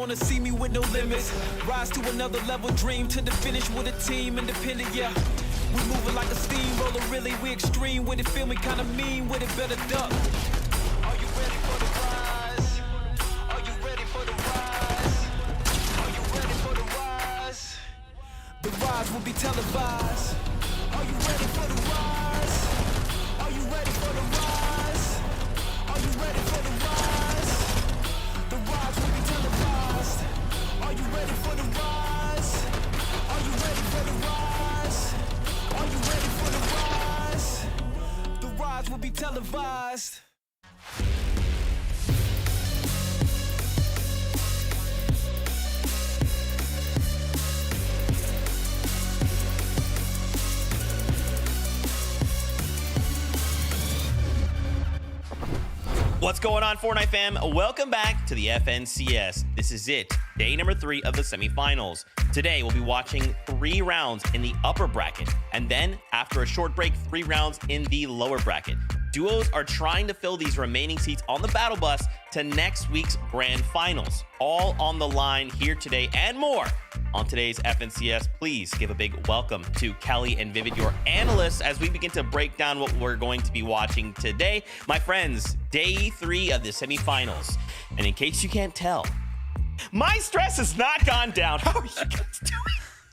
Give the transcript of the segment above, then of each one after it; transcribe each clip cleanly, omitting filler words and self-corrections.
wanna see me with no limits. Rise to another level, dream to the finish with a team, independent, yeah. We moving like a steamroller, really, we extreme with it, feel me kinda mean with it, better duck. Are you ready for the rise? Are you ready for the rise? Are you ready for the rise? The rise will be televised. Are you ready for the rise? Are you ready for the rise? Are you ready for the rise? The rise will be televised. Are you ready for the rise? Are you ready for the rise? Are you ready for the rise? The rise will be televised. What's going on, Fortnite fam? Welcome back to the FNCS. This is it, day number 3 of the semifinals. Today, we'll be watching 3 rounds in the upper bracket, and then after a short break, 3 rounds in the lower bracket. Duos are trying to fill these remaining seats on the battle bus to next week's grand finals. All on the line here today and more on today's FNCS. Please give a big welcome to Kelly and Vivid, your analysts, as we begin to break down what we're going to be watching today. My friends, day 3 of the semifinals. And in case you can't tell, my stress has not gone down. How are you guys doing?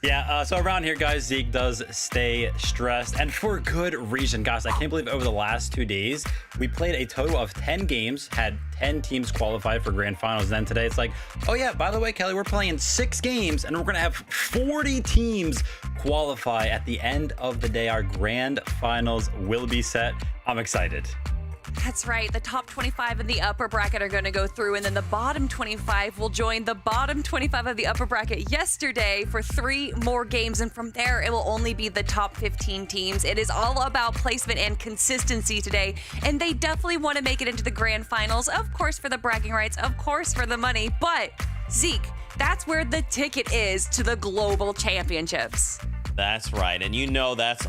Yeah, so around here, guys, Zeke does stay stressed, and for good reason. Guys, I can't believe over the last 2 days, we played a total of 10 games, had 10 teams qualified for grand finals. And then today it's like, oh yeah, by the way, Kelly, we're playing 6 games, and we're going to have 40 teams qualify. At the end of the day, our grand finals will be set. I'm excited. That's right. The top 25 in the upper bracket are going to go through, and then the bottom 25 will join the bottom 25 of the upper bracket yesterday for 3 more games. And from there, it will only be the top 15 teams. It is all about placement and consistency today, and they definitely want to make it into the grand finals, of course, for the bragging rights, of course, for the money. But Zeke, that's where the ticket is to the global championships. That's right. And you know that's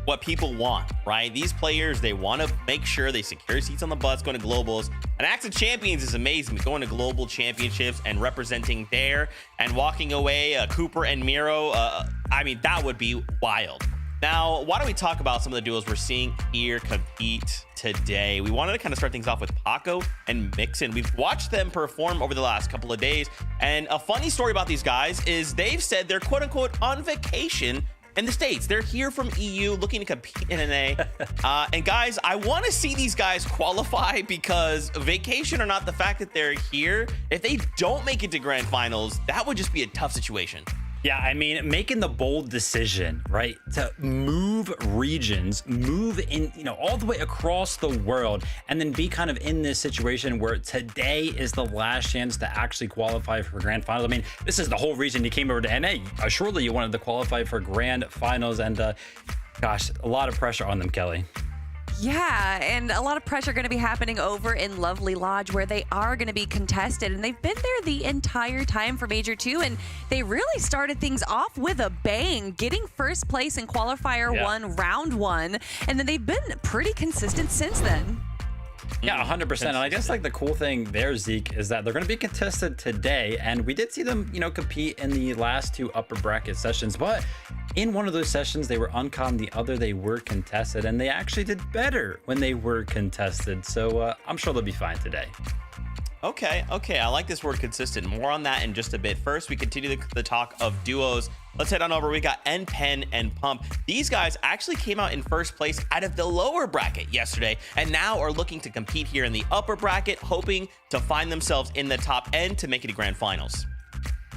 what people want, right? These players, they want to make sure they secure seats on the bus going to globals. And Axe of Champions is amazing. Going to global championships and representing there and walking away Cooper and Miro. I mean, that would be wild. Now, why don't we talk about some of the duos we're seeing here compete today? We wanted to kind of start things off with Paco and Mixon. We've watched them perform over the last couple of days. And a funny story about these guys is they've said they're quote unquote on vacation in the States. They're here from EU looking to compete in NA. And guys, I want to see these guys qualify, because vacation or not, the fact that they're here, if they don't make it to grand finals, that would just be a tough situation. Yeah, I mean, making the bold decision, right, to move regions, move in, all the way across the world, and then be kind of in this situation where today is the last chance to actually qualify for grand finals. I mean, this is the whole reason you came over to NA. Surely you wanted to qualify for grand finals, and gosh, a lot of pressure on them, Kelly. Yeah, and a lot of pressure going to be happening over in Lovely Lodge, where they are going to be contested, and they've been there the entire time for Major 2, and they really started things off with a bang, getting first place in Qualifier 1, Round 1, and then they've been pretty consistent since then. Yeah, 100%. And I guess like the cool thing there, Zeke, is that they're going to be contested today. And we did see them, compete in the last 2 upper bracket sessions. But in one of those sessions, they were uncon. The other, they were contested. And they actually did better when they were contested. So I'm sure they'll be fine today. Okay. I like this word consistent. More on that in just a bit. First, we continue the talk of duos. Let's head on over. We got NPen and Pump. These guys actually came out in first place out of the lower bracket yesterday, and now are looking to compete here in the upper bracket, hoping to find themselves in the top end to make it to grand finals.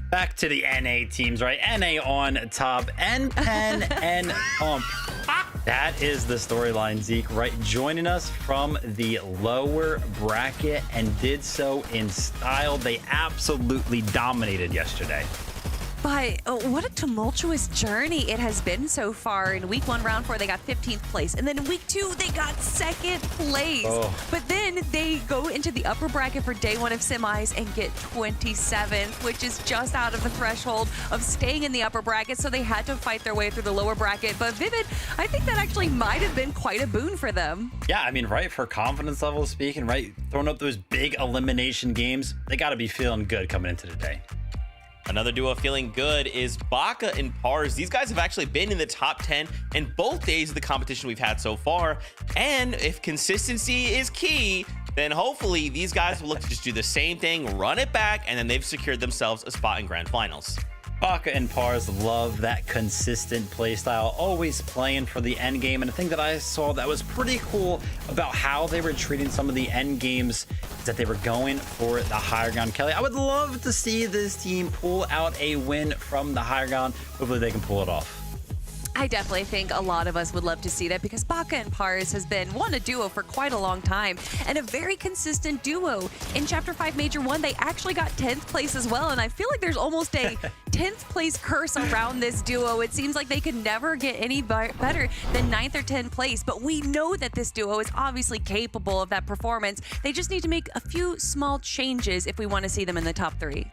Back to the NA teams, right? NA on top, NPen and Pump. That is the storyline, Zeke, right? Joining us from the lower bracket, and did so in style. They absolutely dominated yesterday. But what a tumultuous journey it has been so far. In week 1, round 4, they got 15th place. And then in week 2, they got 2nd place. But then then they go into the upper bracket for day 1 of semis and get 27th, which is just out of the threshold of staying in the upper bracket. So they had to fight their way through the lower bracket. But Vivid, I think that actually might have been quite a boon for them. Yeah, I mean, right, for confidence level speaking, right, throwing up those big elimination games, they got to be feeling good coming into the day. Another duo feeling good is Baka and Pars. These guys have actually been in the top 10 in both days of the competition we've had so far. And if consistency is key, then hopefully these guys will look to just do the same thing, run it back, and then they've secured themselves a spot in grand finals. Baka and Pars love that consistent play style, always playing for the end game. And the thing that I saw that was pretty cool about how they were treating some of the end games is that they were going for the higher ground. Kelly, I would love to see this team pull out a win from the higher ground. Hopefully they can pull it off. I definitely think a lot of us would love to see that because Baka and Pars has been a duo for quite a long time and a very consistent duo. In Chapter 5 Major 1, they actually got 10th place as well, and I feel like there's almost a 10th place curse around this duo. It seems like they could never get any better than 9th or 10th place, but we know that this duo is obviously capable of that performance. They just need to make a few small changes if we want to see them in the top 3.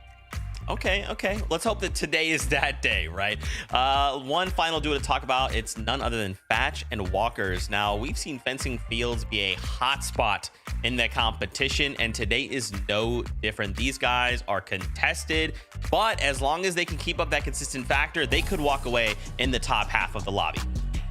Okay. Let's hope that today is that day, right? One final duo to talk about. It's none other than Fatch and Walkers. Now, we've seen Fencing Fields be a hot spot in the competition, and today is no different. These guys are contested, but as long as they can keep up that consistent factor, they could walk away in the top half of the lobby.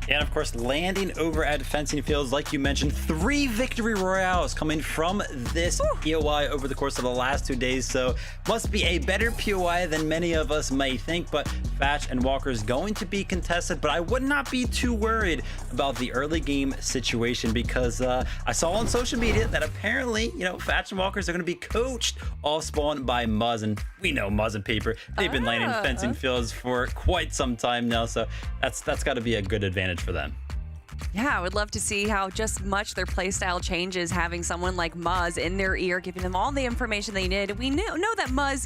And of course, landing over at Fencing Fields, like you mentioned, 3 victory royales coming from this POI over the course of the last 2 days. So must be a better POI than many of us may think. But Fatch and Walker is going to be contested. But I would not be too worried about the early game situation because I saw on social media that apparently, Fatch and Walkers are going to be coached off spawn by Muzz. And we know Muzz and Paper. They've been landing Fencing Fields for quite some time now. So that's got to be a good advantage for them. Yeah, I would love to see how just much their playstyle changes having someone like Muzz in their ear, giving them all the information they need. We know that Muzz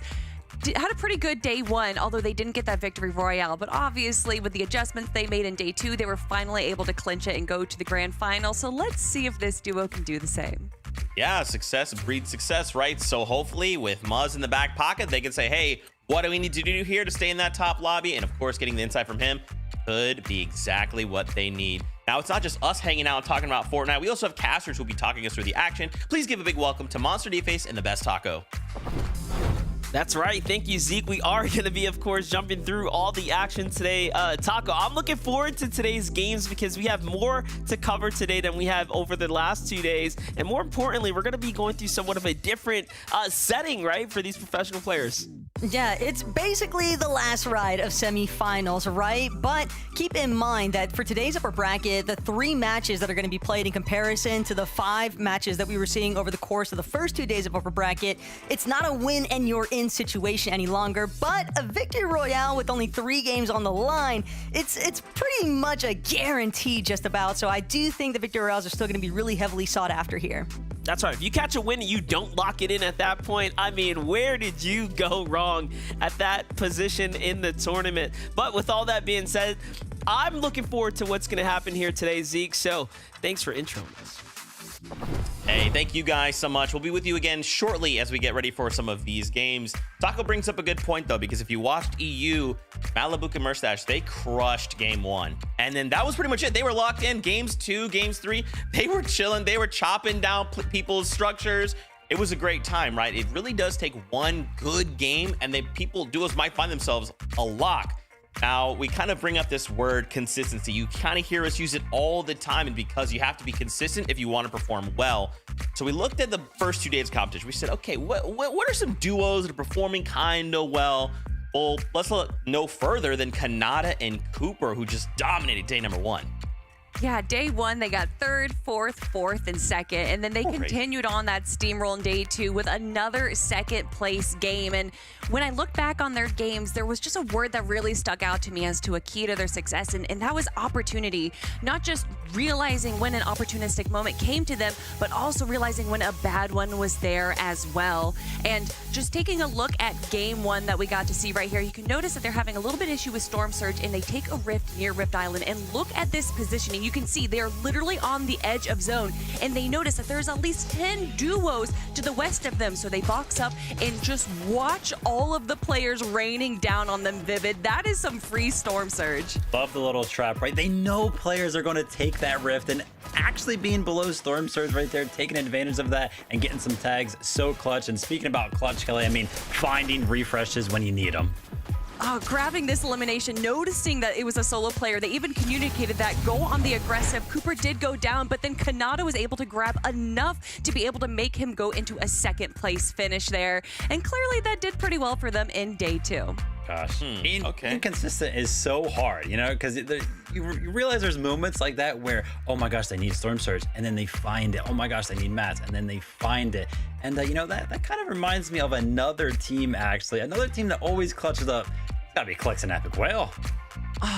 had a pretty good day 1, although they didn't get that victory royale. But obviously, with the adjustments they made in day 2, they were finally able to clinch it and go to the grand final. So let's see if this duo can do the same. Yeah, success breeds success, right? So hopefully with Muzz in the back pocket, they can say, hey, what do we need to do here to stay in that top lobby? And of course, getting the insight from him could be exactly what they need. Now, it's not just us hanging out and talking about Fortnite. We also have casters who will be talking us through the action. Please give a big welcome to Monster D-Face and the Best Taco. That's right. Thank you, Zeke. We are going to be, of course, jumping through all the action today. Taco, I'm looking forward to today's games because we have more to cover today than we have over the last 2 days. And more importantly, we're going to be going through somewhat of a different setting, right, for these professional players. Yeah, it's basically the last ride of semifinals, right? But keep in mind that for today's upper bracket, the 3 matches that are going to be played in comparison to the 5 matches that we were seeing over the course of the first 2 days of upper bracket, it's not a win and you're in situation any longer, but a victory royale with only 3 games on the line, it's pretty much a guarantee just about. So I do think the victory royales are still going to be really heavily sought after here. That's right. If you catch a win and you don't lock it in at that point, I mean, where did you go wrong at that position in the tournament? But with all that being said, I'm looking forward to what's going to happen here today, Zeke. So thanks for introing us. Hey, thank you guys so much. We'll be with you again shortly as we get ready for some of these games. Taco brings up a good point, though, because if you watched EU, Malibu and Merstash, they crushed game 1. And then that was pretty much it. They were locked in. Games 2, games 3, they were chilling. They were chopping down people's structures. It was a great time, right? It really does take one good game, and duos might find themselves a lock. Now, we kind of bring up this word consistency. You kind of hear us use it all the time, and because you have to be consistent if you want to perform well. So we looked at the first 2 days of competition. We said, okay, what are some duos that are performing kind of well? Well, let's look no further than Kanata and Cooper, who just dominated day number 1. Yeah, day 1, they got 3rd, 4th, and 2nd. And then they continued on that steamroll in day 2 with another 2nd place game. And when I look back on their games, there was just a word that really stuck out to me as to a key to their success. And that was opportunity. Not just realizing when an opportunistic moment came to them, but also realizing when a bad one was there as well. And just taking a look at game 1 that we got to see right here, you can notice that they're having a little bit issue with Storm Surge, and they take a rift near Rift Island. And look at this positioning. You can see they're literally on the edge of zone, and they notice that there's at least 10 duos to the west of them. So they box up and just watch all of the players raining down on them, Vivid. That is some free Storm Surge. Love the little trap, right? They know players are going to take that rift, and actually being below Storm Surge right there, taking advantage of that and getting some tags, so clutch. And speaking about clutch, Kelly, I mean, finding refreshes when you need them. Grabbing this elimination, noticing that it was a solo player. They even communicated that go on the aggressive. Cooper did go down, but then Kanata was able to grab enough to be able to make him go into a second place finish there. And clearly that did pretty well for them in day 2. Gosh, being inconsistent is so hard, you know, because you realize there's moments like that where, oh my gosh, they need Storm Surge, and then they find it. Oh my gosh, they need mats, and then they find it. And you know, that kind of reminds me of another team, actually. Another team that always clutches up. It's gotta be Clix and Epic Whale.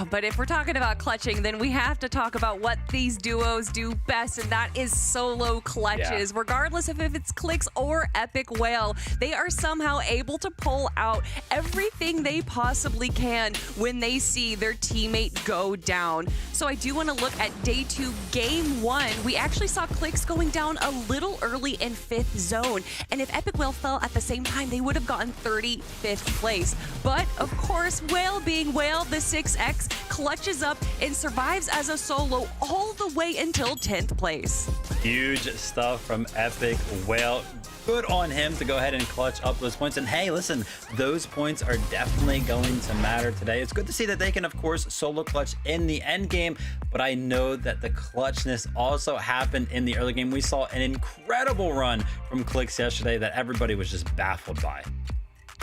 But if we're talking about clutching, then we have to talk about what these duos do best, and that is solo clutches. Yeah. Regardless of if it's Clix or Epic Whale, they are somehow able to pull out everything they possibly can when they see their teammate go down. So I do want to look at day 2, game 1. We actually saw Clix going down a little early in 5th zone, and if Epic Whale fell at the same time, they would have gotten 35th place. But of course, Whale being Whale, the 6X clutches up and survives as a solo all the way until 10th place. Huge stuff from Epic Whale. Good on him to go ahead and clutch up those points. And hey, listen, those points are definitely going to matter today. It's good to see that they can, of course, solo clutch in the end game, but I know that the clutchness also happened in the early game. We saw an incredible run from Clix yesterday that everybody was just baffled by.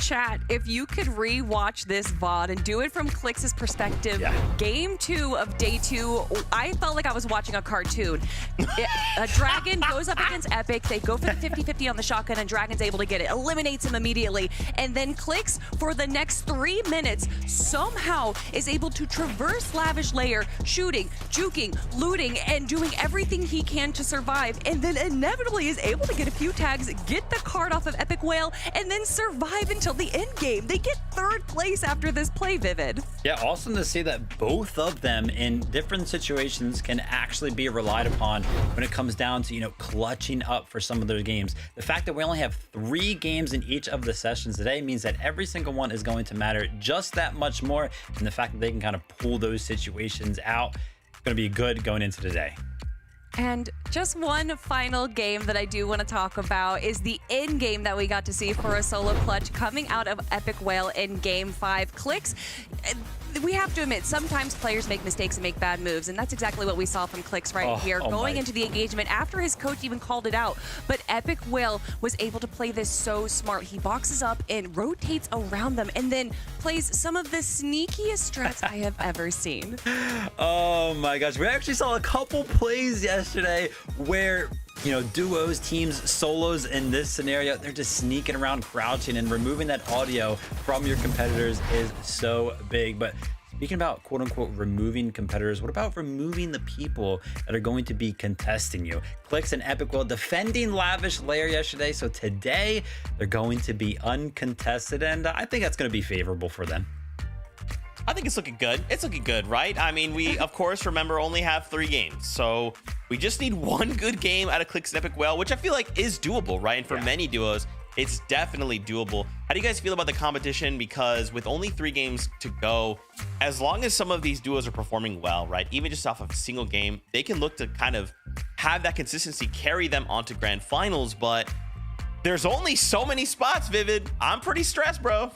Chat, if you could re-watch this VOD and do it from Clix's perspective, game 2 of day 2, I felt like I was watching a cartoon. A Dragon goes up against Epic, they go for the 50-50 on the shotgun, and Dragon's able to get it, eliminates him immediately, and then Clix, for the next 3 minutes, somehow is able to traverse Lavish Layer, shooting, juking, looting, and doing everything he can to survive, and then inevitably is able to get a few tags, get the card off of Epic Whale, and then survive until the end game. They get 3rd place after this play, Vivid. Yeah, awesome to see that both of them in different situations can actually be relied upon when it comes down to, you know, clutching up for some of their games. The fact that we only have 3 games in each of the sessions today means that every single one is going to matter just that much more, and the fact that they can kind of pull those situations out is going to be good going into today. And just one final game that I do want to talk about is the end game that we got to see for a solo clutch coming out of Epic Whale in game 5. Clix, we have to admit, sometimes players make mistakes and make bad moves, and that's exactly what we saw from Clix here, going into the engagement after his coach even called it out. But Epic Whale was able to play this so smart. He boxes up and rotates around them and then plays some of the sneakiest strats I have ever seen. Oh my gosh, we actually saw a couple plays yesterday where, you know, duos, teams, solos in this scenario, they're just sneaking around, crouching, and removing that audio from your competitors is so big. But speaking about quote unquote removing competitors, what about removing the people that are going to be contesting you? Clix and Epic Whale defending Lavish Layer yesterday, so today they're going to be uncontested, and I think that's going to be favorable for them. I think it's looking good. It's looking good, right? I mean, we, of course, remember, only have 3 games. So we just need one good game out of Clix and Epic Whale, which I feel like is doable, right? And for many duos, it's definitely doable. How do you guys feel about the competition? Because with only 3 games to go, as long as some of these duos are performing well, right? Even just off of a single game, they can look to kind of have that consistency, carry them onto grand finals. But there's only so many spots, Vivid. I'm pretty stressed, bro.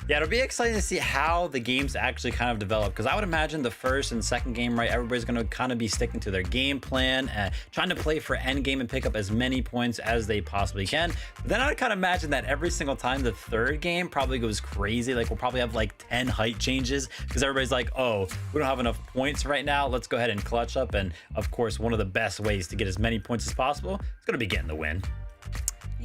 Yeah, it'll be exciting to see how the games actually kind of develop, because I would imagine the first and second game, right, everybody's going to kind of be sticking to their game plan and trying to play for end game and pick up as many points as they possibly can. But then I'd kind of imagine that every single time the third game probably goes crazy. Like, we'll probably have like 10 height changes because everybody's like, oh, we don't have enough points right now. Let's go ahead and clutch up. And of course, one of the best ways to get as many points as possible is going to be getting the win.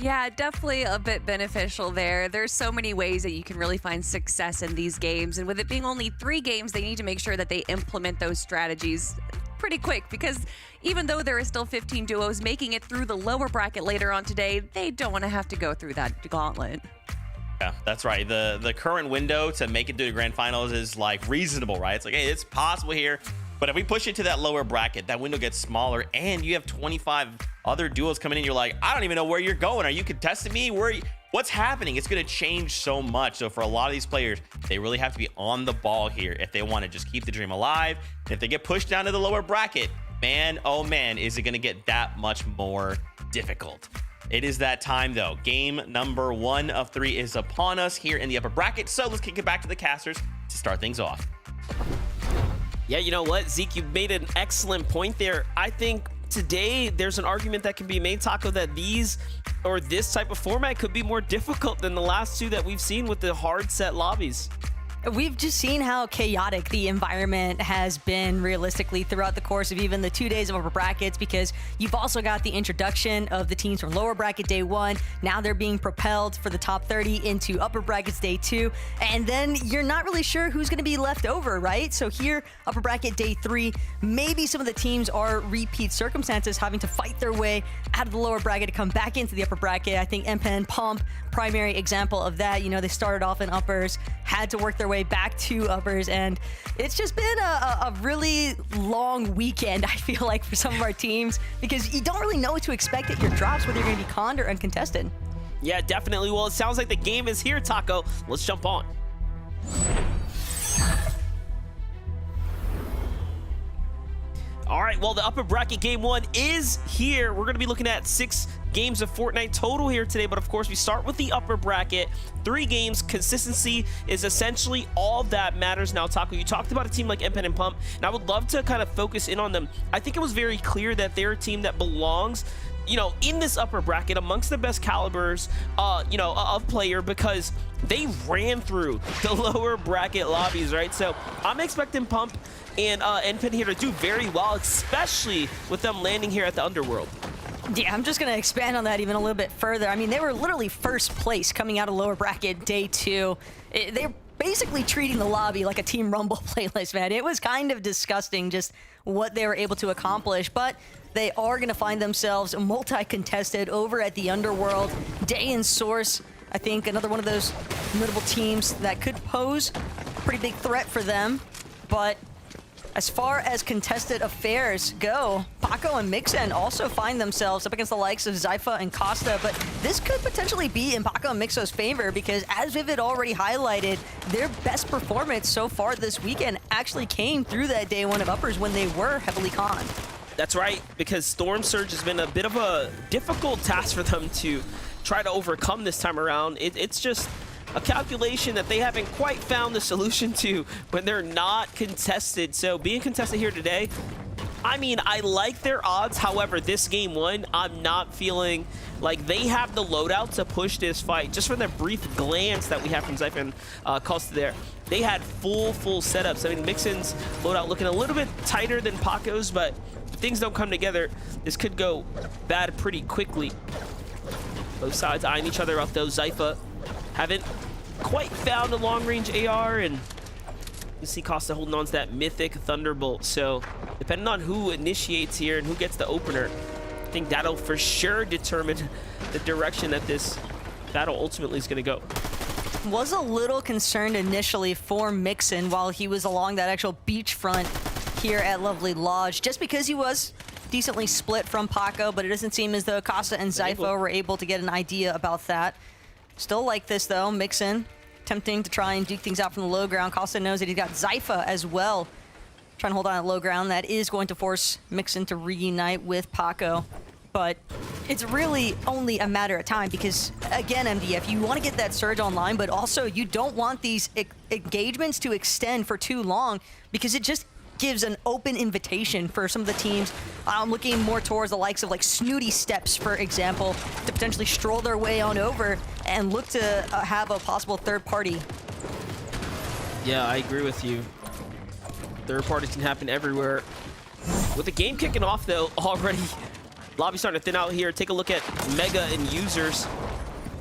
Yeah, definitely a bit beneficial there. There's so many ways that you can really find success in these games. And with it being only 3 games, they need to make sure that they implement those strategies pretty quick, because even though there are still 15 duos making it through the lower bracket later on today, they don't want to have to go through that gauntlet. Yeah, that's right. The current window to make it to the grand finals is like reasonable, right? It's like, hey, it's possible here. But if we push it to that lower bracket, that window gets smaller, and you have 25 other duos coming in. You're like, I don't even know where you're going. Are you contesting me? What's happening? It's going to change so much. So for a lot of these players, they really have to be on the ball here if they want to just keep the dream alive. And if they get pushed down to the lower bracket, man, oh man, is it going to get that much more difficult. It is that time though. Game number 1 of 3 is upon us here in the upper bracket. So let's kick it back to the casters to start things off. Yeah, you know what, Zeke, you made an excellent point there. I think today there's an argument that can be made, Taco, that this type of format could be more difficult than the last 2 that we've seen with the hard set lobbies. We've just seen how chaotic the environment has been realistically throughout the course of even the 2 days of upper brackets, because you've also got the introduction of the teams from lower bracket day 1. Now they're being propelled for the top 30 into upper brackets day 2. And then you're not really sure who's going to be left over, right? So here, upper bracket day 3, maybe some of the teams are repeat circumstances, having to fight their way out of the lower bracket to come back into the upper bracket. I think MPen Pump, primary example of that. You know, they started off in uppers, had to work their way back to uppers, and it's just been a really long weekend, I feel like, for some of our teams, because you don't really know what to expect at your drops, whether you're going to be conned or uncontested. Yeah, definitely. Well, it sounds like the game is here, Taco. Let's jump on. All right, well, the upper bracket game 1 is here. We're going to be looking at 6 games of Fortnite total here today, but of course we start with the upper bracket. 3 games. Consistency is essentially all that matters now. Taco, you talked about a team like MPen and Pump, and I would love to kind of focus in on them. I think it was very clear that they're a team that belongs, you know, in this upper bracket amongst the best calibers, you know, of player, because they ran through the lower bracket lobbies, right? So I'm expecting Pump and MPen here to do very well, especially with them landing here at the Underworld. Yeah, I'm just going to expand on that even a little bit further. I mean, they were literally first place coming out of lower bracket day 2. They're basically treating the lobby like a Team Rumble playlist, man. It was kind of disgusting just what they were able to accomplish, but they are going to find themselves multi-contested over at the Underworld. Day and Source, I think, another one of those notable teams that could pose a pretty big threat for them, but as far as contested affairs go, Paco and Mixen also find themselves up against the likes of Zypha and Costa, but this could potentially be in Paco and Mixo's favor, because as Vivid already highlighted, their best performance so far this weekend actually came through that day 1 of uppers when they were heavily conned. That's right, because Storm Surge has been a bit of a difficult task for them to try to overcome this time around. It's just a calculation that they haven't quite found the solution to when they're not contested. So being contested here today, I mean, I like their odds. However, this game 1, I'm not feeling like they have the loadout to push this fight. Just from the brief glance that we have from Zypha and Costa there, they had full setups. I mean, Mixen's loadout looking a little bit tighter than Paco's, but if things don't come together, this could go bad pretty quickly. Both sides eyeing each other up though. Zypha haven't quite found a long-range AR, and you see Costa holding on to that mythic Thunderbolt. So depending on who initiates here and who gets the opener, I think that'll for sure determine the direction that this battle ultimately is going to go. Was a little concerned initially for Mixen while he was along that actual beachfront here at Lovely Lodge, just because he was decently split from Paco, but it doesn't seem as though Costa and Zypha were able to get an idea about that. Still like this though, Mixen attempting to try and duke things out from the low ground. Costa knows that he's got Zypha as well, trying to hold on at low ground. That is going to force Mixen to reunite with Paco, but it's really only a matter of time, because again, MDF, you want to get that surge online, but also you don't want these engagements to extend for too long, because it just gives an open invitation for some of the teams. I'm looking more towards the likes of like Snooty Steps, for example, to potentially stroll their way on over and look to have a possible third party. Yeah, I agree with you. Third parties can happen everywhere. With the game kicking off though, already lobby starting to thin out here. Take a look at Mega and Users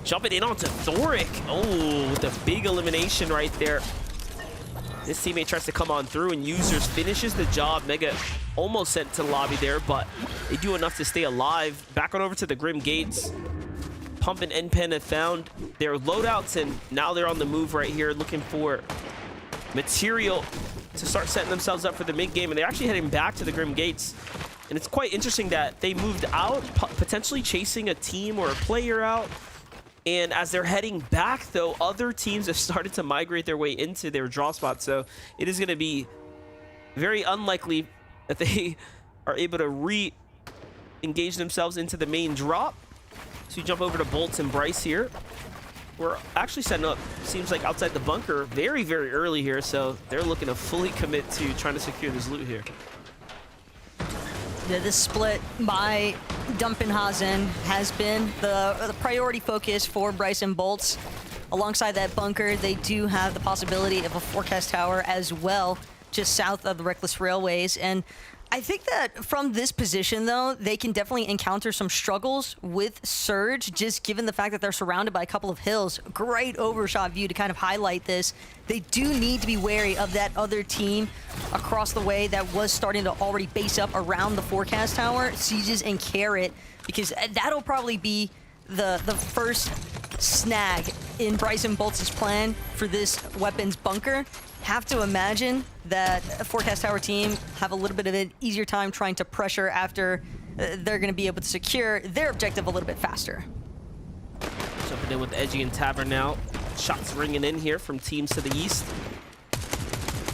jumping in onto Thoric. Oh, with a big elimination right there. This teammate tries to come on through, and Users finishes the job. Mega almost sent to the lobby there, but they do enough to stay alive. Back on over to the Grim Gates. Pump and MPen have found their loadouts, and now they're on the move right here, looking for material to start setting themselves up for the mid game, and they're actually heading back to the Grim Gates. And it's quite interesting that they moved out, potentially chasing a team or a player out. And as they're heading back, though, other teams have started to migrate their way into their drop spot. So it is going to be very unlikely that they are able to re-engage themselves into the main drop. So you jump over to Bolts and Bryce here. We're actually setting up, seems like, outside the bunker very, very early here. So they're looking to fully commit to trying to secure this loot here. Yeah, this split by Dumpenhazen has been the priority focus for Bryce and Bolts. Alongside that bunker, they do have the possibility of a forecast tower as well, just south of the Reckless Railways. And I think that from this position, though, they can definitely encounter some struggles with Surge, just given the fact that they're surrounded by a couple of hills. Great overshot view to kind of highlight this. They do need to be wary of that other team across the way that was starting to already base up around the forecast tower, Sieges and Carrot, because that'll probably be the first snag in Bryson Bolts' plan for this weapons bunker. Have to imagine that a forecast tower team have a little bit of an easier time trying to pressure after they're going to be able to secure their objective a little bit faster. Jumping in with Edgy and Tavern now. Shots ringing in here from teams to the east.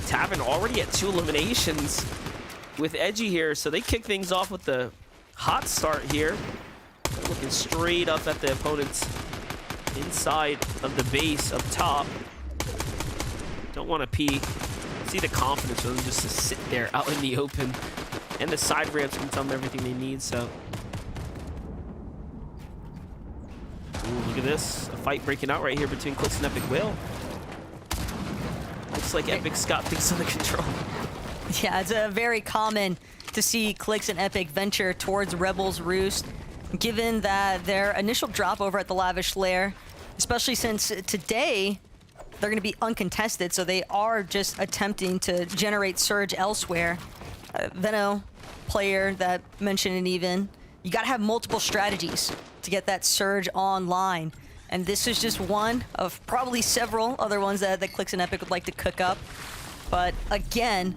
Tavern already at 2 eliminations with Edgy here, so they kick things off with the hot start here. They're looking straight up at the opponents inside of the base up top. Don't want to peek. See the confidence of them just to sit there out in the open. And the side ramps can tell them everything they need, so. Ooh, look at this. A fight breaking out right here between Clix and Epic Will. Looks like Epic's got things under control. Yeah, it's very common to see Clix and Epic venture towards Rebel's Roost, given that their initial drop over at the Lavish Lair, especially since today, they're going to be uncontested, so they are just attempting to generate Surge elsewhere. Veno, player that mentioned it even, you got to have multiple strategies to get that Surge online. And this is just one of probably several other ones that Clix and Epic would like to cook up. But again,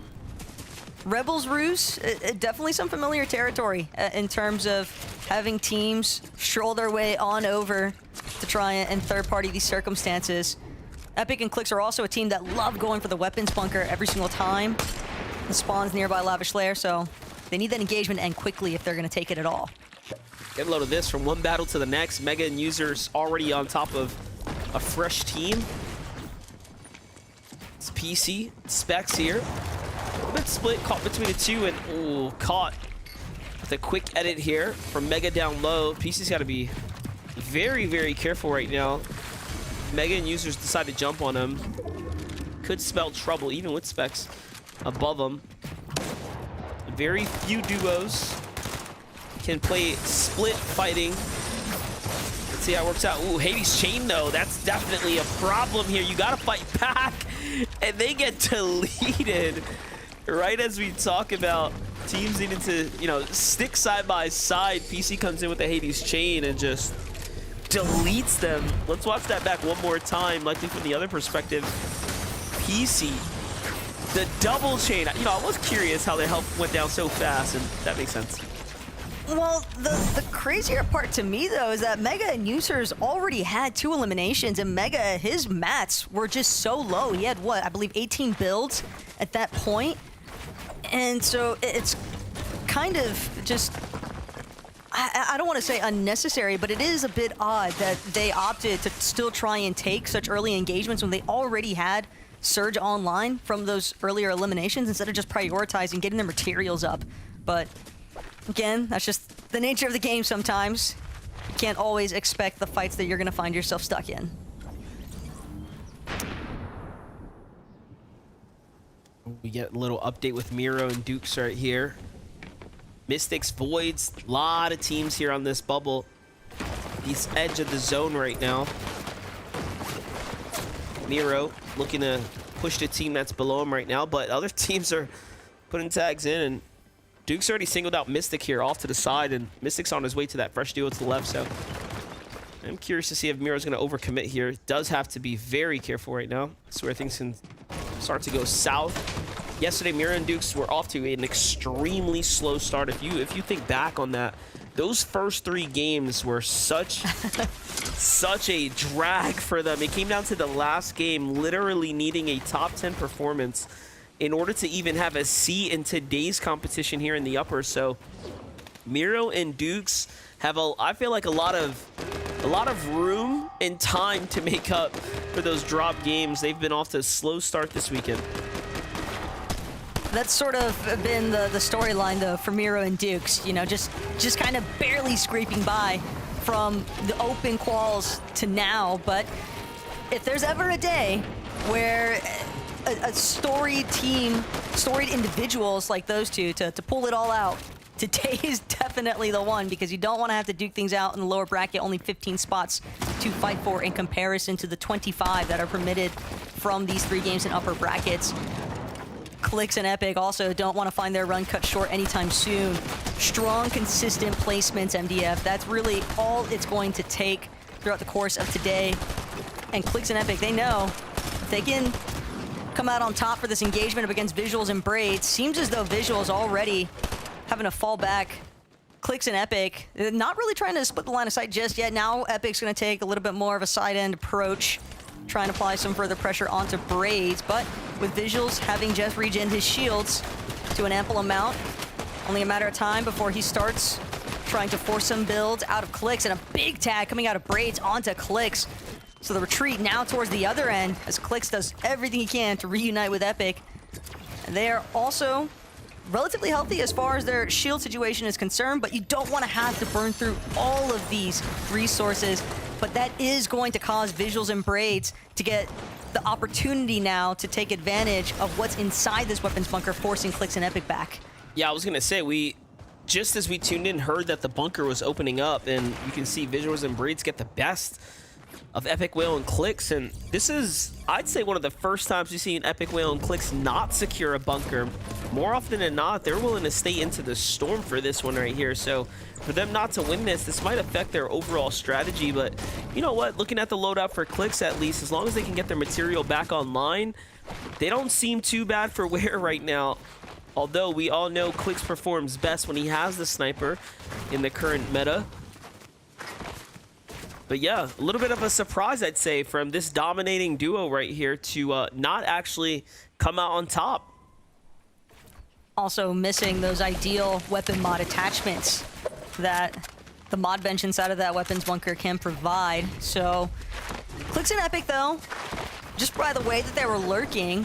Rebels Roost, definitely some familiar territory in terms of having teams stroll their way on over to try and third-party these circumstances. Epic and Clix are also a team that love going for the weapons bunker every single time it spawns nearby Lavish Lair, so they need that engagement and quickly if they're going to take it at all. Get a load of this from one battle to the next. Mega and Users already on top of a fresh team. It's PC, Specs here. A little bit split, caught between the two, and ooh, caught with a quick edit here from Mega down low. PC's got to be very, very careful right now. Mega and Users decide to jump on him. Could spell trouble, even with Specs above him. Very few duos can play split fighting. Let's see how it works out. Ooh, Hades Chain, though. That's definitely a problem here. You got to fight back, and they get deleted. Right as we talk about teams needing to, you know, stick side by side, PC comes in with the Hades Chain and just deletes them. Let's watch that back one more time, likely from the other perspective. PC, the double chain. You know, I was curious how the health went down so fast, and that makes sense. Well, the crazier part to me, though, is that Mega and Users already had 2 eliminations, and Mega, his mats were just so low. He had, what, I believe 18 builds at that point. And so it's kind of just, I don't want to say unnecessary, but it is a bit odd that they opted to still try and take such early engagements when they already had Surge online from those earlier eliminations instead of just prioritizing getting their materials up. But again, that's just the nature of the game sometimes. You can't always expect the fights that you're going to find yourself stuck in. We get a little update with Miro and Dukes right here. Mystics, Voids, a lot of teams here on this bubble. He's edge of the zone right now. Miro looking to push the team that's below him right now, but other teams are putting tags in, and Duke's already singled out Mystic here off to the side, and Mystic's on his way to that fresh duo to the left, so I'm curious to see if Miro's going to overcommit here. Does have to be very careful right now. That's where things can start to go south. yesterday Mira and Dukes were off to an extremely slow start. If you think back on that, those first 3 games were such a drag for them. It came down to the last game literally needing a top 10 performance in order to even have a seat in today's competition here in the upper. So Miro and Dukes have I feel like a lot of room and time to make up for those drop games. They've been off to a slow start this weekend. That's sort of been the storyline, though, for Miro and Dukes. You know, just kind of barely scraping by from the open quals to now. But if there's ever a day where a storied team, storied individuals like those two to pull it all out, today is definitely the one, because you don't want to have to duke things out in the lower bracket. Only 15 spots to fight for in comparison to the 25 that are permitted from these 3 games in upper brackets. Clix and Epic also don't want to find their run cut short anytime soon. Strong, consistent placements, MDF. That's really all it's going to take throughout the course of today. And Clix and Epic, they know if they can come out on top for this engagement up against Visuals and Braids. Seems as though Visuals already having to fall back. Clix and Epic, not really trying to split the line of sight just yet. Now Epic's going to take a little bit more of a side-end approach, trying to apply some further pressure onto Braids, but with Visuals having just regened his shields to an ample amount, only a matter of time before he starts trying to force some builds out of Clix, and a big tag coming out of Braids onto Clix. So the retreat now towards the other end as Clix does everything he can to reunite with Epic. And they are also relatively healthy as far as their shield situation is concerned, but you don't want to have to burn through all of these resources. But that is going to cause Visuals and Braids to get the opportunity now to take advantage of what's inside this weapons bunker, forcing Clix and Epic back. Yeah, I was gonna say, just as we tuned in, heard that the bunker was opening up, and you can see Visuals and Braids get the best of Epic Whale and Clix, and this is, I'd say, one of the first times we've seen Epic Whale and Clix not secure a bunker. More often than not, they're willing to stay into the storm for this one right here. So for them not to win this might affect their overall strategy, but you know what? Looking at the loadout for Clix, at least, as long as they can get their material back online, they don't seem too bad for wear right now. Although we all know Clix performs best when he has the sniper in the current meta. But yeah, a little bit of a surprise, I'd say, from this dominating duo right here to not actually come out on top. Also missing those ideal weapon mod attachments that the mod bench inside of that weapons bunker can provide. So Clix and Epic, though, just by the way that they were lurking,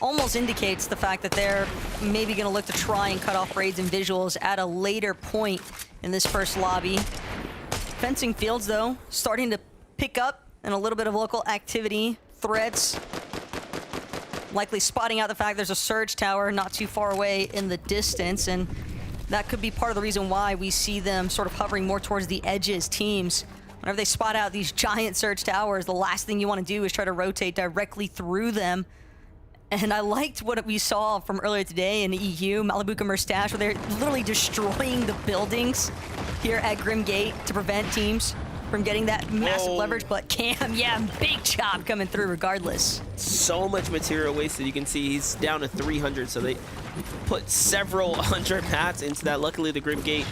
almost indicates the fact that they're maybe going to look to try and cut off Braids and Visuals at a later point in this first lobby. Fencing Fields, though, starting to pick up and a little bit of local activity. Threats likely spotting out the fact there's a surge tower not too far away in the distance, and that could be part of the reason why we see them sort of hovering more towards the edges. Teams, whenever they spot out these giant surge towers, the last thing you want to do is try to rotate directly through them. And I liked what we saw from earlier today in the EU, Malibu Merstash, where they're literally destroying the buildings here at Grim Gate to prevent teams from getting that massive leverage. But Cam, yeah, big chop coming through regardless. So much material wasted. You can see he's down to 300, so they put several hundred mats into that. Luckily, the Grim Gate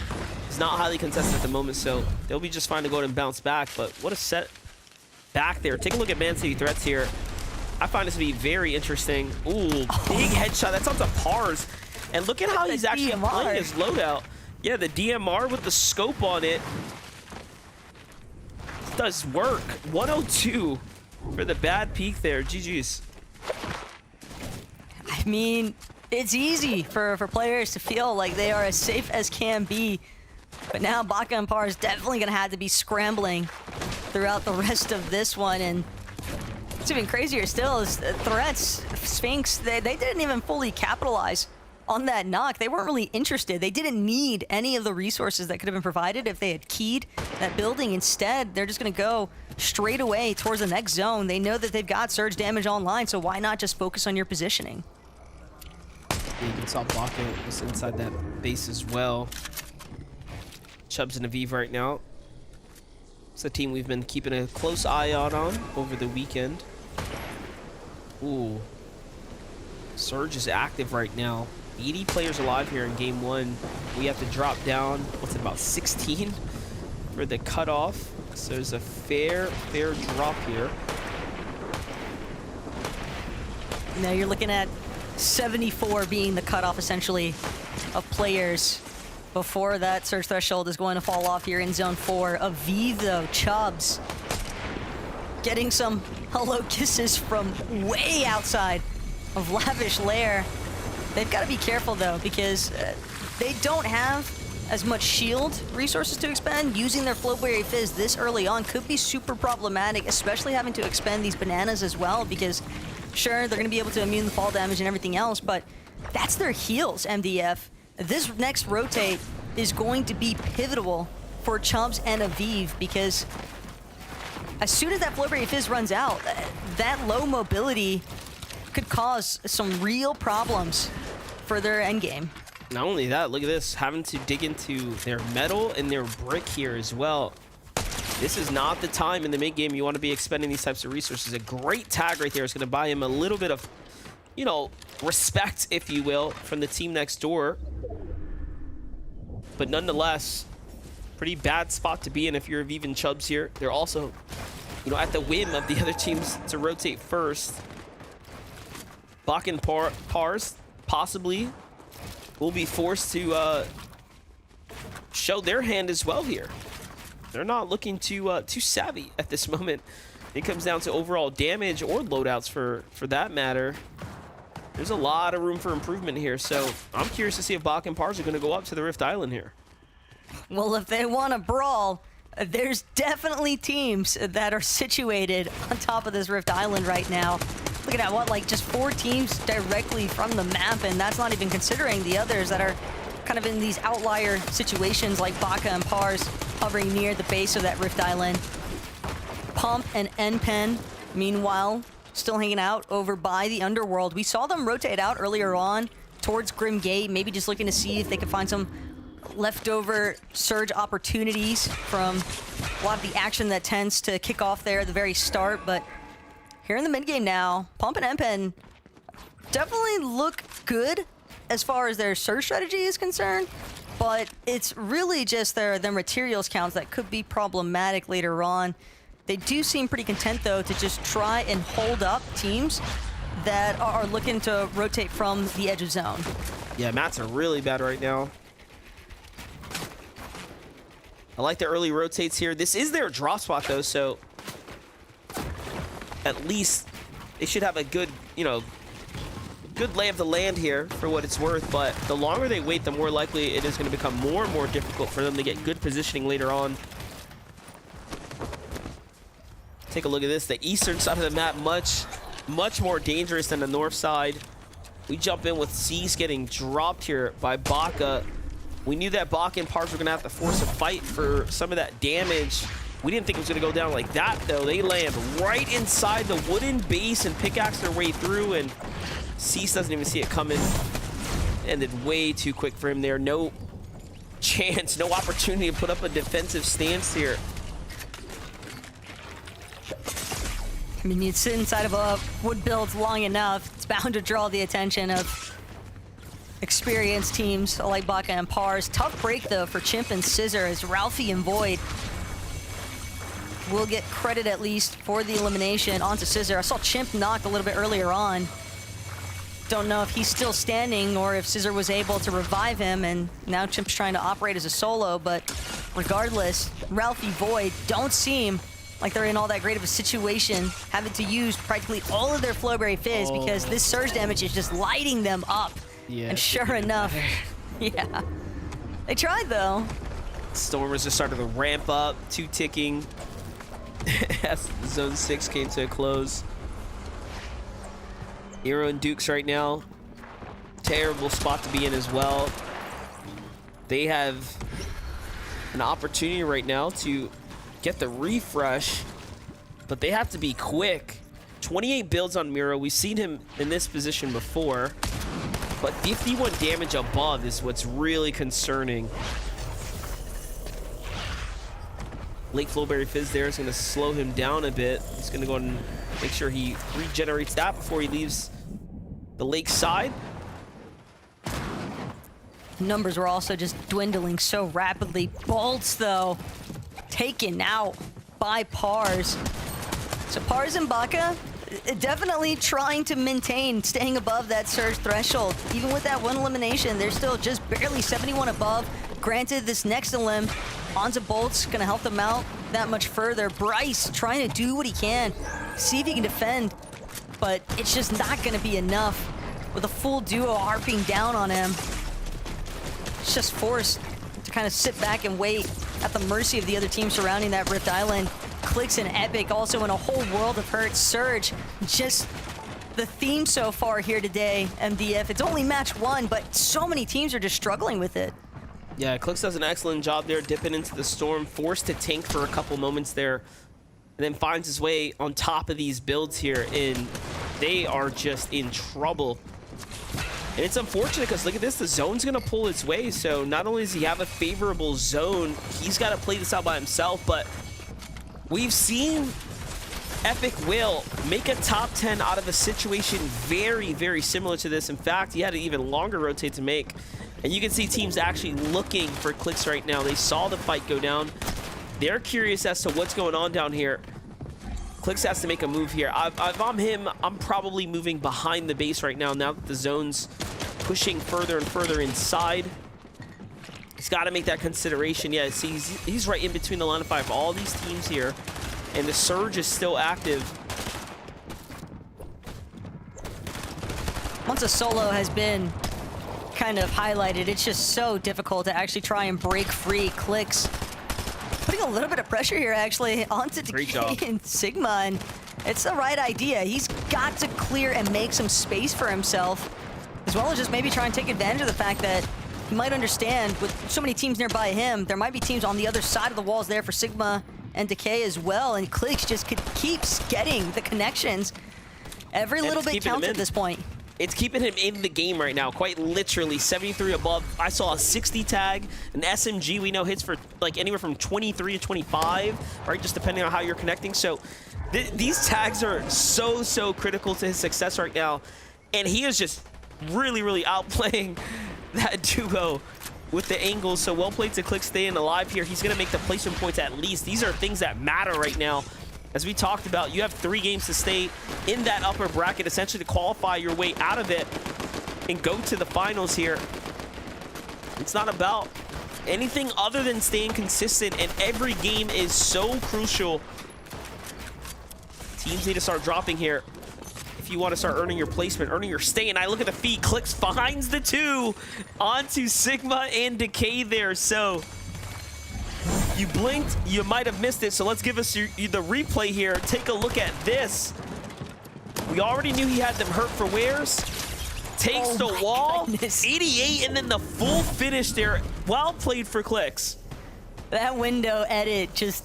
is not highly contested at the moment, so they'll be just fine to go ahead and bounce back. But what a set back there. Take a look at Man City threats here. I find this to be very interesting. Ooh, big headshot. That's onto Pars. And look at how he's actually playing his loadout. Yeah, the DMR with the scope on it does work. 102 for the bad peak there. GG's. I mean, it's easy for players to feel like they are as safe as can be. But now Baka and Par is definitely going to have to be scrambling throughout the rest of this one. And what's even crazier still is threats, Sphinx, they didn't even fully capitalize on that knock. They weren't really interested. They didn't need any of the resources that could have been provided if they had keyed that building. Instead, they're just going to go straight away towards the next zone. They know that they've got surge damage online, so why not just focus on your positioning? You can saw Baka was inside that base as well. Chubbs and Aviv right now. It's a team we've been keeping a close eye out on over the weekend. Ooh. Surge is active right now. 80 players alive here in game 1. We have to drop down, what's it, about 16 for the cutoff. So there's a fair drop here. Now you're looking at 74 being the cutoff, essentially, of players before that surge threshold is going to fall off here in Zone 4. Aviv, though, Chubbs, getting some hello kisses from way outside of Lavish Lair. They've got to be careful, though, because they don't have as much shield resources to expend. Using their Flowberry Fizz this early on could be super problematic, especially having to expend these bananas as well, because sure, they're going to be able to immune the fall damage and everything else, but that's their heals, MDF. This next rotate is going to be pivotal for Chubbs and Aviv, because as soon as that Flowberry Fizz runs out, that low mobility could cause some real problems for their endgame. Not only that, look at this, having to dig into their metal and their brick here as well. This is not the time in the mid game you want to be expending these types of resources. A great tag right there is going to buy him a little bit of, you know, respect, if you will, from the team next door. But nonetheless, pretty bad spot to be in if you're Aviv and Chubbs here. They're also, you know, at the whim of the other teams to rotate first. Bach and Pars possibly will be forced to show their hand as well here. They're not looking too savvy at this moment. It comes down to overall damage or loadouts for that matter. There's a lot of room for improvement here, so I'm curious to see if Bach and Pars are going to go up to the Rift Island here. Well, if they want to brawl, there's definitely teams that are situated on top of this Rift Island right now. Look at that, what, like just 4 teams directly from the map, and that's not even considering the others that are kind of in these outlier situations like Baka and Pars hovering near the base of that Rift Island. Pump and N-Pen, meanwhile, still hanging out over by the Underworld. We saw them rotate out earlier on towards Grim Gate, maybe just looking to see if they could find some leftover surge opportunities from a lot of the action that tends to kick off there at the very start. But here in the mid game now, Pump and N-Pen definitely look good as far as their surge strategy is concerned, but it's really just their materials counts that could be problematic later on. They do seem pretty content, though, to just try and hold up teams that are looking to rotate from the edge of zone. Yeah, mats are really bad right now. I like the early rotates here. This is their drop spot, though, so at least they should have a good, you know, good lay of the land here for what it's worth, but the longer they wait, the more likely it is going to become more and more difficult for them to get good positioning later on. Take a look at this. The eastern side of the map, much more dangerous than the north side. We jump in with C's getting dropped here by Baka. We knew that Baka and Pars were going to have to force a fight for some of that damage. We didn't think it was going to go down like that, though. They land right inside the wooden base and pickaxe their way through, and Cease doesn't even see it coming. Ended way too quick for him there. No chance, no opportunity to put up a defensive stance here. I mean, you sit inside of a wood build long enough, it's bound to draw the attention of experienced teams like Baka and Pars. Tough break, though, for Chimp and Scissor, as Ralphie and Void will get credit at least for the elimination onto Scissor. I saw Chimp knocked a little bit earlier on. Don't know if he's still standing or if Scissor was able to revive him, and now Chimp's trying to operate as a solo, but regardless, Ralphie, Void don't seem like they're in all that great of a situation, having to use practically all of their Flowberry Fizz because this surge damage is just lighting them up. Yeah, and sure enough, yeah. They tried, though. Stormers just started to ramp up, 2 ticking as Zone 6 came to a close. Hero and Dukes right now, terrible spot to be in as well. They have an opportunity right now to get the refresh, but they have to be quick. 28 builds on Miro. We've seen him in this position before, but 51 damage above is what's really concerning. Late Flowberry Fizz there is going to slow him down a bit. He's going to go and make sure he regenerates that before he leaves the Lakeside. Numbers were also just dwindling so rapidly. Bolts, though, taken out by Pars. So Pars and Baka definitely trying to maintain staying above that surge threshold. Even with that one elimination, they're still just barely 71 above. Granted, this next elim onto Bolt's gonna help them out that much further. Bryce trying to do what he can, see if he can defend, but it's just not gonna be enough. With a full duo harping down on him, it's just forced to kind of sit back and wait at the mercy of the other team surrounding that Rift Island. Clicks and Epic also in a whole world of hurt. Surge, just the theme so far here today, MDF. It's only match 1, but so many teams are just struggling with it. Yeah, Clicks does an excellent job there, dipping into the storm, forced to tank for a couple moments there, and then finds his way on top of these builds here, and they are just in trouble. And it's unfortunate because look at this, the zone's gonna pull its way, so not only does he have a favorable zone, he's gotta play this out by himself, but we've seen Epic Will make a top 10 out of a situation very, very similar to this. In fact, he had an even longer rotate to make. And you can see teams actually looking for Clicks right now. They saw the fight go down. They're curious as to what's going on down here. Clicks has to make a move here. If I'm him, I'm probably moving behind the base right now that the zone's pushing further and further inside. He's got to make that consideration. Yeah, see, he's right in between the line of fire of all these teams here, and the surge is still active. Once a solo has been kind of highlighted, it's just so difficult to actually try and break free. Clicks putting a little bit of pressure here actually onto Decay and Sigma, and it's the right idea. He's got to clear and make some space for himself, as well as just maybe try and take advantage of the fact that you might understand with so many teams nearby him, there might be teams on the other side of the walls there for Sigma and Decay as well, and Clicks just keeps getting the connections. Every little bit counts at this point. It's keeping him in the game right now, quite literally. 73 above. I saw a 60 tag. An SMG we know hits for like anywhere from 23 to 25, right? Just depending on how you're connecting. So these tags are so critical to his success right now. And he is just really outplaying that duo with the angles. So well played to Click staying alive here. He's going to make the placement points at least. These are things that matter right now. As we talked about, you have 3 games to stay in that upper bracket, essentially to qualify your way out of it and go to the finals here. It's not about anything other than staying consistent, and every game is so crucial. Teams need to start dropping here if you want to start earning your placement, earning your stay. And I look at the feed, Clicks finds the 2 onto Sigma and Decay there. So you blinked, you might have missed it. So let's give us the replay here. Take a look at this. We already knew he had them hurt for wares. Takes the wall, goodness. 88, and then the full finish there. Well played for Clicks. That window edit, just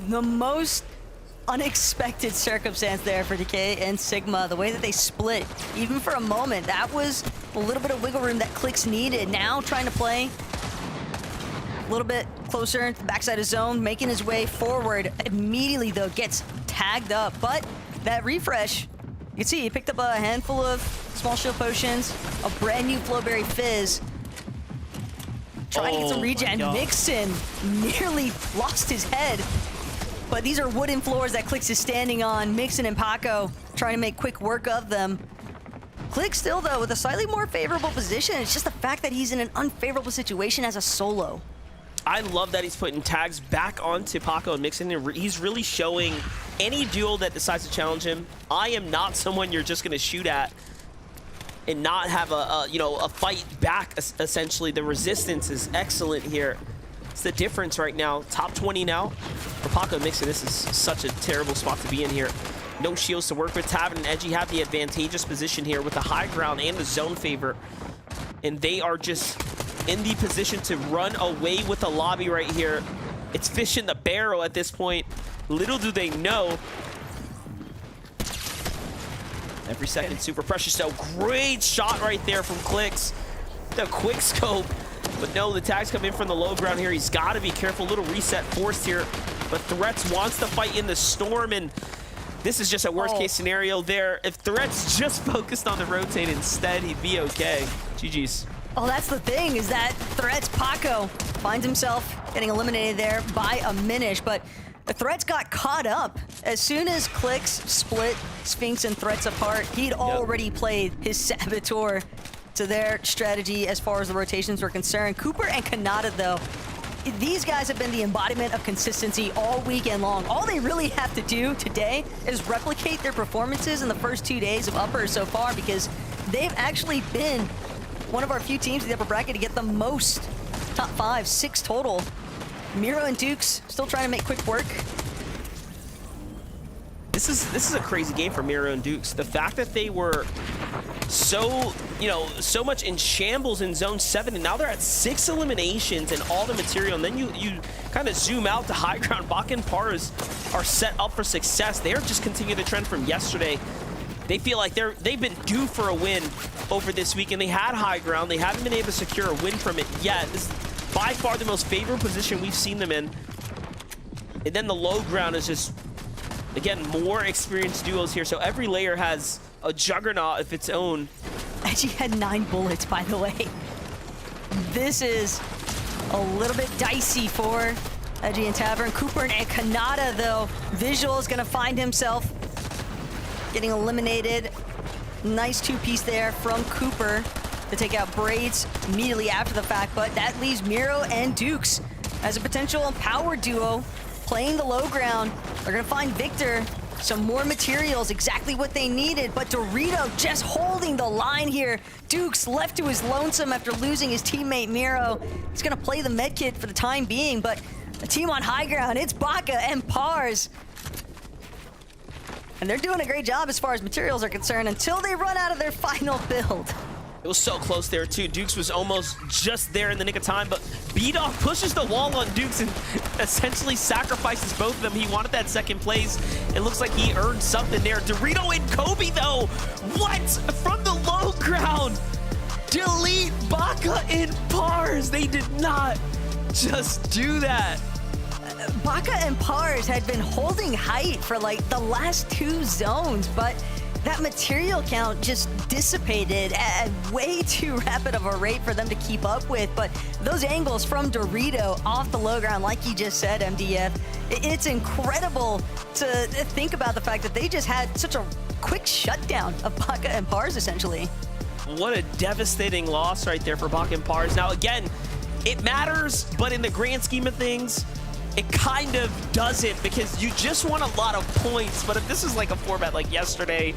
the most unexpected circumstance there for Decay and Sigma. The way that they split, even for a moment, that was a little bit of wiggle room that Clicks needed. Now trying to play a little bit closer to the backside of zone, making his way forward. Immediately, though, gets tagged up. But that refresh, you can see he picked up a handful of small shield potions, a brand new Flowberry Fizz. Trying to get some regen. Mixon nearly lost his head. But these are wooden floors that Clicks is standing on. Mixon and Paco trying to make quick work of them. Click still, though, with a slightly more favorable position. It's just the fact that he's in an unfavorable situation as a solo. I love that he's putting tags back onto Paco and Mixon. He's really showing any duo that decides to challenge him, I am not someone you're just going to shoot at and not have a fight back, essentially. The resistance is excellent here. It's the difference right now. Top 20 now for Paco and Mixon. This is such a terrible spot to be in here. No shields to work with. Tavern and Edgy have the advantageous position here with the high ground and the zone favor. And they are just in the position to run away with the lobby right here. It's fish in the barrel at this point. Little do they know. Every second super precious though. Great shot right there from Clicks. The quick scope. But no, the tags come in from the low ground here. He's got to be careful. Little reset forced here. But Threats wants to fight in the storm, and This is just a worst case scenario there. If Threats just focused on the rotate instead, he'd be okay. GG's. Oh, that's the thing, is that Threats Paco finds himself getting eliminated there by a Minish, but the Threats got caught up. As soon as Clicks split Sphinx and Threats apart, he'd already played his Saboteur to their strategy as far as the rotations were concerned. Cooper and Kanata, though, these guys have been the embodiment of consistency all weekend long. All they really have to do today is replicate their performances in the first 2 days of Upper so far, because they've actually been one of our few teams in the upper bracket to get the most top 5, 6 total. Miro and Dukes still trying to make quick work. This is a crazy game for Miro and Dukes. The fact that they were so much in shambles in zone 7, and now they're at 6 eliminations and all the material, and then you kind of zoom out to high ground. Baka and Pars are set up for success. They're just continuing the trend from yesterday. They feel like they've been due for a win over this week, and they had high ground. They haven't been able to secure a win from it yet. This is by far the most favorable position we've seen them in. And then the low ground is just, again, more experienced duos here. So every layer has a juggernaut of its own. Edgy had 9 bullets, by the way. This is a little bit dicey for Edgy and Tavern. Cooper and Kanata, though, Visual is going to find himself getting eliminated. Nice 2-piece there from Cooper to take out Braids immediately after the fact, but that leaves Miro and Dukes as a potential power duo playing the low ground. They're going to find Victor some more materials, exactly what they needed, but Dorito just holding the line here. Dukes left to his lonesome after losing his teammate Miro. He's going to play the medkit for the time being, but the team on high ground, it's Baka and Pars. And they're doing a great job as far as materials are concerned until they run out of their final build. It was so close there, too. Dukes was almost just there in the nick of time, but B-Dog pushes the wall on Dukes and essentially sacrifices both of them. He wanted that second place. It looks like he earned something there. Dorito and Kobe, though. What? From the low ground. Delete Baka and Pars. They did not just do that. Baka and Pars had been holding height for like the last 2 zones, but that material count just dissipated at way too rapid of a rate for them to keep up with. But those angles from Dorito off the low ground, like you just said, MDF, it's incredible to think about the fact that they just had such a quick shutdown of Baka and Pars, essentially. What a devastating loss right there for Baka and Pars. Now, again, it matters, but in the grand scheme of things, it kind of doesn't, because you just want a lot of points. But if this is like a format like yesterday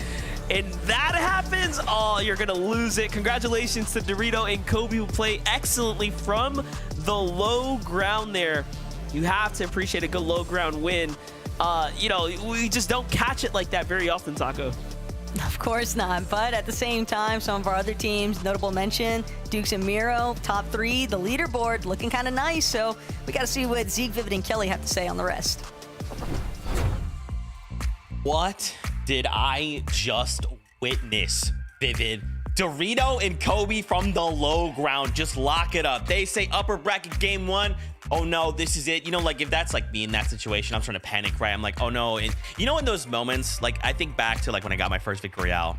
and that happens, oh, you're gonna lose it. Congratulations to Dorito and Kobe, who play excellently from the low ground there. You have to appreciate a good low ground win. We just don't catch it like that very often, Taco. Of course not, but at the same time, some of our other teams, notable mention, Dukes and Miro, top 3, the leaderboard looking kind of nice, so we got to see what Zeke, Vivid, and Kelly have to say on the rest. What did I just witness, Vivid? Dorito and Kobe from the low ground just lock it up. They say upper bracket game 1. Oh no, this is it. Like if that's like me in that situation, I'm starting to panic, right? I'm like, oh no. And in those moments, like I think back to like when I got my first Victory Royale,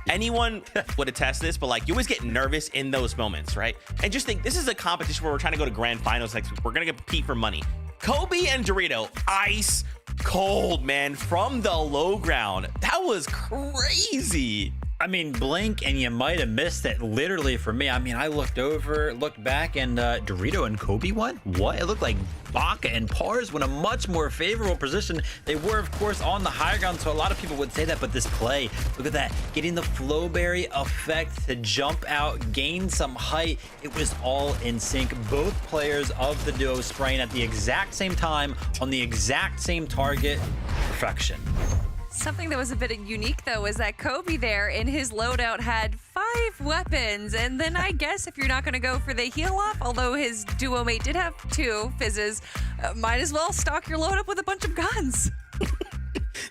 anyone would attest this, but like you always get nervous in those moments, right? And just think, this is a competition where we're trying to go to grand finals next week. We're gonna compete for money. Kobe and Dorito, ice cold, man, from the low ground. That was crazy. I mean, blink and you might have missed it, literally, for me. I mean, I looked back, and Dorito and Kobe won? What? It looked like Baka and Pars were in a much more favorable position. They were, of course, on the higher ground, so a lot of people would say that, but this play, look at that. Getting the Flowberry effect to jump out, gain some height. It was all in sync. Both players of the duo spraying at the exact same time on the exact same target. Perfection. Something that was a bit unique, though, was that Kobe there in his loadout had 5 weapons. And then I guess if you're not going to go for the heal off, although his duo mate did have 2 fizzes, might as well stock your load up with a bunch of guns.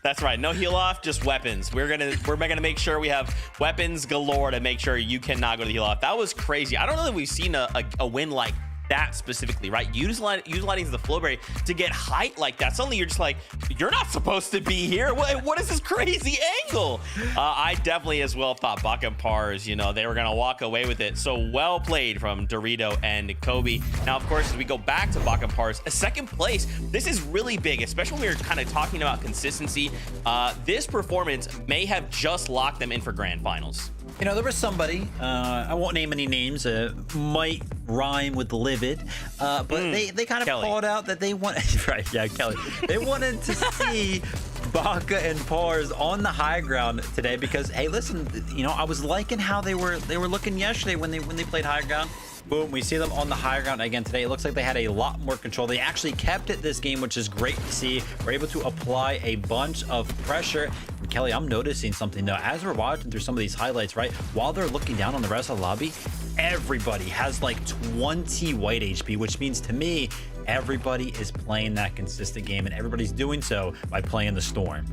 That's right. No heal off, just weapons. We're gonna make sure we have weapons galore to make sure you cannot go to heal off. That was crazy. I don't know that we've seen a win like that specifically, right? Utilizing the flow berry to get height like that. Suddenly you're just like, you're not supposed to be here. What is this crazy angle? I definitely as well thought Baka and Pars, you know, they were gonna walk away with it. So well played from Dorito and Kobe. Now, of course, as we go back to Baka and Pars, a second place, this is really big, especially when we're kind of talking about consistency. This performance may have just locked them in for grand finals. You know, there was somebody, I won't name any names, might rhyme with livid, but they kind of Kelly. called out that they want, right, yeah, Kelly. They wanted to see Baka and Pars on the high ground today because, hey, listen, you know, I was liking how they were looking yesterday when they played high ground. Boom, we see them on the high ground again today. It looks like they had a lot more control. They actually kept it this game, which is great to see. We're able to apply a bunch of pressure. And Kelly, I'm noticing something though. As we're watching through some of these highlights, right, while they're looking down on the rest of the lobby, everybody has like 20 white HP, which means to me, everybody is playing that consistent game, and everybody's doing so by playing the Storm.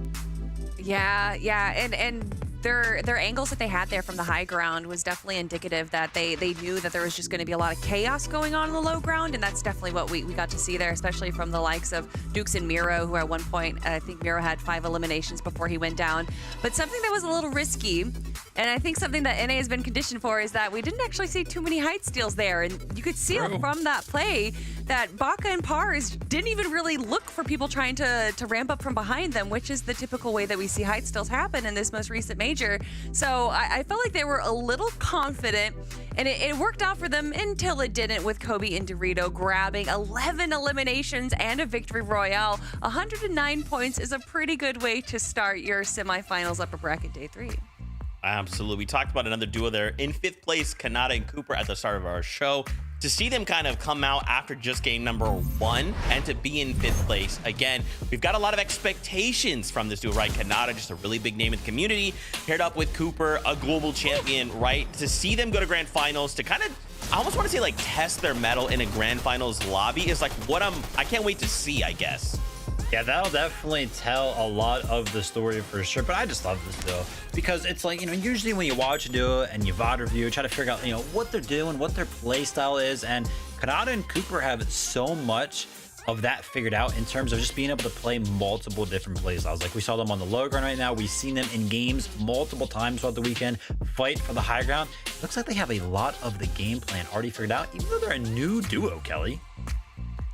Yeah, and their angles that they had there from the high ground was definitely indicative that they knew that there was just going to be a lot of chaos going on in the low ground, and that's definitely what we got to see there, especially from the likes of Dukes and Miro, who at one point, I think Miro had 5 eliminations before he went down. But something that was a little risky, and I think something that NA has been conditioned for, is that we didn't actually see too many height steals there, and you could see from that play that Baka and Pars didn't even really look for people trying to ramp up from behind them, which is the typical way that we see height steals happen in this most recent major. So I felt like they were a little confident, and it worked out for them until it didn't, with Kobe and Dorito grabbing 11 eliminations and a victory royale. 109 points is a pretty good way to start your semifinals upper bracket day 3. Absolutely. We talked about another duo there. In 5th place, Kanata and Cooper at the start of our show. To see them kind of come out after just game number 1 and to be in 5th place, again, we've got a lot of expectations from this duo, right? Kanata, just a really big name in the community, paired up with Cooper, a global champion, right? To see them go to grand finals, to kind of, I almost want to say like test their mettle in a grand finals lobby is like what I can't wait to see, I guess. Yeah, that'll definitely tell a lot of the story for sure. But I just love this duo because it's like, you know, usually when you watch a duo and you VOD review, try to figure out, you know, what they're doing, what their play style is. And Kanata and Cooper have so much of that figured out in terms of just being able to play multiple different play styles. Like we saw them on the low ground right now. We've seen them in games multiple times throughout the weekend, fight for the high ground. It looks like they have a lot of the game plan already figured out, even though they're a new duo, Kelly.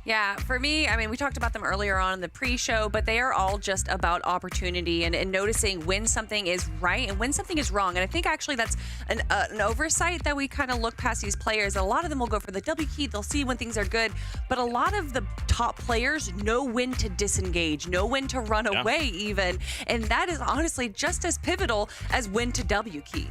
Yeah, for me, I mean, we talked about them earlier on in the pre-show, but they are all just about opportunity and noticing when something is right and when something is wrong. And I think actually that's an oversight that we kind of look past these players. A lot of them will go for the W key. They'll see when things are good. But a lot of the top players know when to disengage, know when to run away even. And that is honestly just as pivotal as when to W key.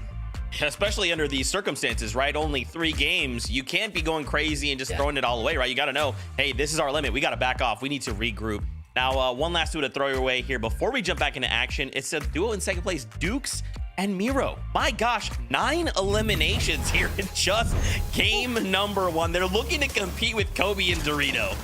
Especially under these circumstances, right? Only 3 games. You can't be going crazy and just throwing it all away, right? You got to know, hey, this is our limit. We got to back off. We need to regroup. Now, one last duo to throw your way here before we jump back into action. It's a duo in 2nd place, Dukes and Miro. My gosh, 9 eliminations here in just game number 1. They're looking to compete with Kobe and Dorito.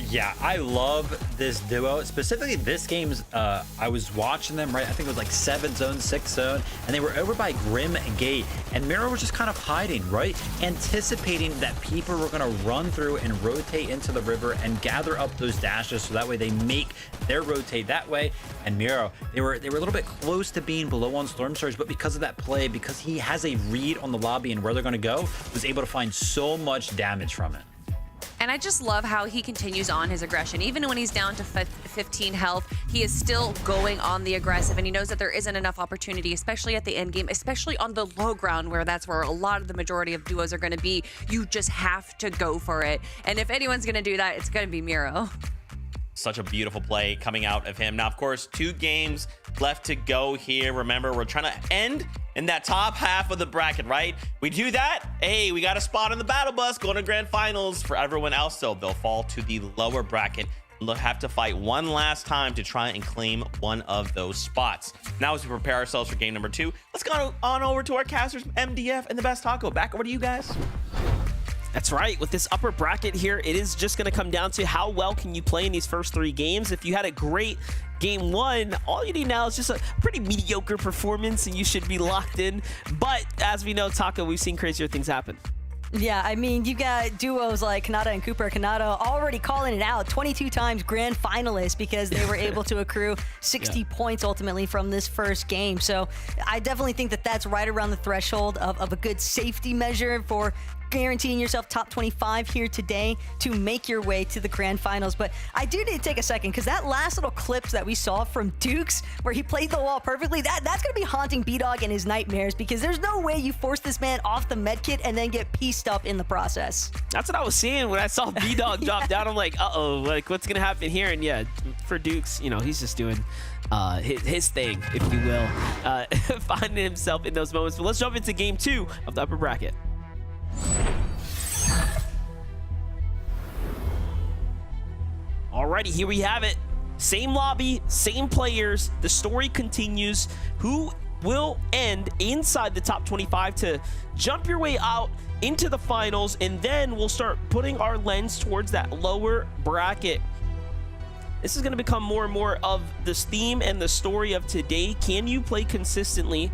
Yeah, I love this duo. Specifically, this game's, I was watching them, right? I think it was like 7 zone, 6 zone, and they were over by Grim Gate. And Miro was just kind of hiding, right? Anticipating that people were going to run through and rotate into the river and gather up those dashes so that way they make their rotate that way. And Miro, they were a little bit close to being below on Storm Surge, but because of that play, because he has a read on the lobby and where they're going to go, was able to find so much damage from it. And I just love how he continues on his aggression. Even when he's down to 15 health, he is still going on the aggressive, and he knows that there isn't enough opportunity, especially at the end game, especially on the low ground, where that's where a lot of the majority of duos are going to be. You just have to go for it. And if anyone's going to do that, it's going to be Miro. Such a beautiful play coming out of him. Now, of course, 2 games left to go here. Remember, we're trying to end in that top half of the bracket, right? We do that, hey, we got a spot on the battle bus going to grand finals. For everyone else, though, they'll fall to the lower bracket. They'll have to fight one last time to try and claim one of those spots. Now, as we prepare ourselves for game number 2, let's go on over to our casters, MDF and the Best Taco. Back over to you guys. That's right. With this upper bracket here, it is just going to come down to how well can you play in these first 3 games. If you had a great game 1, all you need now is just a pretty mediocre performance and you should be locked in. But as we know, Taco, we've seen crazier things happen. Yeah, I mean, you got duos like Kanata and Cooper. Kanata already calling it out, 22 times grand finalists because they were able to accrue 60 points ultimately from this first game. So I definitely think that that's right around the threshold of a good safety measure for guaranteeing yourself top 25 here today to make your way to the grand finals. But I do need to take a second because that last little clips that we saw from Dukes where he played the wall perfectly, that's going to be haunting B-Dog and his nightmares because there's no way you force this man off the med kit and then get pieced up in the process. That's what I was seeing when I saw B-Dog drop down. I'm like, uh-oh, like what's going to happen here? And yeah, for Dukes, you know, he's just doing his thing, if you will, finding himself in those moments. But let's jump into game 2 of the upper bracket. Alrighty, here we have it. Same lobby, same players. The story continues. Who will end inside the top 25 to jump your way out into the finals, and then we'll start putting our lens towards that lower bracket. This is going to become more and more of this theme and the story of today. Can you play consistently?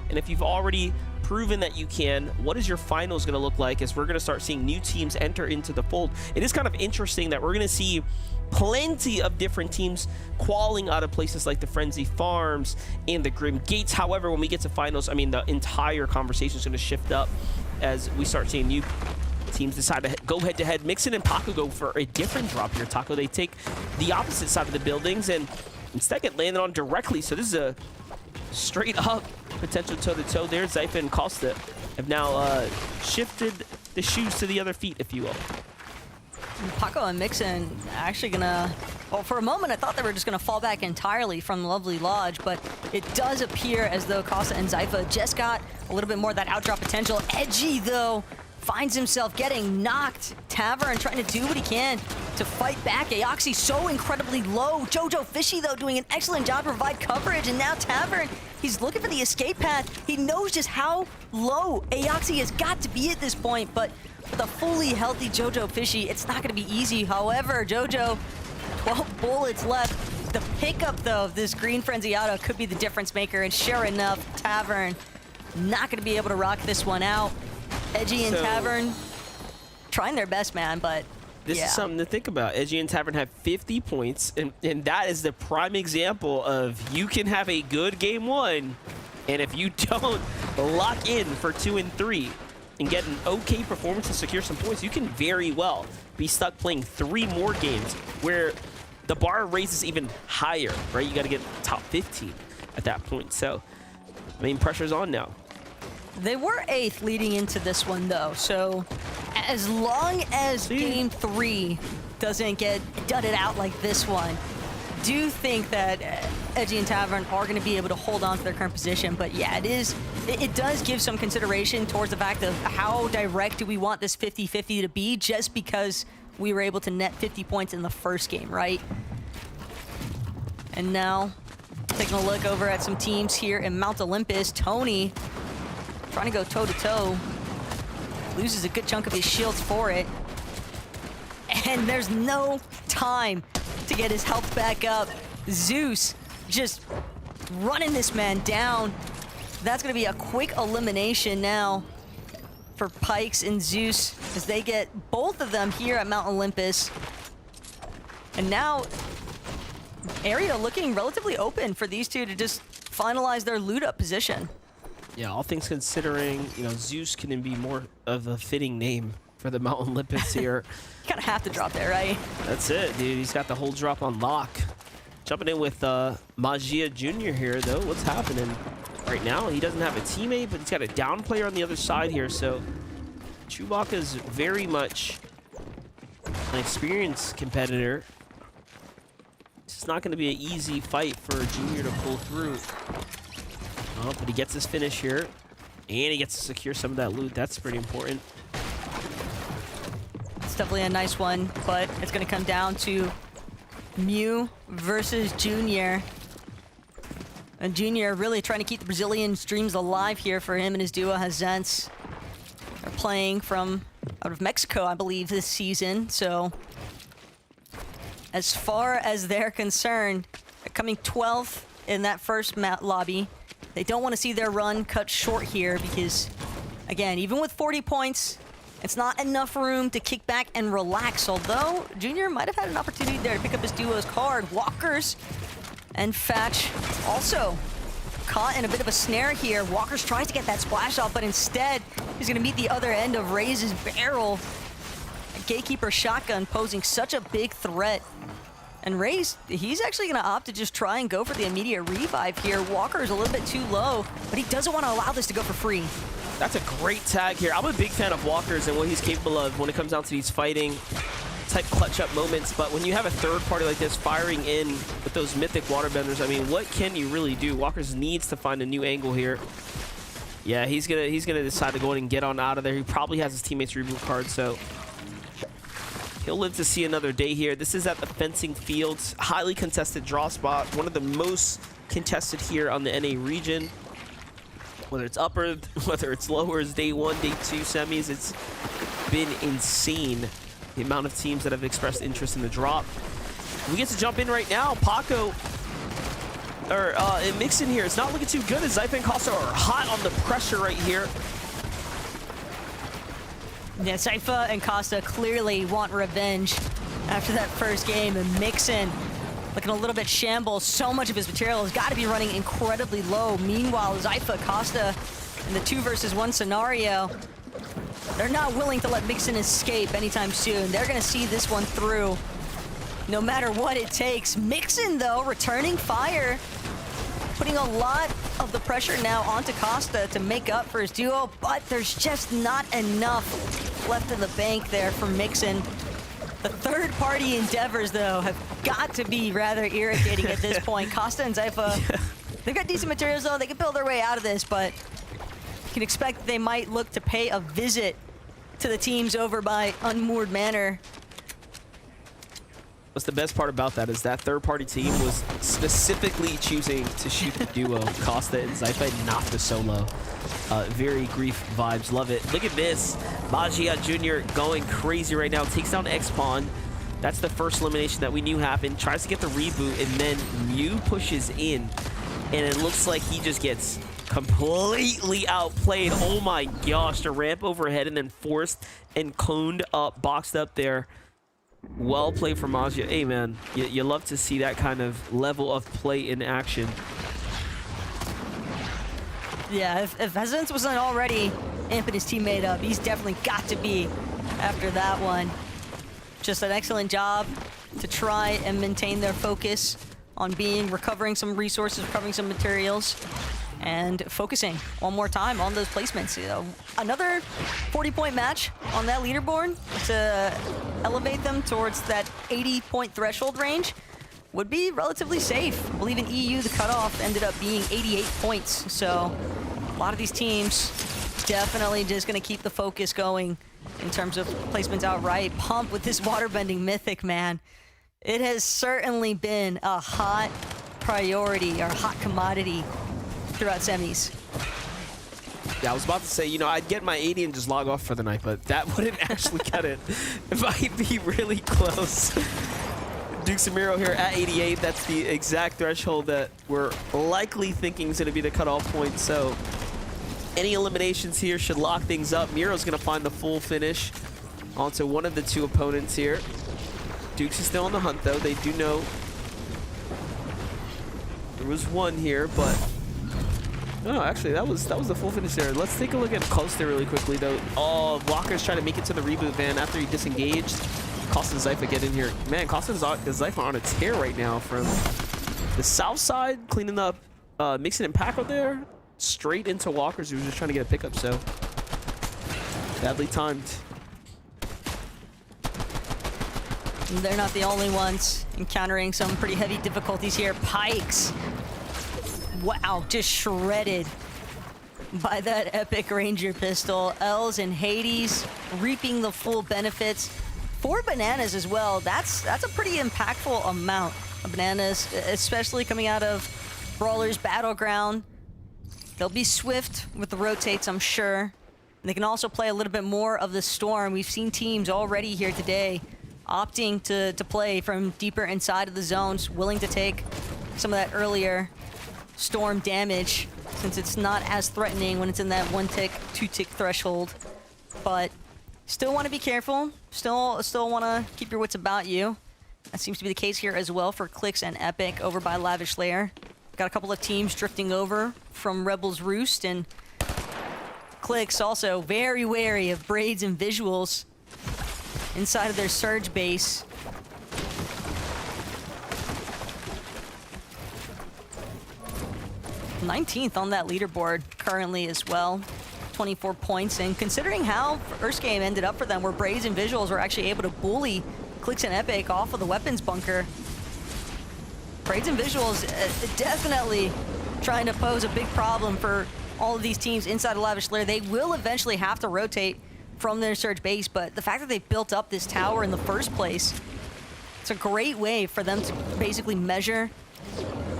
And if you've already proven that you can, what is your finals going to look like as we're going to start seeing new teams enter into the fold? It is kind of interesting that we're going to see plenty of different teams qualing out of places like the Frenzy Farms and the Grim Gates. However, when we get to finals, I mean, the entire conversation is going to shift up as we start seeing new teams decide to go head-to-head. Mixon and Paco go for a different drop here. Taco, they take the opposite side of the buildings and instead get landed on directly. So this is a straight-up potential toe-to-toe there. Zypha and Costa have now shifted the shoes to the other feet, if you will. Paco and Mixon actually gonna, well, for a moment I thought they were just gonna fall back entirely from the Lovely Lodge, but it does appear as though Costa and Zypha just got a little bit more of that outdrop potential. Edgy, though, finds himself getting knocked. Tavern trying to do what he can to fight back. Aoxy so incredibly low. Jojo Fishy, though, doing an excellent job to provide coverage, and now Tavern, he's looking for the escape path. He knows just how low Aoxy has got to be at this point, but with a fully healthy Jojo Fishy, it's not going to be easy. However, Jojo, 12 bullets left. The pickup, though, of this Green Frenzy Auto could be the difference maker, and sure enough, Tavern not going to be able to rock this one out. Edgy and Tavern trying their best, man, but this is something to think about. Edgy and Tavern have 50 points, and that is the prime example of you can have a good game 1, and if you don't lock in for 2 and 3 and get an okay performance to secure some points, you can very well be stuck playing 3 more games where the bar raises even higher, right? You got to get top 15 at that point. So, I mean, pressure's on now. They were 8th leading into this one, though, so as long as game 3 doesn't get dudded out like this one, do think that Edgy and Tavern are going to be able to hold on to their current position. But yeah, it does give some consideration towards the fact of how direct do we want this 50-50 to be, just because we were able to net 50 points in the first game, right? And now, taking a look over at some teams here in Mount Olympus, Tony trying to go toe-to-toe. Loses a good chunk of his shields for it. And there's no time to get his health back up. Zeus just running this man down. That's going to be a quick elimination now for Pikes and Zeus as they get both of them here at Mount Olympus. And now, area looking relatively open for these two to just finalize their loot-up position. Yeah, all things considering, you know, Zeus can be more of a fitting name for the Mount Olympus here. You kind of have to drop there, right? That's it, dude. He's got the whole drop on lock. Jumping in with Magia Jr. here, though. What's happening right now? He doesn't have a teammate, but he's got a down player on the other side here. So Chewbacca's very much an experienced competitor. It's not going to be an easy fight for Junior to pull through. Oh, but he gets his finish here, and he gets to secure some of that loot. That's pretty important. It's definitely a nice one, but it's going to come down to Mew versus Junior. And Junior really trying to keep the Brazilian streams alive here for him and his duo Hazents. They're playing from out of Mexico, I believe, this season. So as far as they're concerned, they're coming 12th in that first lobby. They don't want to see their run cut short here because, again, even with 40 points, It's not enough room to kick back and relax, although Junior might have had an opportunity there to pick up his duo's card. Walkers and Fatch also caught in a bit of a snare here. Walkers tries to get that splash off, but instead he's going to meet the other end of Raze's barrel. A Gatekeeper shotgun posing such a big threat. And Raze, he's actually going to opt to just try and go for the immediate revive here. Walker's a little bit too low, but he doesn't want to allow this to go for free. That's a great tag here. I'm a big fan of Walkers and what he's capable of when it comes down to these fighting type clutch up moments, but when you have a third party like this firing in with those mythic waterbenders, I mean, what can you really do? Walkers needs to find a new angle here. Yeah, he's gonna decide to go in and get on out of there. He probably has his teammates reboot card, so he'll live to see another day here. This is at the fencing fields, highly contested draw spot, one of the most contested here on the NA region. Whether it's upper, whether it's lower, it's day 1, day 2 semis, it's been insane. The amount of teams that have expressed interest in the drop. We get to jump in right now. Paco, and Mixon here. It's not looking too good as Zypha and Costa are hot on the pressure right here. Yeah, Zypha and Costa clearly want revenge after that first game, and Mixon looking a little bit shambles. So much of his material has got to be running incredibly low. Meanwhile, Zypha, Costa in the 2 versus 1 scenario, they're not willing to let Mixon escape anytime soon. They're going to see this one through no matter what it takes. Mixon, though, returning fire, putting a lot of the pressure now onto Costa to make up for his duo, but there's just not enough left in the bank there for Mixon. The third-party endeavors, though, have got to be rather irritating at this point. Costa and Zypha, they've got decent materials, though. They can build their way out of this, but you can expect they might look to pay a visit to the teams over by Unmoored Manor. What's the best part about that is that third-party team was specifically choosing to shoot the duo, Costa and Zypha, and not the solo. Very Grief vibes, love it. Look at this, Magia Jr. going crazy right now, takes down X-Pawn. That's the first elimination that we knew happened. Tries to get the reboot, and then Mew pushes in, and it looks like he just gets completely outplayed. Oh my gosh, the ramp overhead and then forced and coned up, boxed up there. Well played from Magia. Hey man, you love to see that kind of level of play in action. Yeah, if Hesitance wasn't already amping his teammate up, he's definitely got to be after that one. Just an excellent job to try and maintain their focus on recovering some resources, recovering some materials, and focusing one more time on those placements. You know, another 40-point match on that leaderboard to elevate them towards that 80-point threshold range would be relatively safe. I believe in EU, the cutoff ended up being 88 points. So a lot of these teams definitely just going to keep the focus going in terms of placements outright. Pump with this waterbending mythic, man. It has certainly been a hot priority or hot commodity throughout semis. Yeah, I was about to say, you know, I'd get my 80 and just log off for the night, but that wouldn't actually cut it. It might be really close. Duke Samiro here at 88. That's the exact threshold that we're likely thinking is going to be the cutoff point. So any eliminations here should lock things up. Miro's going to find the full finish onto one of the 2 opponents here. Dukes is still on the hunt, though. They do know there was one here, but no, actually, that was the full finish there. Let's take a look at Costa really quickly, though. Oh, Walker's trying to make it to the reboot van after he disengaged. Costa and Zypha get in here. Man, Costa and Zypha are on a tear right now from the south side, cleaning up, Mixon and Paco there, straight into Walkers, who was just trying to get a pickup, so badly timed. They're not the only ones encountering some pretty heavy difficulties here. Pikes, wow, just shredded by that epic Ranger pistol. Els and Hades reaping the full benefits. 4 bananas as well. That's a pretty impactful amount of bananas, especially coming out of Brawler's Battleground. They'll be swift with the rotates, I'm sure. And they can also play a little bit more of the Storm. We've seen teams already here today opting to play from deeper inside of the zones, willing to take some of that earlier Storm damage, since it's not as threatening when it's in that 1-tick, 2-tick threshold. But Still want to be careful. Still want to keep your wits about you. That seems to be the case here as well for Clix and Epic over by Lavish Lair. Got a couple of teams drifting over from Rebel's Roost, and Clix also very wary of Braids and Visuals inside of their Surge base. '19th on that leaderboard currently as well. 24 points, and considering how first game ended up for them, where Braids and Visuals were actually able to bully Clix and Epic off of the weapons bunker, Braids and Visuals definitely trying to pose a big problem for all of these teams inside of Lavish Lair. They will eventually have to rotate from their Surge base, but the fact that they built up this tower in the first place, it's a great way for them to basically measure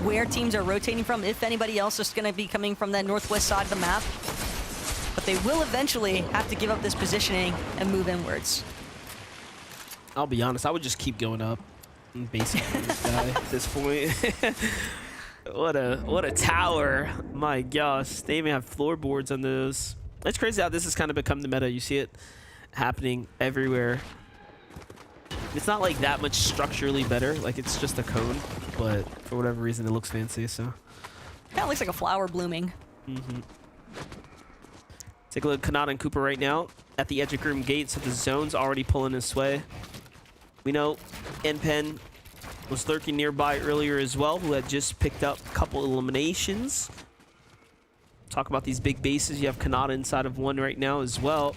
where teams are rotating from, if anybody else is going to be coming from that northwest side of the map. But they will eventually have to give up this positioning and move inwards. I'll be honest, I would just keep going up. Basically, this guy at this point. What a tower. My gosh, they even have floorboards on those. It's crazy how this has kind of become the meta. You see it happening everywhere. It's not like that much structurally better. Like, it's just a cone, but for whatever reason, it looks fancy, so. Kind of looks like a flower blooming. Take a look at Kanata and Cooper right now at the edge of Groom Gate, so the zone's already pulling his way. We know Npen was lurking nearby earlier as well, who had just picked up a couple eliminations. Talk about these big bases. You have Kanata inside of one right now as well.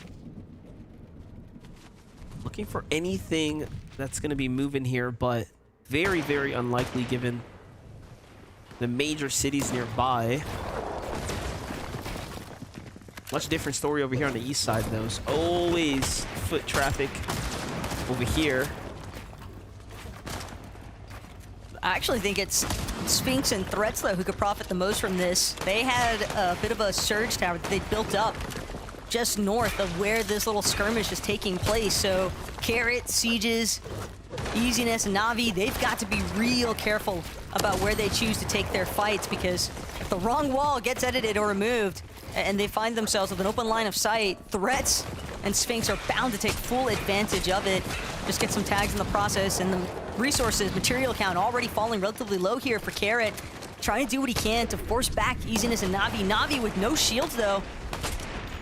Looking for anything that's going to be moving here, but very, very unlikely given the major cities nearby. Much different story over here on the east side, though. There's always foot traffic over here. I actually think it's Sphinx and Threats, though, who could profit the most from this. They had a bit of a surge tower that they built up just north of where this little skirmish is taking place. So Carrot, Sieges, Easiness, and Na'Vi, they've got to be real careful about where they choose to take their fights, because if the wrong wall gets edited or removed and they find themselves with an open line of sight, Threats and Sphinx are bound to take full advantage of it. Just get some tags in the process, and the resources, material count already falling relatively low here for Carrot. Trying to do what he can to force back Easiness and Na'Vi. Na'Vi with no shields, though.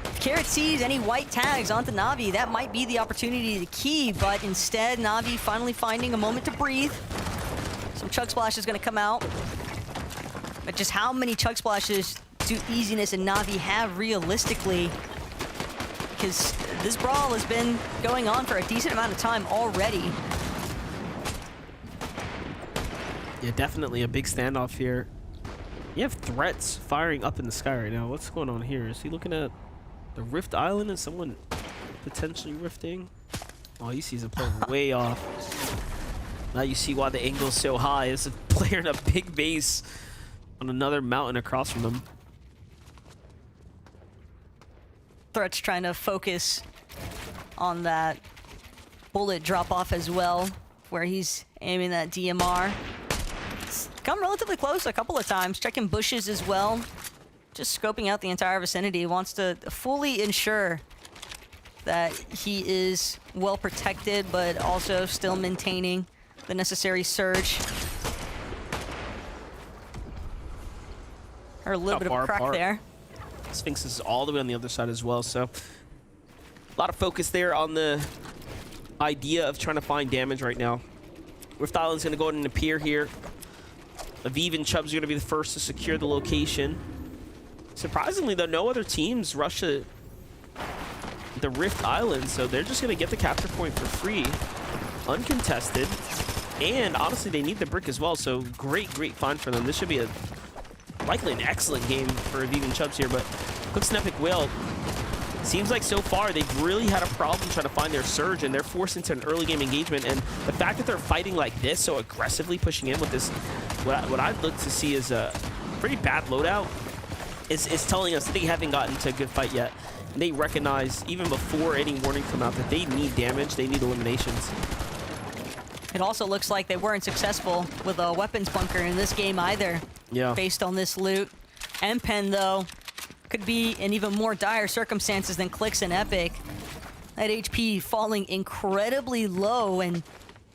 If Carrot sees any white tags onto Na'Vi, that might be the opportunity to key, but instead, Na'Vi finally finding a moment to breathe. Some Chug Splash is going to come out. But just how many Chug Splashes do Easiness and Na'Vi have realistically? Because this brawl has been going on for a decent amount of time already. Yeah, definitely a big standoff here. You have Threats firing up in the sky right now. What's going on here? Is he looking at the Rift Island and someone potentially rifting? Oh, he sees a player way off. Now you see why the angle is so high. It's a player in a big base on another mountain across from him. Threats trying to focus on that bullet drop off as well, where he's aiming that DMR. It's come relatively close a couple of times, checking bushes as well. Just scoping out the entire vicinity. Wants to fully ensure that he is well protected, but also still maintaining the necessary surge. Heard a little bit of a crack there. Sphinx is all the way on the other side as well, so a lot of focus there on the idea of trying to find damage right now. Rift Island's going to go ahead and appear here. Aviv and Chubbs are going to be the first to secure the location. Surprisingly, though, no other teams rush the Rift Island, so they're just going to get the capture point for free, uncontested, and honestly, they need the brick as well, so great find for them. This should be likely an excellent game for Aviv and Chubbs here, but Clix and Epic Whale, seems like so far they've really had a problem trying to find their surge, and they're forced into an early game engagement, and the fact that they're fighting like this, so aggressively pushing in with this, what I'd look to see is a pretty bad loadout, is telling us that they haven't gotten to a good fight yet. And they recognize, even before any warning come out, that they need damage, they need eliminations. It also looks like they weren't successful with a weapons bunker in this game either. Yeah. Based on this loot. Npen, though, could be in even more dire circumstances than Clix and Epic. That HP falling incredibly low, and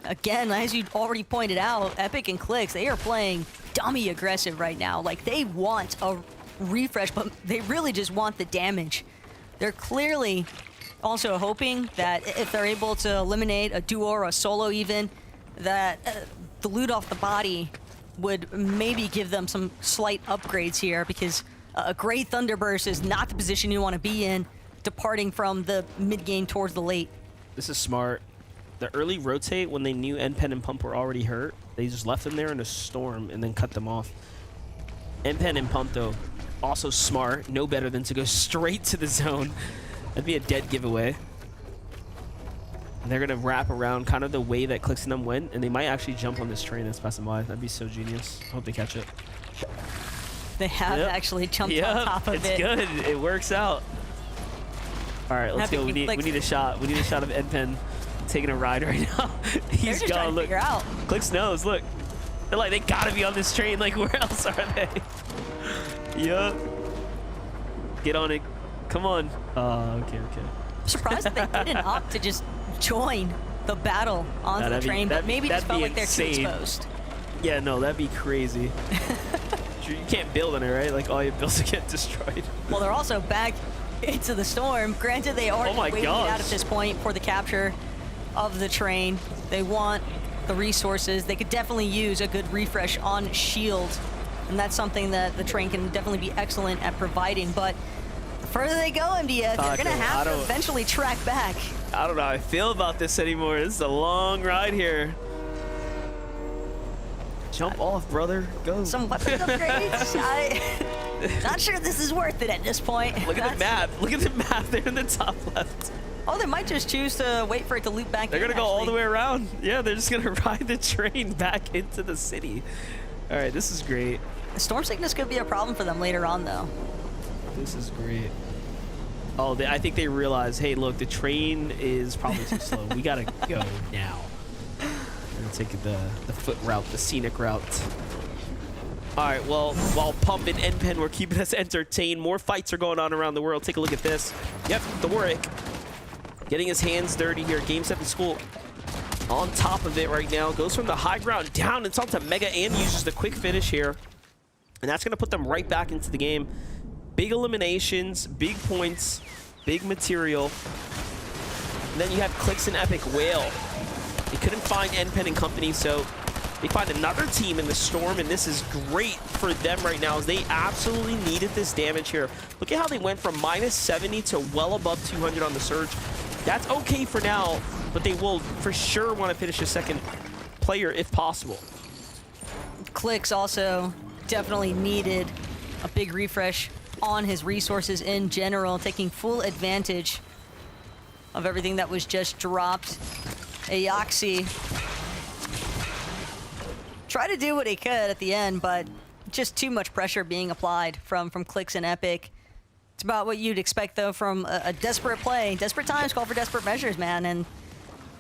again, as you already pointed out, Epic and Clix, they are playing dummy aggressive right now. Like, they want a refresh, but they really just want the damage. They're clearly also hoping that if they're able to eliminate a duo or a solo even, that the loot off the body would maybe give them some slight upgrades here, because a great Thunderburst is not the position you want to be in, departing from the mid-game towards the late. This is smart. The early rotate, when they knew NPen and Pump were already hurt, they just left them there in a storm and then cut them off. NPen and Pump, though, also smart. No better than to go straight to the zone. That'd be a dead giveaway. And they're going to wrap around kind of the way that Clix and them went, and they might actually jump on this train that's passing by. That'd be so genius. Hope they catch it. They have actually jumped on top of it. It's good. It works out. All right, let's go. We need a shot. We need a shot of NPen taking a ride right now. He's gone. Look, Clix knows. Look, they're like, they gotta be on this train. Like, where else are they? Yup. Get on it. Come on. Okay. I'm surprised that they didn't opt to just join the battle onto the train, but maybe just felt like they're too exposed. Yeah, no, that'd be crazy. You can't build on it, right? Like, all your builds get destroyed. Well, they're also back into the storm. Granted, they are waiting it out at this point for the capture of the train. They want the resources. They could definitely use a good refresh on shield, and that's something that the train can definitely be excellent at providing. But the further they go, MDF, they're going to have to eventually track back. I don't know how I feel about this anymore. This is a long ride here. Jump off, brother. Go. Some weapon upgrades. Not sure this is worth it at this point. Look at the map. Look at the map. They're in the top left. Oh, they might just choose to wait for it to loop back. They're going to go all the way around. Yeah, they're just going to ride the train back into the city. All right, this is great. Storm sickness could be a problem for them later on, though. This is great. Oh, I think they realize, hey, look, the train is probably too slow. We got to go now. We're going to take the foot route, the scenic route. All right, well, while Pump and NPen were keeping us entertained, more fights are going on around the world. Take a look at this. Yep, Thoric getting his hands dirty here. Game 7 School on top of it right now. Goes from the high ground down. It's onto Mega and uses the quick finish here. And that's going to put them right back into the game. Big eliminations, big points, big material. And then you have Clix and Epic Whale. They couldn't find NPen and company, so they find another team in the Storm, and this is great for them right now, as they absolutely needed this damage here. Look at how they went from -70 to well above 200 on the Surge. That's okay for now, but they will for sure want to finish a second player if possible. Clix also definitely needed a big refresh on his resources in general, taking full advantage of everything that was just dropped. Aoxy tried to do what he could at the end, but just too much pressure being applied from Clix and Epic. It's about what you'd expect, though, from a desperate play. Desperate times call for desperate measures, man. And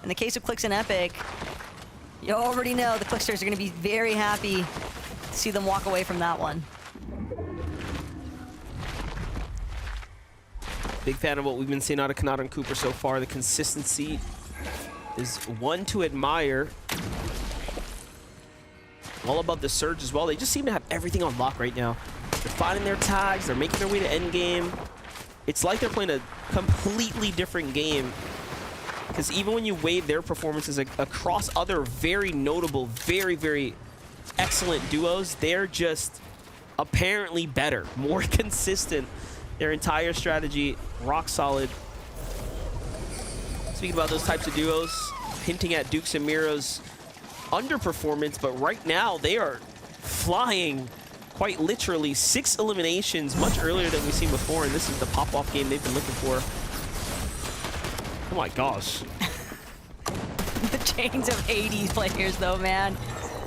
in the case of Clix and Epic, you already know the Clixers are going to be very happy to see them walk away from that one. Big fan of what we've been seeing out of Kanata and Cooper so far. The consistency is one to admire. All above the Surge as well. They just seem to have everything on lock right now. They're finding their tags. They're making their way to endgame. It's like they're playing a completely different game. Because even when you weigh their performances across other very notable, very, very excellent duos, they're just apparently better, more consistent. Their entire strategy, rock solid. Speaking about those types of duos, hinting at Dukes and Miro's underperformance, but right now they are flying quite literally. 6 eliminations, much earlier than we've seen before, and this is the pop-off game they've been looking for. Oh my gosh. The chains of Hades players, though, man.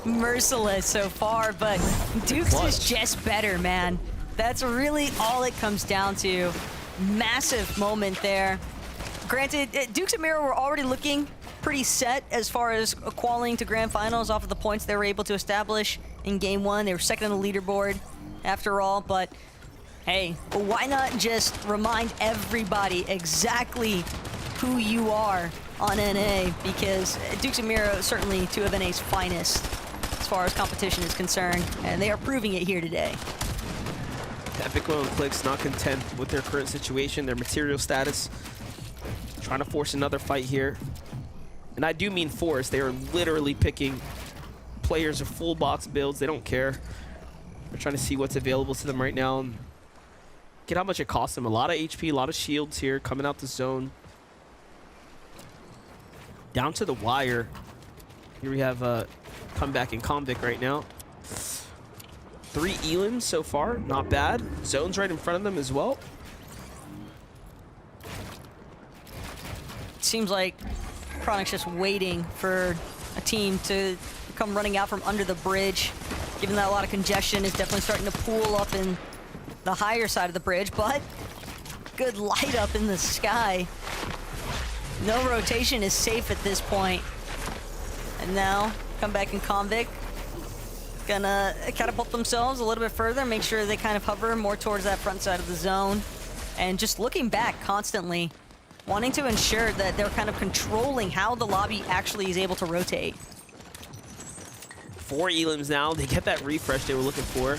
Merciless so far, but Dukes is just better, man. That's really all it comes down to. Massive moment there. Granted, Dukes and Miro were already looking pretty set as far as qualifying to grand finals off of the points they were able to establish in game 1. They were second on the leaderboard after all, but hey, why not just remind everybody exactly who you are on NA, because Dukes and Miro is certainly two of NA's finest as far as competition is concerned, and they are proving it here today. Epic Will and Clix not content with their current situation, their material status, trying to force another fight here. And I do mean force. They are literally picking players of full box builds. They don't care. They're trying to see what's available to them right now and get how much it costs them. A lot of HP, a lot of shields here coming out the zone. Down to the wire. Here we have a comeback in Convict right now. 3 elims so far, not bad. Zone's right in front of them as well. Seems like Chronic's just waiting for a team to come running out from under the bridge. Given that a lot of congestion is definitely starting to pool up in the higher side of the bridge, but good light up in the sky. No rotation is safe at this point. And now, come back in Convict. Gonna catapult themselves a little bit further, make sure they kind of hover more towards that front side of the zone. And just looking back constantly, wanting to ensure that they're kind of controlling how the lobby actually is able to rotate. 4 elims now. They get that refresh they were looking for.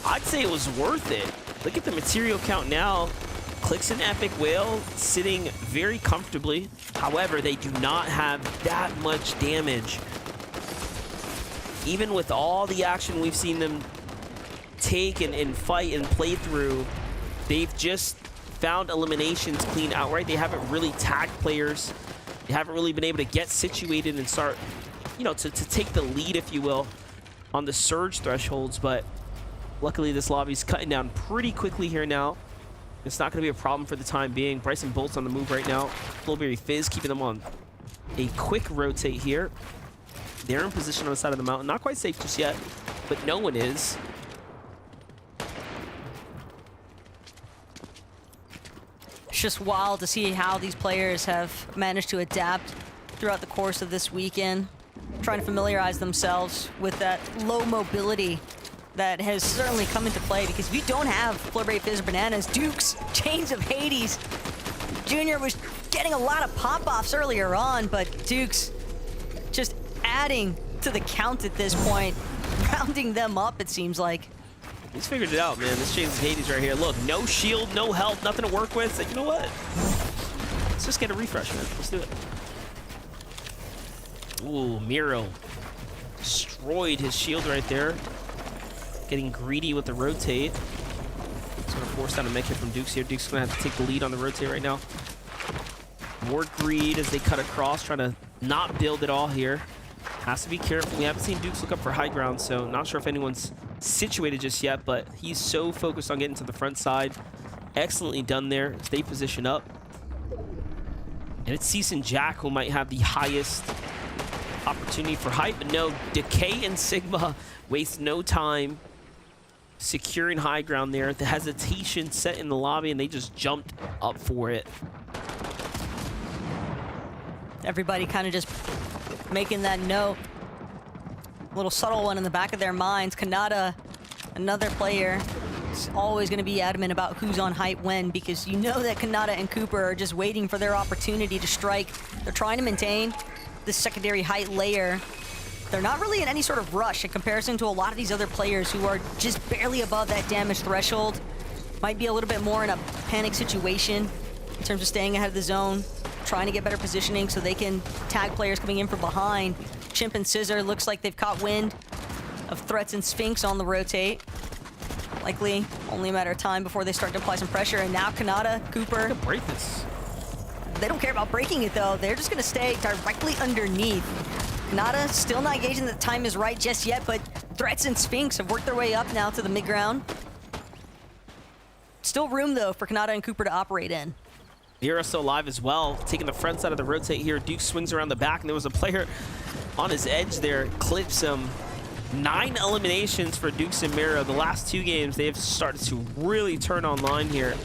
I'd say it was worth it. Look at the material count now. Clix and Epic Whale sitting very comfortably. However, they do not have that much damage. Even with all the action we've seen them take and fight and play through, they've just found eliminations clean outright. They haven't really tagged players. They haven't really been able to get situated and start, you know, to take the lead, if you will, on the surge thresholds. But luckily, this lobby's cutting down pretty quickly here now. It's not going to be a problem for the time being. Bryson Bolt's on the move right now. Blueberry Fizz keeping them on a quick rotate here. They're in position on the side of the mountain. Not quite safe just yet, but no one is. It's just wild to see how these players have managed to adapt throughout the course of this weekend, trying to familiarize themselves with that low mobility that has certainly come into play, because if you don't have Flurberry Fizz or Bananas, Dukes, Chains of Hades, Junior was getting a lot of pop-offs earlier on, but Dukes just adding to the count at this point, rounding them up, it seems like. He's figured it out, man. This Chains of Hades right here. Look, no shield, no health, nothing to work with. So, you know what? Let's just get a refresh, man. Let's do it. Ooh, Miro destroyed his shield right there. Getting greedy with the rotate. It's going to force down a mech hit from Dukes here. Dukes going to have to take the lead on the rotate right now. More greed as they cut across, trying to not build it all here. Has to be careful. We haven't seen Dukes look up for high ground, so not sure if anyone's situated just yet, but he's so focused on getting to the front side. Excellently done there. Stay positioned up. And it's Cease and Jack who might have the highest opportunity for height, but no, Decay and Sigma waste no time securing high ground there. The hesitation set in the lobby, and they just jumped up for it. Everybody kind of just making that note. A little subtle one in the back of their minds. Kanata, another player, is always going to be adamant about who's on height when, because you know that Kanata and Cooper are just waiting for their opportunity to strike. They're trying to maintain this secondary height layer. They're not really in any sort of rush in comparison to a lot of these other players who are just barely above that damage threshold. Might be a little bit more in a panic situation in terms of staying ahead of the zone, trying to get better positioning so they can tag players coming in from behind. Chimp and Scissor looks like they've caught wind of Threats and Sphinx on the rotate. Likely only a matter of time before they start to apply some pressure. And now Kanata, Cooper. Break this. They don't care about breaking it though. They're just gonna stay directly underneath. Kanata still not gauging that the time is right just yet, but Threats and Sphinx have worked their way up now to the mid ground. Still room though for Kanata and Cooper to operate in. Mira still alive as well, taking the front side of the rotate here. Duke swings around the back, and there was a player on his edge there, clips him. 9 eliminations for Dukes and Mira. The last 2 games, they have started to really turn online here.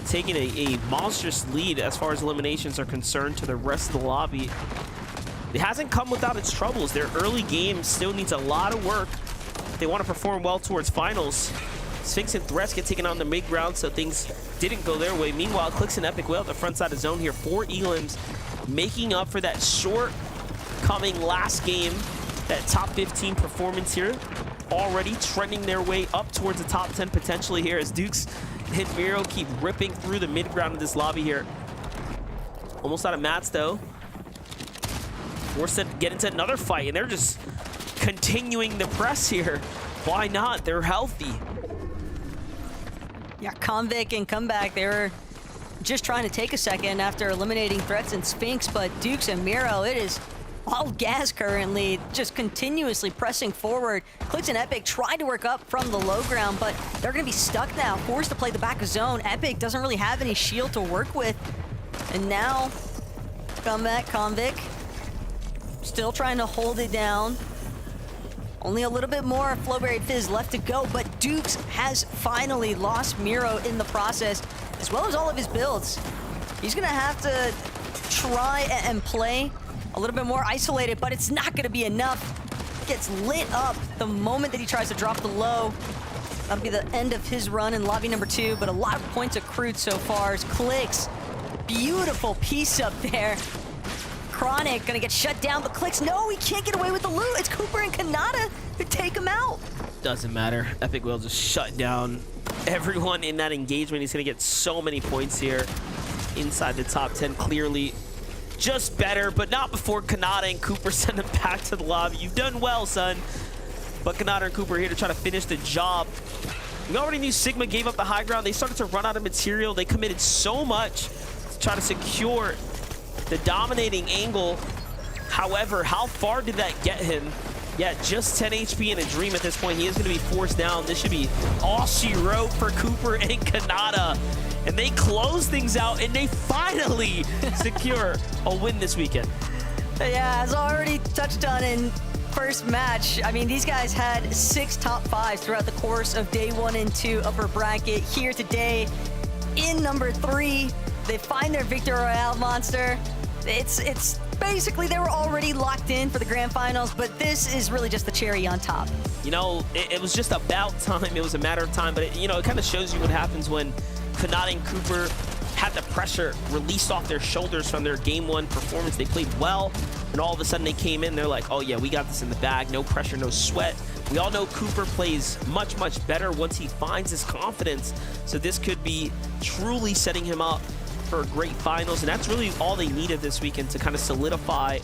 Taking a monstrous lead as far as eliminations are concerned to the rest of the lobby. It hasn't come without its troubles. Their early game still needs a lot of work if they want to perform well towards finals. Sphinx and Threats get taken on the mid-ground, so things didn't go their way. Meanwhile, Clicks and Epic Whale at the front side of zone here. 4 Elims making up for that shortcoming last game, that top 15 performance here. Already trending their way up towards the top 10 potentially here as Dukes and Miro keep ripping through the mid-ground of this lobby here. Almost out of mats, though. Forced to get into another fight, and they're just continuing the press here. Why not? They're healthy. Yeah, Convict and Comeback, they were just trying to take a second after eliminating Threats and Sphinx, but Dukes and Miro, it is all gas currently, just continuously pressing forward. Clicks and Epic tried to work up from the low ground, but they're going to be stuck now, forced to play the back of zone. Epic doesn't really have any shield to work with. And now, Comeback, Convict, still trying to hold it down. Only a little bit more Flowberry Fizz left to go, but Dukes has finally lost Miro in the process, as well as all of his builds. He's gonna have to try and play a little bit more isolated, but it's not gonna be enough. Gets lit up the moment that he tries to drop the low. That'll be the end of his run in lobby number 2, but a lot of points accrued so far as Clicks. Beautiful piece up there. Chronic gonna get shut down, but Clicks, no, he can't get away with the loot. It's Cooper and Kanata who take him out. Doesn't matter. Epic will just shut down everyone in that engagement. He's gonna get so many points here inside the top 10. Clearly just better, but not before Kanata and Cooper send him back to the lobby. You've done well, son. But Kanata and Cooper are here to try to finish the job. We already knew Sigma gave up the high ground. They started to run out of material. They committed so much to try to secure the dominating angle. However, how far did that get him? Yeah, just 10 HP in a dream at this point. He is going to be forced down. This should be all she wrote for Cooper and Kanata. And they close things out, and they finally secure a win this weekend. Yeah, as already touched on in first match, I mean, these guys had 6 top 5s throughout the course of day 1 and 2 upper bracket. Here today in number 3, they find their Victor Royale monster. It's basically they were already locked in for the grand finals, but this is really just the cherry on top. You know, it was just about time. It was a matter of time, but it kind of shows you what happens when Kanata and Cooper had the pressure released off their shoulders from their game 1 performance. They played well, and all of a sudden they came in, they're like, oh yeah, we got this in the bag. No pressure, no sweat. We all know Cooper plays much, much better once he finds his confidence. So this could be truly setting him up for great finals, and that's really all they needed this weekend to kind of solidify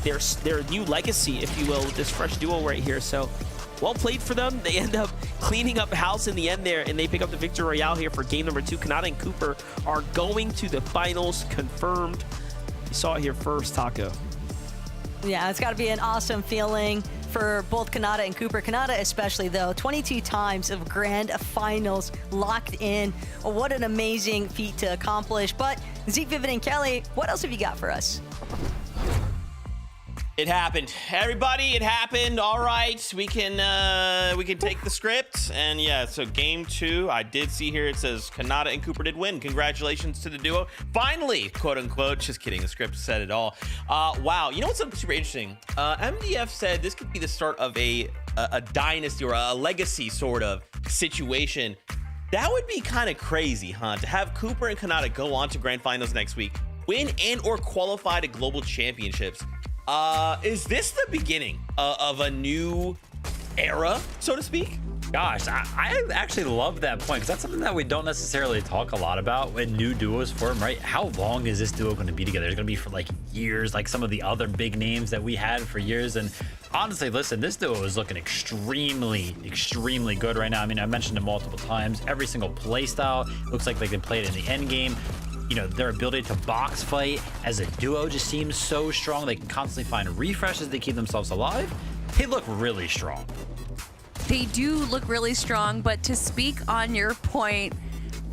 their new legacy, if you will, with this fresh duo right here. So well played for them. They end up cleaning up house in the end there, and they pick up the Victor Royale here for game number 2. Kanata and Cooper are going to the finals, confirmed. You saw it here first, Taco. Yeah, it's got to be an awesome feeling for both Kanata and Cooper. Kanata especially, though, 22 times of grand finals locked in. What an amazing feat to accomplish. But Zeke, Vivid, and Kelly, what else have you got for us? It happened, everybody. It happened. All right, we can take the script, and yeah. So game 2, I did see here it says Kanata and Cooper did win. Congratulations to the duo, finally, quote unquote. Just kidding. The script said it all. Wow. You know what's super interesting? MDF said this could be the start of a dynasty or a legacy sort of situation. That would be kind of crazy, huh? To have Cooper and Kanata go on to grand finals next week, win and or qualify to global championships. Is this the beginning of a new era, so to speak? Gosh, I actually love that point, because that's something that we don't necessarily talk a lot about when new duos form, right? How long is this duo going to be together? It's going to be for like years, like some of the other big names that we had for years. And honestly, listen, this duo is looking extremely, extremely good right now. I mean, I mentioned it multiple times. Every single play style looks like they can play it in the end game. You know, their ability to box fight as a duo just seems so strong. They can constantly find refreshes. They keep themselves alive. They look really strong. They do look really strong, but to speak on your point,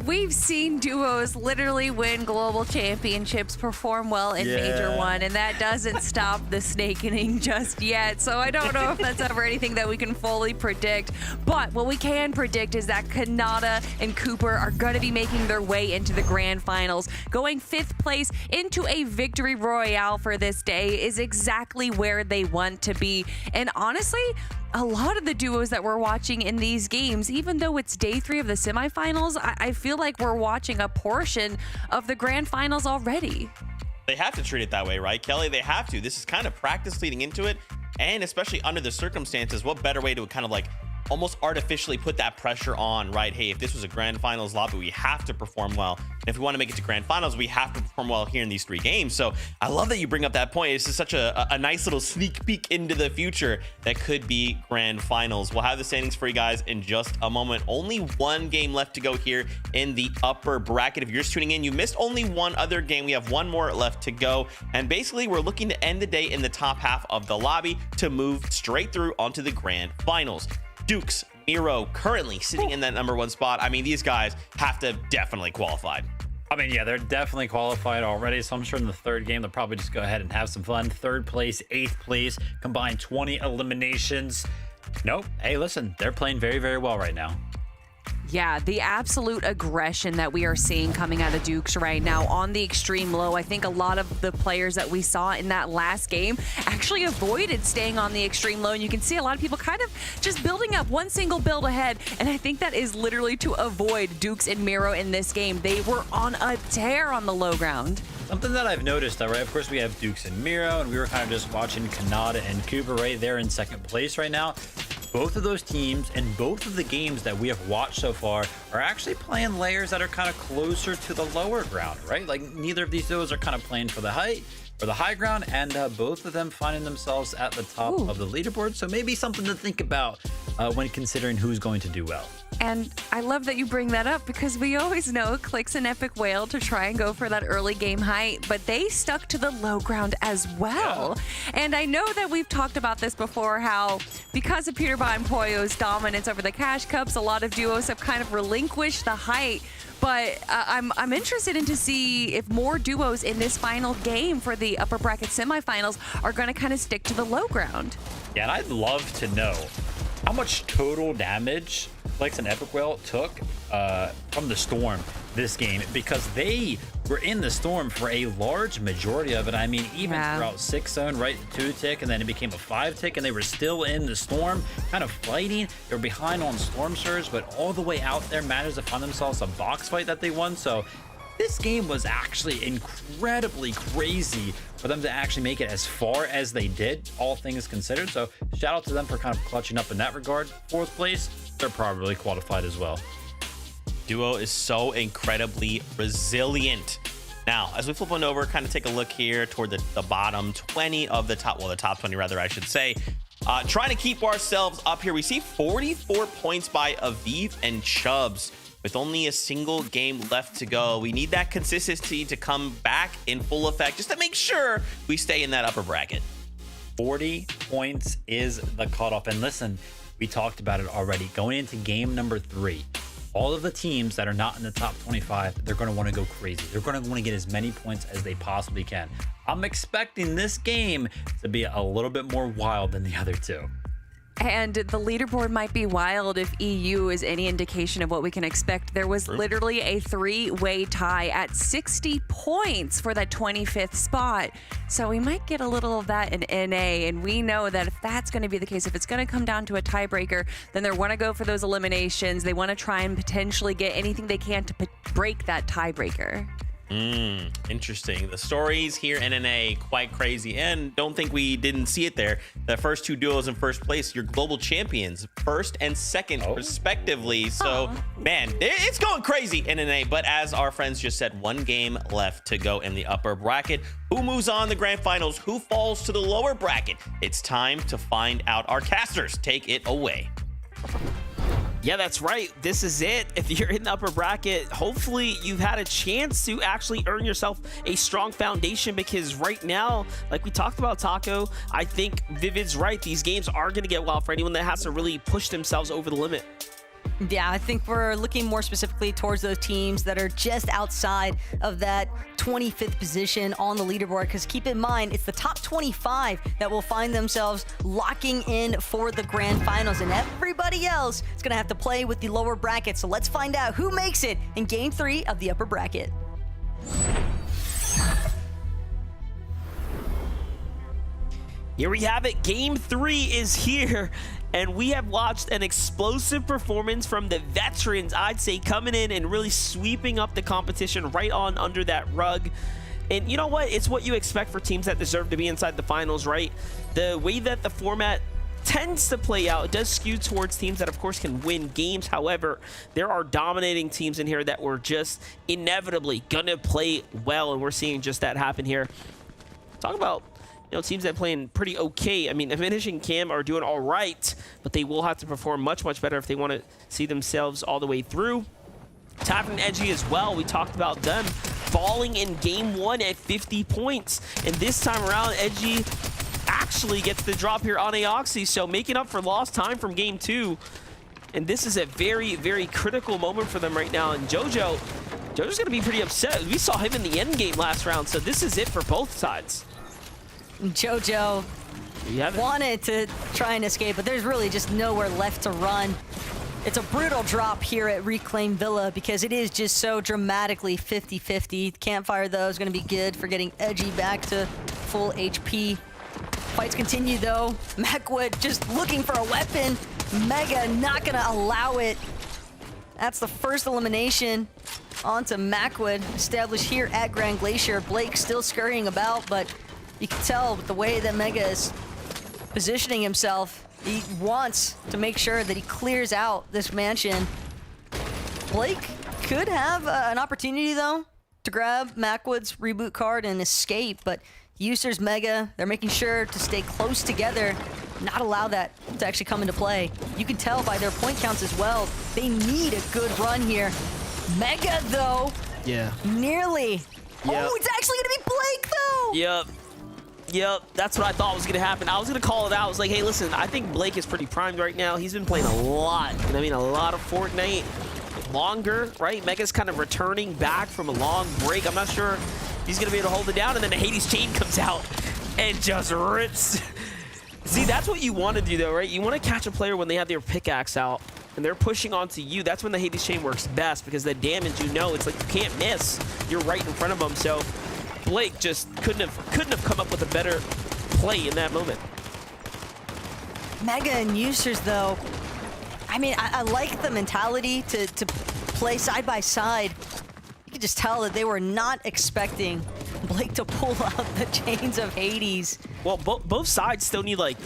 we've seen duos literally win global championships, perform well in Major 1, and that doesn't stop the snakening just yet. So I don't know if that's ever anything that we can fully predict. But what we can predict is that Kanata and Cooper are going to be making their way into the grand finals. Going 5th place into a victory royale for this day is exactly where they want to be. And honestly, a lot of the duos that we're watching in these games, even though it's day 3 of the semifinals, I feel like we're watching a portion of the grand finals already. They have to treat it that way, right, Kelly? They have to. This is kind of practice leading into it. And especially under the circumstances, what better way to kind of like almost artificially put that pressure on, right? Hey, if this was a grand finals lobby, we have to perform well. And if we want to make it to grand finals, we have to perform well here in these 3 games. So I love that you bring up that point. This is such a nice little sneak peek into the future that could be grand finals. We'll have the standings for you guys in just a moment. Only 1 game left to go here in the upper bracket. If you're just tuning in, you missed only 1 other game. We have 1 more left to go. And basically, we're looking to end the day in the top half of the lobby to move straight through onto the grand finals. Dukes, Miro currently sitting in that number 1 spot. I mean, these guys have to definitely qualified. I mean, yeah, they're definitely qualified already. So I'm sure in the 3rd game, they'll probably just go ahead and have some fun. 3rd place, 8th place, combined 20 eliminations. Nope. Hey, listen, they're playing very, very well right now. Yeah, the absolute aggression that we are seeing coming out of Dukes right now on the extreme low. I think a lot of the players that we saw in that last game actually avoided staying on the extreme low. And you can see a lot of people kind of just building up one single build ahead. And I think that is literally to avoid Dukes and Miro in this game. They were on a tear on the low ground. Something that I've noticed, right? Of course, we have Dukes and Miro, and we were kind of just watching Kanata and Kuba right there in 2nd place right now. Both of those teams and both of the games that we have watched so far are actually playing layers that are kind of closer to the lower ground, right? Like neither of these duos are kind of playing for the height or the high ground, and both of them finding themselves at the top of the leaderboard. So maybe something to think about when considering who's going to do well. And I love that you bring that up because we always know Click's an epic whale to try and go for that early game height, but they stuck to the low ground as well. Yeah. And I know that we've talked about this before, how because of Peterbot and Poyo's dominance over the Cash Cups, a lot of duos have kind of relinquished the height. But I'm interested in to see if more duos in this final game for the upper bracket semifinals are going to kind of stick to the low ground. Yeah, and I'd love to know how much total damage Flex and Epic Whale took from the Storm this game, because they were in the Storm for a large majority of it. I mean, even throughout 6 zone, right, 2 tick, and then it became a 5 tick, and they were still in the Storm, kind of fighting. They were behind on Storm Surge, but all the way out there managed to find themselves a box fight that they won. So this game was actually incredibly crazy for them to actually make it as far as they did, all things considered. So shout out to them for kind of clutching up in that regard. 4th place, they're probably qualified as well. Duo is so incredibly resilient. Now, as we flip on over, kind of take a look here toward the bottom 20 of the top, well, the top 20 rather, I should say. Trying to keep ourselves up here. We see 44 points by Aviv and Chubbs with only a single game left to go. We need that consistency to come back in full effect just to make sure we stay in that upper bracket. 40 points is the cutoff. And listen, we talked about it already. Going into game number 3, all of the teams that are not in the top 25, they're going to want to go crazy. They're going to want to get as many points as they possibly can. I'm expecting this game to be a little bit more wild than the other 2. And the leaderboard might be wild if EU is any indication of what we can expect. There was literally a 3-way tie at 60 points for that 25th spot. So we might get a little of that in NA. And we know that if that's going to be the case, if it's going to come down to a tiebreaker, then they want to go for those eliminations. They want to try and potentially get anything they can to break that tiebreaker. Interesting. The stories here in NA quite crazy, and don't think we didn't see it there. The first 2 duos in first place, your global champions, 1st and 2nd respectively. So man, it's going crazy in NA. But as our friends just said, 1 game left to go in the upper bracket. Who moves on the grand finals? Who falls to the lower bracket? It's time to find out. Our casters, take it away. Yeah, that's right. This is it. If you're in the upper bracket, hopefully you've had a chance to actually earn yourself a strong foundation, because right now, like we talked about, Taco, I think Vivid's right. These games are going to get wild for anyone that has to really push themselves over the limit. Yeah, I think we're looking more specifically towards those teams that are just outside of that 25th position on the leaderboard, because keep in mind, it's the top 25 that will find themselves locking in for the grand finals, and everybody else is going to have to play with the lower bracket. So let's find out who makes it in game 3 of the upper bracket. Here we have it. Game 3 is here, and we have watched an explosive performance from the veterans, I'd say, coming in and really sweeping up the competition right on under that rug. And you know what? It's what you expect for teams that deserve to be inside the finals, right? The way that the format tends to play out, it does skew towards teams that, of course, can win games. However, there are dominating teams in here that were just inevitably gonna play well, and we're seeing just that happen here. Talk about, you know, teams that are playing pretty okay. I mean, Diminish and Cam are doing all right, but they will have to perform much, much better if they want to see themselves all the way through. Tavern Edgy as well, we talked about them falling in game 1 at 50 points. And this time around, Edgy actually gets the drop here on Aoxy, so making up for lost time from game 2. And this is a very, very critical moment for them right now. And Jojo's gonna be pretty upset. We saw him in the end game last round, so this is it for both sides. Jojo wanted to try and escape, but there's really just nowhere left to run. It's a brutal drop here at Reclaim Villa because it is just so dramatically 50-50. Campfire, though, is going to be good for getting Edgy back to full HP. Fights continue, though. Macwood just looking for a weapon. Mega not going to allow it. That's the first elimination. On to Macwood, established here at Grand Glacier. Blake still scurrying about, but you can tell with the way that Mega is positioning himself, he wants to make sure that he clears out this mansion. Blake could have an opportunity, though, to grab Macwood's reboot card and escape, but User's Mega, they're making sure to stay close together, not allow that to actually come into play. You can tell by their point counts as well, they need a good run here. Mega, though, nearly. Yep. Oh, it's actually going to be Blake, though. Yep, that's what I thought was going to happen. I was going to call it out. I was like, hey, listen, I think Blake is pretty primed right now. He's been playing a lot, and I mean a lot of Fortnite. Longer, right? Mega's kind of returning back from a long break. I'm not sure if he's going to be able to hold it down, and then the Hades chain comes out and just rips. See, that's what you want to do, though, right? You want to catch a player when they have their pickaxe out, and they're pushing onto you. That's when the Hades chain works best, because the damage, you know, it's like you can't miss. You're right in front of them, so Blake just couldn't have come up with a better play in that moment. Mega and Users, though, I mean, I like the mentality to play side by side. You can just tell that they were not expecting Blake to pull out the chains of Hades. Well, both sides still need, like,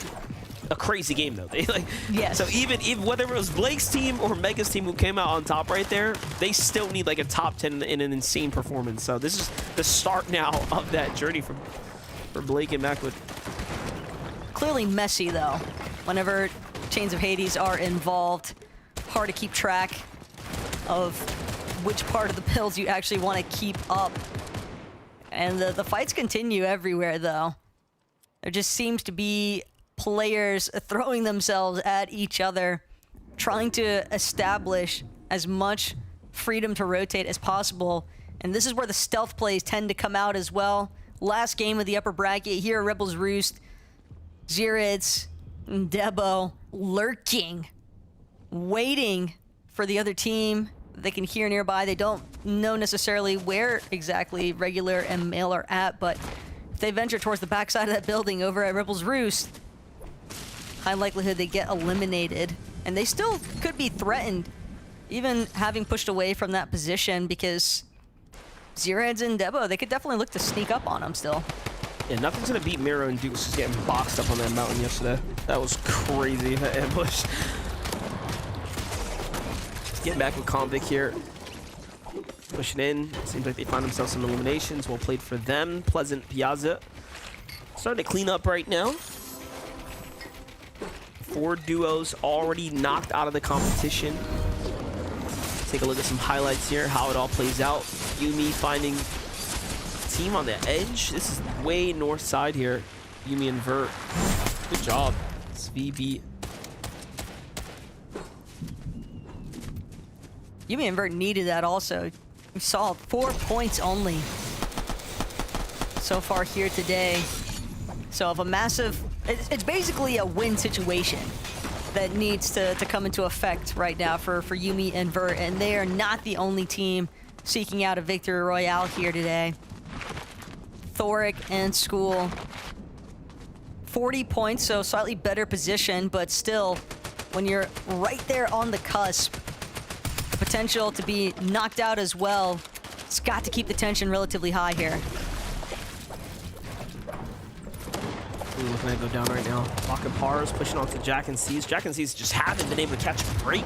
a crazy game, though. They Yes. So even whether it was Blake's team or Mega's team who came out on top right there, they still need like a top 10 in an insane performance. So this is the start now of that journey for Blake and Macwood. Clearly messy, though. Whenever Chains of Hades are involved, hard to keep track of which part of the builds you actually want to keep up. And the fights continue everywhere, though. There just seems to be players throwing themselves at each other, trying to establish as much freedom to rotate as possible. And this is where the stealth plays tend to come out as well. Last game of the upper bracket here at Rebels Roost. Zirids and Debo lurking, waiting for the other team. They can hear nearby. They don't know necessarily where exactly Regular and Male are at, but if they venture towards the backside of that building over at Rebels Roost, high likelihood they get eliminated. And they still could be threatened, even having pushed away from that position, because Zirids and Debo, they could definitely look to sneak up on them still. Yeah, nothing's gonna beat Miro and Dukes just getting boxed up on that mountain yesterday. That was crazy, that ambush. Getting back with Convict here. Pushing in. Seems like they find themselves some eliminations. Well played for them. Pleasant Piazza. Starting to clean up right now. 4 duos already knocked out of the competition. Take a look at some highlights here, how it all plays out. Yumi finding team on the edge. This is way north side here. Yumi and Vert. Good job. It's VB. Yumi and Vert needed that also. We saw 4 points only so far here today. So of a massive, it's basically a win situation that needs to come into effect right now for Yumi and Vert, and they are not the only team seeking out a victory royale here today. Thoric and School 40 points, so slightly better position, but still, when you're right there on the cusp, the potential to be knocked out as well, it's got to keep the tension relatively high here. Ooh, looking at go down right now. Lock and Pars pushing onto Jack and C's. Jack and C's just haven't been able to catch a break.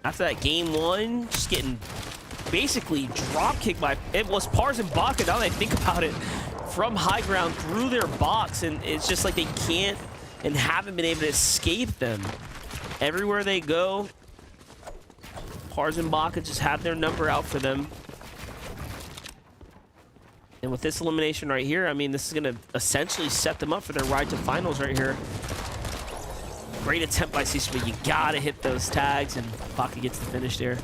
After that game one, just getting basically drop kicked by, it was Pars and Baka, now that I think about it, from high ground through their box, and it's just like they can't and haven't been able to escape them. Everywhere they go, Pars and Baka just have their number out for them. And with this elimination right here, I mean, this is going to essentially set them up for their ride to finals right here. Great attempt by Cecil, but you got to hit those tags, and Baka gets the finish there.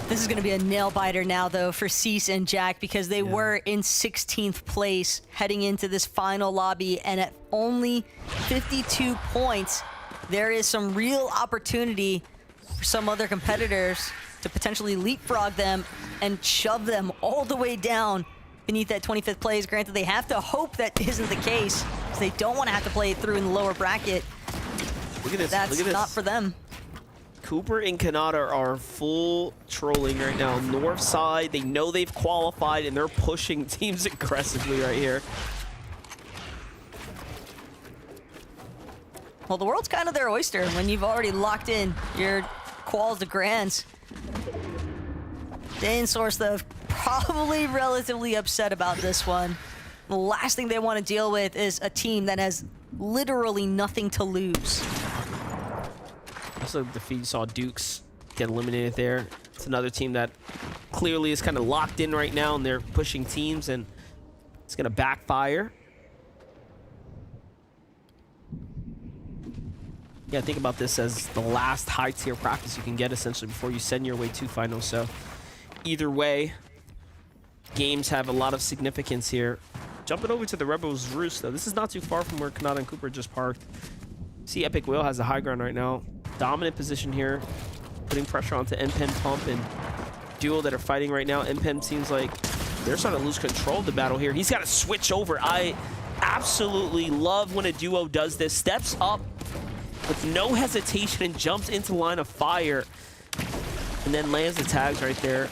This is going to be a nail-biter now, though, for Cease and Jack, because they were in 16th place heading into this final lobby, and at only 52 points, there is some real opportunity for some other competitors to potentially leapfrog them and shove them all the way down beneath that 25th place. Granted, they have to hope that isn't the case, because they don't want to have to play it through in the lower bracket. Look at this. That's look at not this. for them. Cooper and Kanata are full trolling right now. North side, they know they've qualified, and they're pushing teams aggressively right here. Well, the world's kind of their oyster when you've already locked in your quals to grands. Source, though, probably relatively upset about this one. The last thing they want to deal with is a team that has literally nothing to lose. Also, the feed saw Dukes get eliminated there. It's another team that clearly is kind of locked in right now, and they're pushing teams, and it's going to backfire. Yeah, think about this as the last high-tier practice you can get, essentially, before you send your way to finals. So either way, games have a lot of significance here. Jumping over to the Rebels Roost, though. This is not too far from where Kanata and Cooper just parked. See, Epic Whale has the high ground right now. Dominant position here, putting pressure onto NPen Pump and Duo that are fighting right now. NPen seems like they're starting to lose control of the battle here. He's got to switch over. I absolutely love when a duo does this. Steps up with no hesitation and jumps into line of fire, and then lands the tags right there.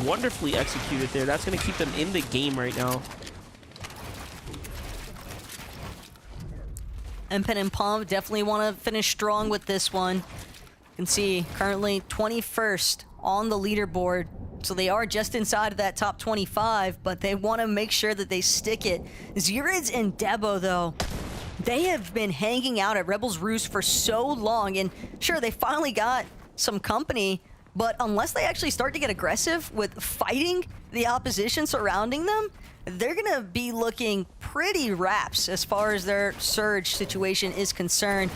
Wonderfully executed there. That's going to keep them in the game right now. NPen and Palm definitely want to finish strong with this one. You can see currently 21st on the leaderboard, so they are just inside of that top 25, but they want to make sure that they stick it. Zirids and Debo, though, they have been hanging out at Rebels Roost for so long, and sure, they finally got some company, but unless they actually start to get aggressive with fighting the opposition surrounding them, they're going to be looking pretty raps as far as their surge situation is concerned.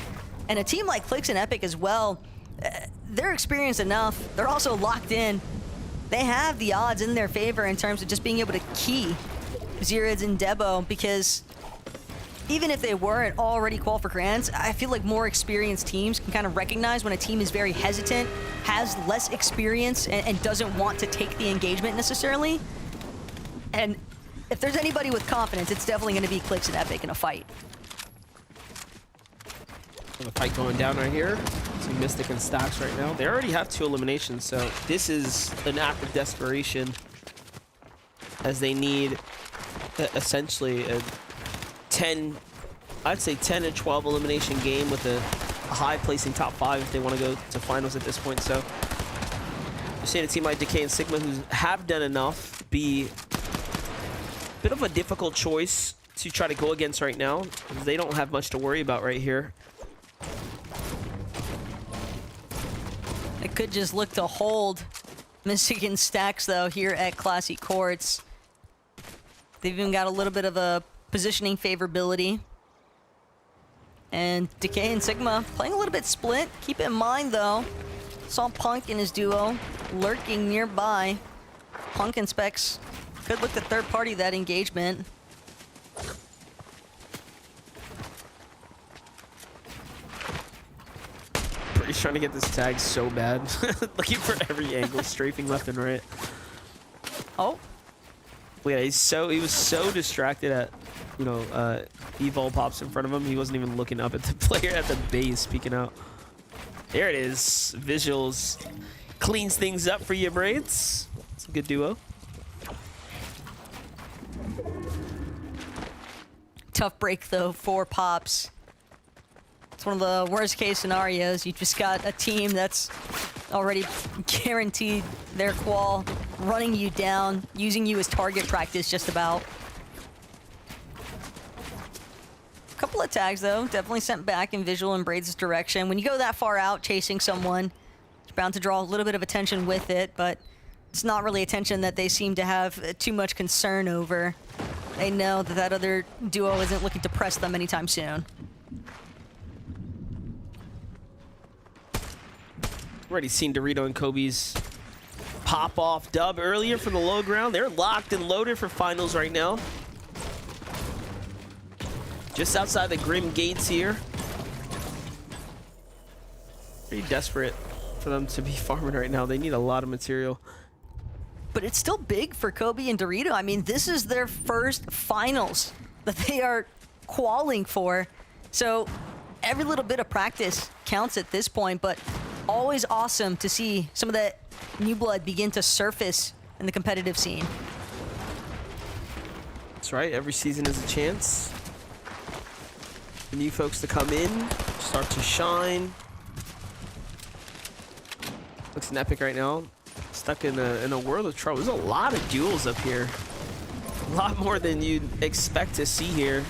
And a team like Clix and Epic as well, they're experienced enough. They're also locked in. They have the odds in their favor in terms of just being able to key Zirids and Debo, because even if they weren't already qualified for grands, I feel like more experienced teams can kind of recognize when a team is very hesitant, has less experience, and doesn't want to take the engagement necessarily. And if there's anybody with confidence, it's definitely going to be Clix and Epic in a fight. The fight going down right here. See Mystic and Stacks right now. They already have 2 eliminations, so this is an act of desperation, as they need essentially a 10, I'd say 10 and 12 elimination game with a high placing top 5 if they want to go to finals at this point. So you're seeing a team like Decay and Sigma, who have done enough, be a bit of a difficult choice to try to go against right now, because they don't have much to worry about right here. It could just look to hold Mystic and Stacks, though, here at Classy Courts. They've even got a little bit of a positioning favorability. And Decay and Sigma playing a little bit split. Keep in mind, though, saw Punk and his duo lurking nearby. Punk and Specs could look to third party that engagement. He's trying to get this tag so bad. Looking for every angle, strafing left and right. Oh, Yeah, he was so distracted at, Evol pops in front of him. He wasn't even looking up at the player at the base peeking out. There it is. Visuals cleans things up for you, Braids. It's a good duo. Tough break, though, for Pops. It's one of the worst case scenarios. You just got a team that's already guaranteed their qual, running you down, using you as target practice just about. A couple of tags, though, definitely sent back in Visual and Braids' direction. When you go that far out chasing someone, it's bound to draw a little bit of attention with it, but it's not really attention that they seem to have too much concern over. They know that that other duo isn't looking to press them anytime soon. Already seen Dorito and Kobe's pop-off dub earlier for the low ground. They're locked and loaded for finals right now. Just outside the Grim gates here. Pretty desperate for them to be farming right now. They need a lot of material. But it's still big for Kobe and Dorito. I mean, this is their first finals that they are qualing for. So every little bit of practice counts at this point, but always awesome to see some of that new blood begin to surface in the competitive scene. That's right, every season is a chance for new folks to come in, start to shine. Looks an epic right now. Stuck in a world of trouble. There's a lot of duels up here. A lot more than you'd expect to see here.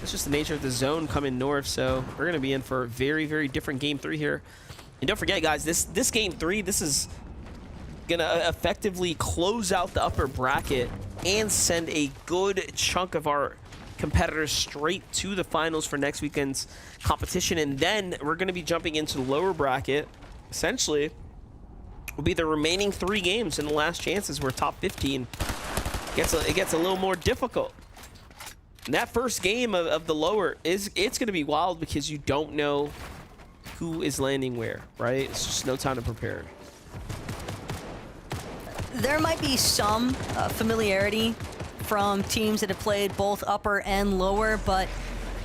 It's just the nature of the zone coming north, so we're going to be in for a very, very different Game 3 here. And don't forget, guys, this Game 3, this is going to effectively close out the upper bracket and send a good chunk of our competitors straight to the finals for next weekend's competition. And then we're going to be jumping into the lower bracket. Essentially, will be the remaining 3 games in the last chances where top 15 it gets a little more difficult. And that first game of the lower it's going to be wild because you don't know who is landing where, right? It's just no time to prepare. There might be some familiarity from teams that have played both upper and lower, but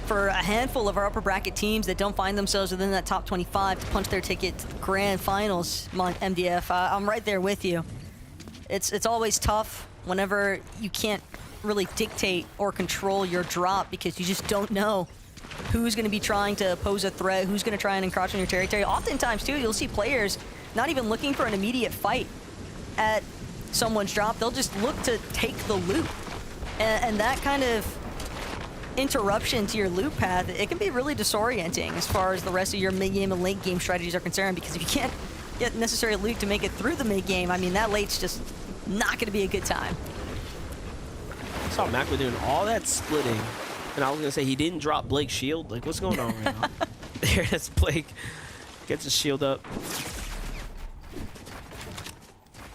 for a handful of our upper bracket teams that don't find themselves within that top 25 to punch their ticket to the grand finals, MDF, I'm right there with you. It's always tough whenever you can't really dictate or control your drop because you just don't know who's going to be trying to pose a threat, who's going to try and encroach on your territory. Oftentimes, too, you'll see players not even looking for an immediate fight at someone's drop. They'll just look to take the loot. And that kind of interruption to your loot path, it can be really disorienting as far as the rest of your mid-game and late-game strategies are concerned, because if you can't get necessary loot to make it through the mid-game, I mean, that late's just not going to be a good time. I saw Macklin doing all that splitting, and I was going to say he didn't drop Blake's shield. Like, what's going on right now? There's Blake. Gets his shield up.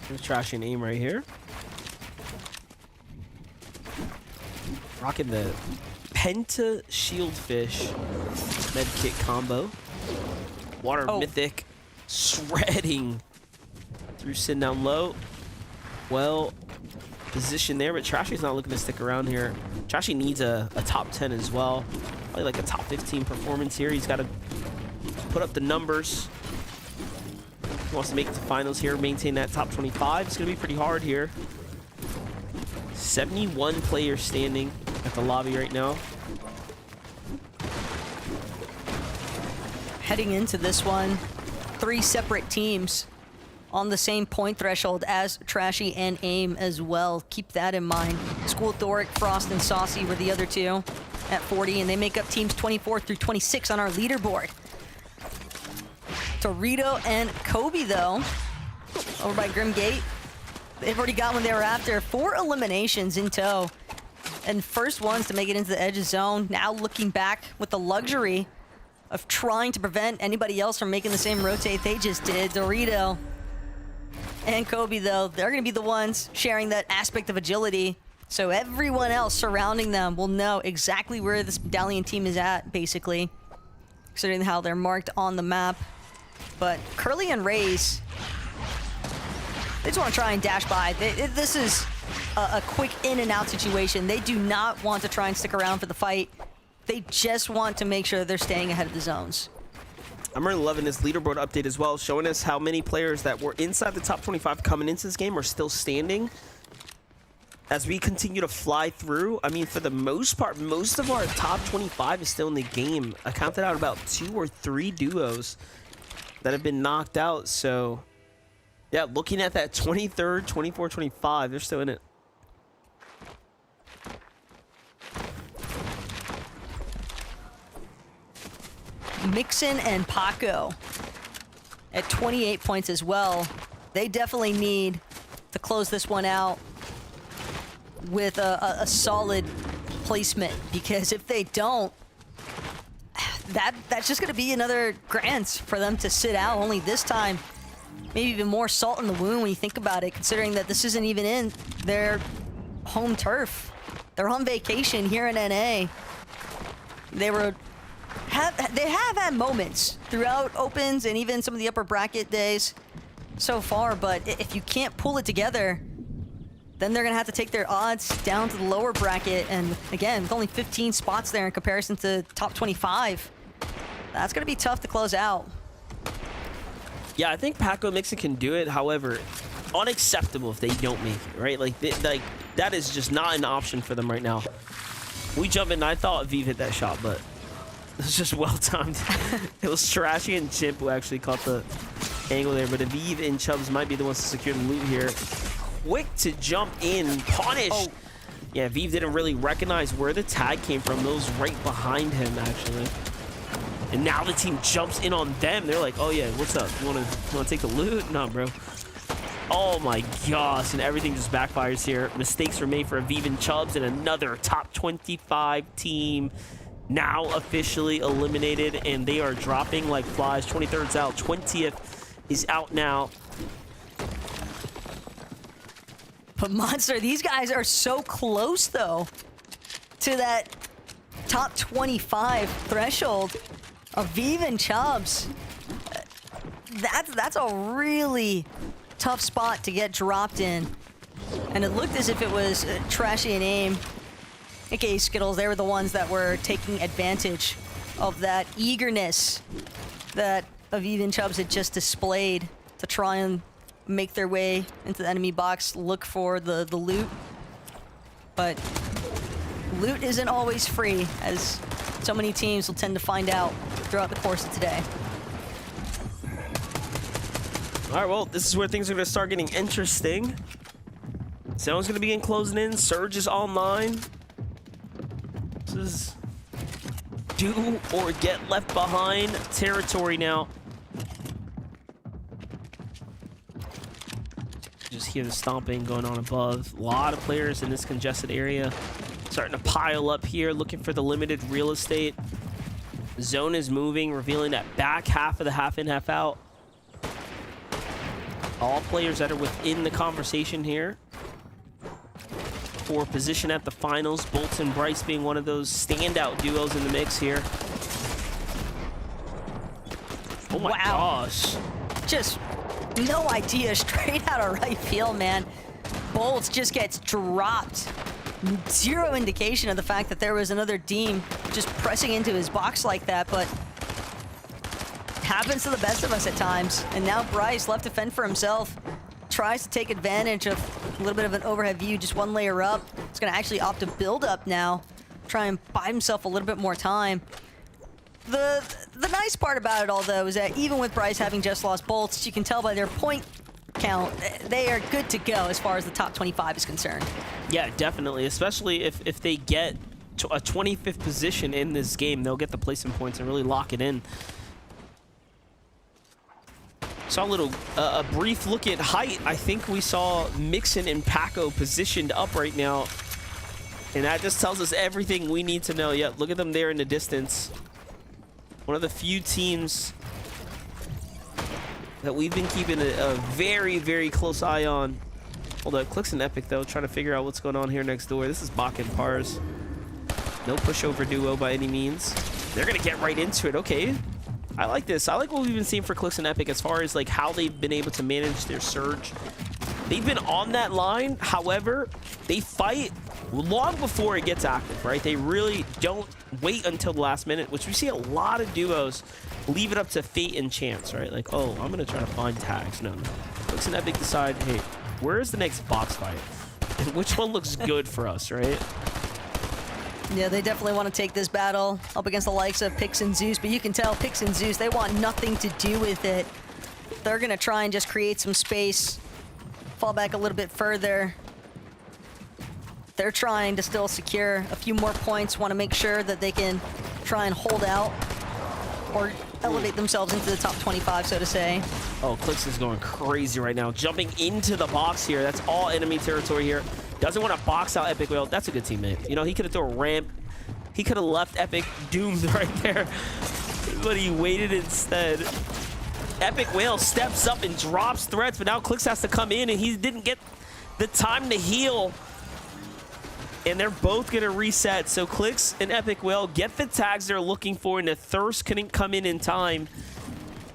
There's Trashy and aim right here. Rocking the Penta Shieldfish medkit combo. Water Mythic shredding through sitting down low. Well positioned there, but Trashy's not looking to stick around here. Trashy needs a top 10 as well. Probably like a top 15 performance here. He's got to put up the numbers. He wants to make it to finals here, maintain that top 25. It's going to be pretty hard here. 71 players standing at the lobby right now. Heading into this one, 3 separate teams on the same point threshold as Trashy and AIM as well. Keep that in mind. School Thoric, Frost, and Saucy were the other 2 at 40, and they make up teams 24 through 26 on our leaderboard. Dorito and Kobe, though, over by Grim Gate. They've already got one they were after. 4 eliminations in tow. And first ones to make it into the edge zone. Now looking back with the luxury of trying to prevent anybody else from making the same rotate they just did. Dorito and Kobe, though, they're going to be the ones sharing that aspect of agility. So everyone else surrounding them will know exactly where this Medallion team is at, basically, considering how they're marked on the map. But Curly and Raze, they just want to try and dash by. This is a quick in and out situation. They do not want to try and stick around for the fight. They just want to make sure they're staying ahead of the zones. I'm really loving this leaderboard update as well, showing us how many players that were inside the top 25 coming into this game are still standing. As we continue to fly through, I mean, for the most part, most of our top 25 is still in the game. I counted out about 2 or 3 duos that have been knocked out. So, yeah, looking at that 23rd, 24, 25, they're still in it. Mixon and Paco at 28 points as well. They definitely need to close this one out with a solid placement, because if they don't, that's just going to be another grants for them to sit out. Only this time, maybe even more salt in the wound when you think about it, considering that this isn't even in their home turf. They're on vacation here in NA. They have had moments throughout opens and even some of the upper bracket days so far, but if you can't pull it together, then they're gonna have to take their odds down to the lower bracket. And again, with only 15 spots there in comparison to top 25, that's gonna be tough to close out. Yeah, I think Paco Mixon can do it. However, unacceptable if they don't make it, right? Like that is just not an option for them right now. We jump in. I thought Aviv hit that shot, but it was just well timed. It was Trashy and Chimp who actually caught the angle there, but Aviv and Chubbs might be the ones to secure the loot here. Quick to jump in, punish. Oh. Yeah, Aviv didn't really recognize where the tag came from. It was right behind him, actually. And now the team jumps in on them. They're like, oh yeah, what's up? You wanna take the loot? No, bro. Oh my gosh, and everything just backfires here. Mistakes were made for Aviv and Chubbs, and another top 25 team now officially eliminated, and they are dropping like flies. 23rd's out, 20th is out now. But Monster, these guys are so close though to that top 25 threshold. Aviv and Chubbs, that's a really tough spot to get dropped in. And it looked as if it was Trashy and Aim, aka Skittles. They were the ones that were taking advantage of that eagerness that Aviv and Chubbs had just displayed to try and make their way into the enemy box, look for the loot. But loot isn't always free, as so many teams will tend to find out throughout the course of today. All right, well, this is where things are going to start getting interesting. Someone's going to begin closing in. Surge is online. This is do or get left behind territory now. Just hear the stomping going on above. A lot of players in this congested area starting to pile up here, looking for the limited real estate. Zone is moving, revealing that back half of the half in, half out. All players that are within the conversation here for position at the finals. Bolts and Bryce being one of those standout duos in the mix here. Oh my gosh. Just no idea, straight out of right field, man. Bolts just gets dropped. Zero indication of the fact that there was another team just pressing into his box like that, but happens to the best of us at times. And now Bryce, left to fend for himself, tries to take advantage of a little bit of an overhead view, just one layer up. He's gonna actually opt to build up now, try and buy himself a little bit more time. The nice part about it all, though, is that even with Bryce having just lost Bolts, you can tell by their point count, they are good to go as far as the top 25 is concerned. Yeah, definitely, especially if they get to a 25th position in this game, they'll get the placement points and really lock it in. Saw a brief look at height. I think we saw Mixon and Paco positioned up right now, and that just tells us everything we need to know. Yeah, look at them there in the distance. One of the few teams that we've been keeping a very, very close eye on. Hold up, Clicks and Epic, though, trying to figure out what's going on here next door. This is Bach and Pars. No pushover duo by any means. They're going to get right into it. Okay. I like this. I like what we've been seeing for Clicks and Epic as far as like how they've been able to manage their surge They've been on that line. However, they fight long before it gets active, right? They really don't wait until the last minute, which we see a lot of duos leave it up to fate and chance, right? Like, oh, I'm going to try to find tags. No. Looks an Epic decide, hey, where is the next box fight? And which one looks good for us, right? Yeah, they definitely want to take this battle up against the likes of Pix and Zeus, but you can tell Pix and Zeus, they want nothing to do with it. They're going to try and just create some space, fall back a little bit further. They're trying to still secure a few more points, want to make sure that they can try and hold out or elevate themselves into the top 25, so to say. Oh, Clix is going crazy right now, jumping into the box here. That's all enemy territory here. Doesn't want to box out Epic Whale. That's a good teammate. You know, he could have thrown a ramp. He could have left Epic doomed right there, but he waited instead. Epic Whale steps up and drops threats, but now Clix has to come in, and he didn't get the time to heal. And they're both going to reset. So Clix and Epic Whale get the tags they're looking for, and the Thirst couldn't come in time.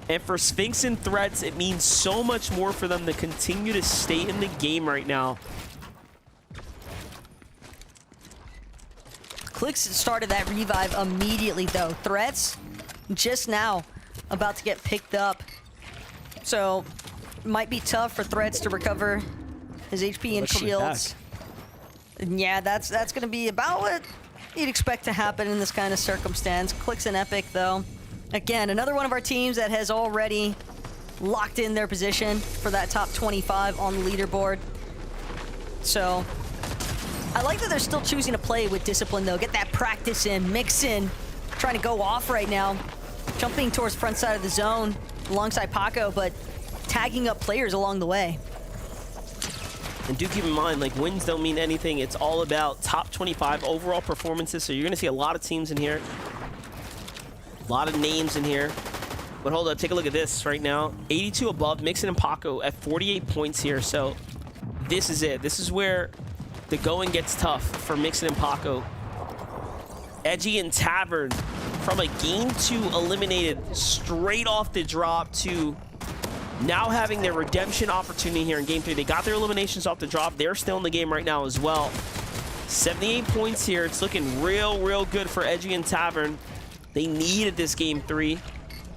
And for Sphinx and Threats, it means so much more for them to continue to stay in the game right now. Clix started that revive immediately, though. Threats, just now, about to get picked up. So, might be tough for Threats to recover his HP and shields. Yeah, that's going to be about what you'd expect to happen in this kind of circumstance. Clix and Epic, though. Again, another one of our teams that has already locked in their position for that top 25 on the leaderboard. So, I like that they're still choosing to play with discipline, though. Get that practice in, mix in, trying to go off right now. Jumping towards front side of the zone alongside Paco, but tagging up players along the way. And do keep in mind, like, wins don't mean anything. It's all about top 25 overall performances. So you're going to see a lot of teams in here. A lot of names in here. But hold on, take a look at this right now. 82 above, Mixon and Paco at 48 points here. So this is it. This is where the going gets tough for Mixon and Paco. Edgy and Tavern from a game 2 eliminated straight off the drop to now having their redemption opportunity here in game 3. They got their eliminations off the drop. They're still in the game right now as well. 78 points here. It's looking real good for Edgy and Tavern. They needed this game 3.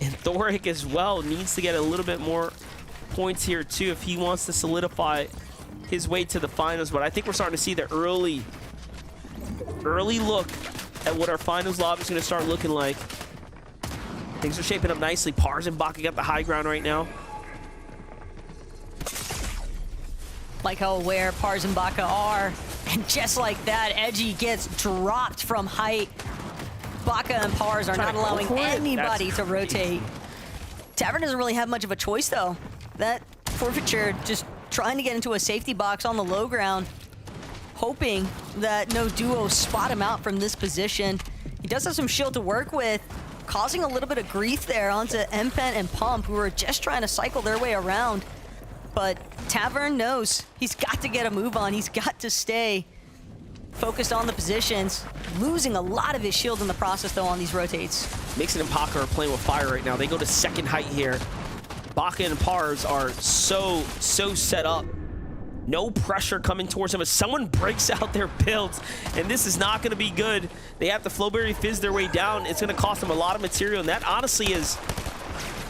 And Thoric as well needs to get a little bit more points here too if he wants to solidify his way to the finals. But I think we're starting to see the early look at what our finals lobby is going to start looking like. Things are shaping up nicely. Pars and Baka got the high ground right now. Like how aware Pars and Baka are. And just like that, Edgy gets dropped from height. Baka and Pars are not allowing anybody to rotate. Tavern doesn't really have much of a choice, though. That forfeiture just trying to get into a safety box on the low ground, hoping that no duos spot him out from this position. He does have some shield to work with, causing a little bit of grief there onto Empen and Pump, who are just trying to cycle their way around. But Tavern knows he's got to get a move on. He's got to stay focused on the positions, losing a lot of his shield in the process, though, on these rotates. Mixon and Paca are playing with fire right now. They go to second height here. Baka and Pars are so set up. No pressure coming towards them as someone breaks out their builds, and this is not going to be good. They have to Flowberry Fizz their way down. It's going to cost them a lot of material, and that honestly is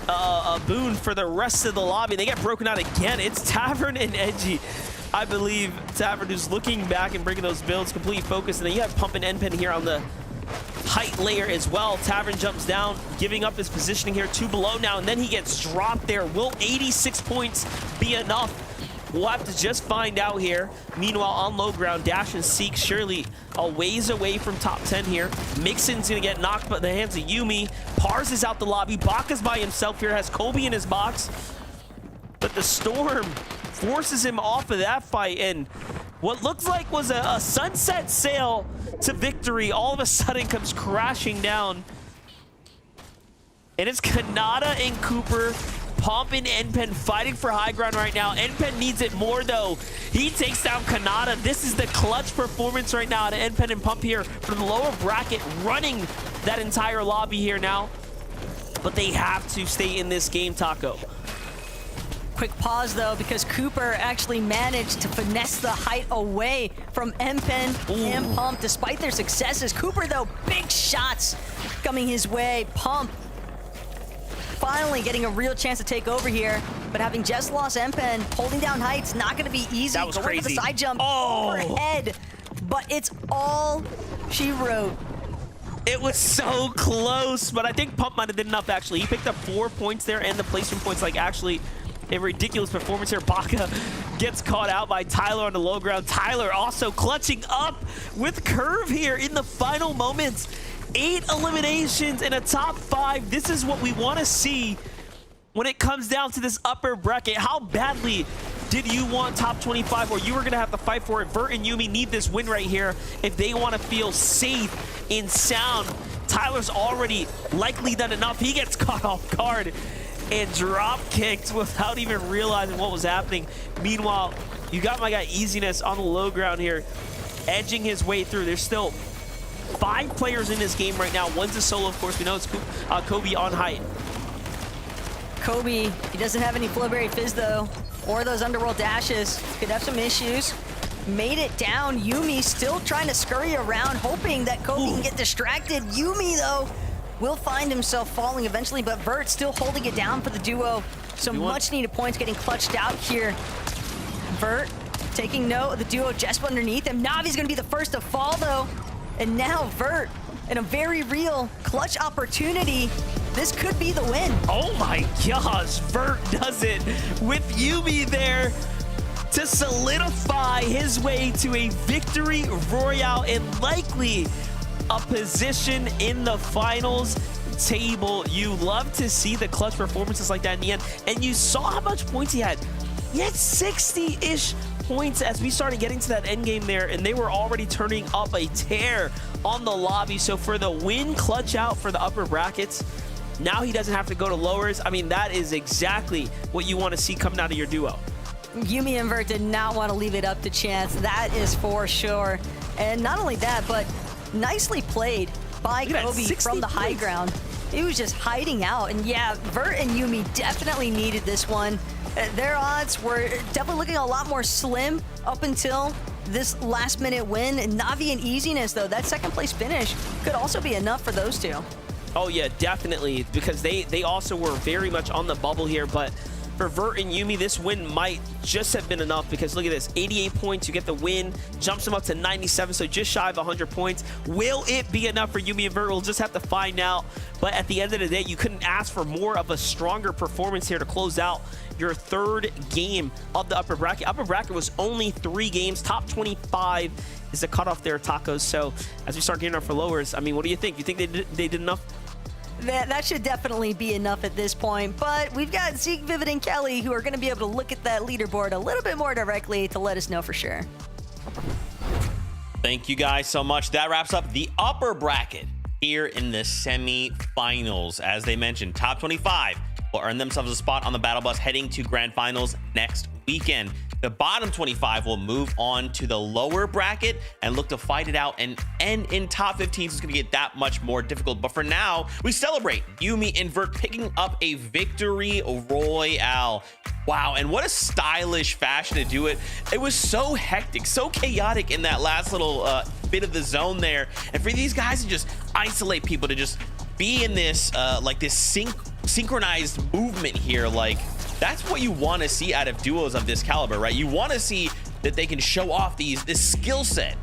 a boon for the rest of the lobby. They get broken out again. It's Tavern and Edgy. I believe Tavern is looking back and bringing those builds complete focus, and then you have Pump and Enpen here on the height layer as well. Tavern jumps down, giving up his positioning here, 2 below now, and then he gets dropped there. Will 86 points be enough? We'll have to just find out here. Meanwhile, on low ground, Dash and Seek surely a ways away from top 10 here. Mixon's gonna get knocked by the hands of Yumi. Pars is out the lobby. Baka's by himself here, has Kobe in his box. But the Storm forces him off of that fight, and what looks like was a sunset sail to victory all of a sudden comes crashing down. And it's Kanata and Cooper, Pump and Enpen fighting for high ground right now. Enpen needs it more, though. He takes down Kanata. This is the clutch performance right now to Enpen and Pump here for the lower bracket, running that entire lobby here now. But they have to stay in this game, Taco. quick pause though, because Cooper actually managed to finesse the height away from M-Pen and Pump despite their successes. Cooper though, big shots coming his way. Pump finally getting a real chance to take over here, but having just lost M-Pen, holding down heights, not gonna be easy. That was Going for the crazy. side jump overhead, but it's all she wrote. It was so close, but I think Pump might have did enough, actually. He picked up 4 points there and the placement points. Like, actually, a ridiculous performance here. Baka gets caught out by Tyler on the low ground. Tyler also clutching up with Curve here in the final moments. 8 eliminations in a top 5. This is what we want to see when it comes down to this upper bracket. How badly did you want top 25, or you were going to have to fight for it? Vert and Yuumi need this win right here if they want to feel safe in sound. Tyler's already likely done enough. He gets caught off guard and drop kicked without even realizing what was happening. Meanwhile, you got my guy Easiness on the low ground here, edging his way through. There's still 5 players in this game right now. One's a solo, of course. We know it's Kobe on height. Kobe, he doesn't have any Flowberry Fizz though, or those Underworld dashes. Could have some issues. Made it down. Yuumi still trying to scurry around, hoping that Kobe can get distracted. Yuumi, though, will find himself falling eventually, but Vert still holding it down for the duo. Some much-needed points getting clutched out here. Vert taking note of the duo just underneath him. Navi's going to be the first to fall, though. And now Vert in a very real clutch opportunity. This could be the win. Oh my gosh, Vert does it with Yuumi there to solidify his way to a victory royale and likely a position in the finals table. You love to see the clutch performances like that in the end, and you saw how much points he had. He had 60-ish points as we started getting to that end game there, and they were already turning up a tear on the lobby. So for the win clutch out for the upper brackets, now he doesn't have to go to lowers. I mean, that is exactly what you want to see coming out of your duo. Yuumi and Vert did not want to leave it up to chance. That is for sure. And not only that, but nicely played by Kobe from the high ground. He was just hiding out. And yeah, Vert and Yuumi definitely needed this one. Their odds were definitely looking a lot more slim up until this last minute win. And Navi and Easiness, though, that second place finish could also be enough for those two. Oh yeah, definitely, because they also were very much on the bubble here, but for Vert and Yuumi, this win might just have been enough, because look at this, 88 points, you get the win, jumps them up to 97, so just shy of 100 points. Will it be enough for Yuumi and Vert? We'll just have to find out, but at the end of the day, you couldn't ask for more of a stronger performance here to close out your 3rd game of the upper bracket. Upper bracket was only 3 games, top 25 is the cutoff there, Tacos. So as we start getting up for lowers, I mean, what do you think? You think they did enough? That should definitely be enough at this point, but we've got Zeke, Vivid, and Kelly who are going to be able to look at that leaderboard a little bit more directly to let us know for sure. Thank you guys so much. That wraps up the upper bracket here in the semi-finals. As they mentioned, top 25 will earn themselves a spot on the battle bus heading to grand finals next weekend. The bottom 25 will move on to the lower bracket and look to fight it out and end in top 15. So it's going to get that much more difficult. But for now, we celebrate Yuumi and Vert picking up a victory royale. Wow, and what a stylish fashion to do it. It was so hectic, so chaotic in that last little bit of the zone there. And for these guys to just isolate people, to just be in this like this synchronized movement here, like that's what you want to see out of duos of this caliber, right? You want to see that they can show off this skill set.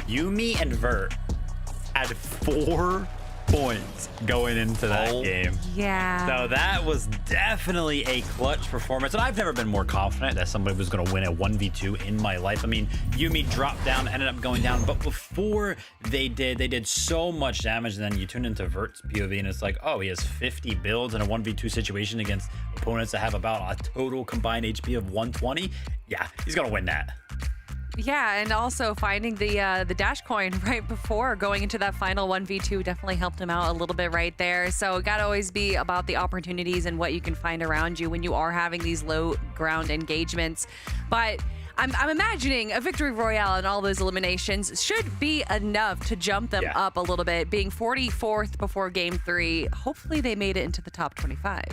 Yuumi and Vert had 4 points going into that game. Yeah. So that was definitely a clutch performance. And I've never been more confident that somebody was going to win a 1v2 in my life. I mean, Yuumi dropped down, ended up going down. But before they did so much damage. And then you tune into Vert's POV and it's like, oh, he has 50 builds in a 1v2 situation against opponents that have about a total combined HP of 120. Yeah, he's going to win that. Yeah, and also finding the dash coin right before going into that final 1v2 definitely helped him out a little bit right there. So it got to always be about the opportunities and what you can find around you when you are having these low ground engagements. But I'm imagining a victory royale and all those eliminations should be enough to jump them up a little bit. Being 44th before game 3, hopefully they made it into the top 25.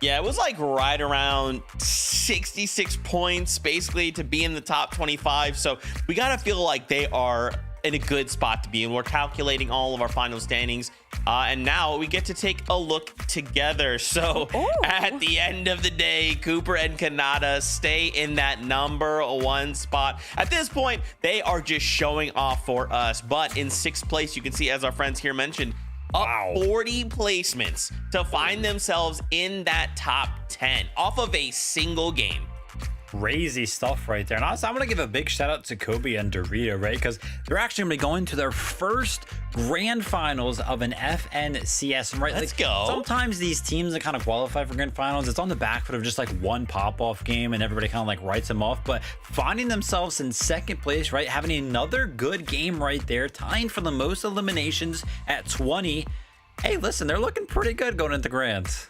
Yeah, it was like right around 66 points basically to be in the top 25. So we got to feel like they are in a good spot to be in. We're calculating all of our final standings. And now we get to take a look together. So at the end of the day, Cooper and Kanata stay in that number 1 spot. At this point, they are just showing off for us. But in 6th place, you can see, as our friends here mentioned, up 40 placements to find themselves in that top 10 off of a single game. Crazy stuff right there. And honestly, I'm going to give a big shout out to Kobe and Dorito, right? Because they're actually going to be going to their first grand finals of an FNCS, right? Let's go. Sometimes these teams that kind of qualify for grand finals, it's on the back foot of just like one pop-off game and everybody kind of like writes them off. But finding themselves in 2nd place, right? Having another good game right there, tying for the most eliminations at 20. Hey, listen, they're looking pretty good going into grands.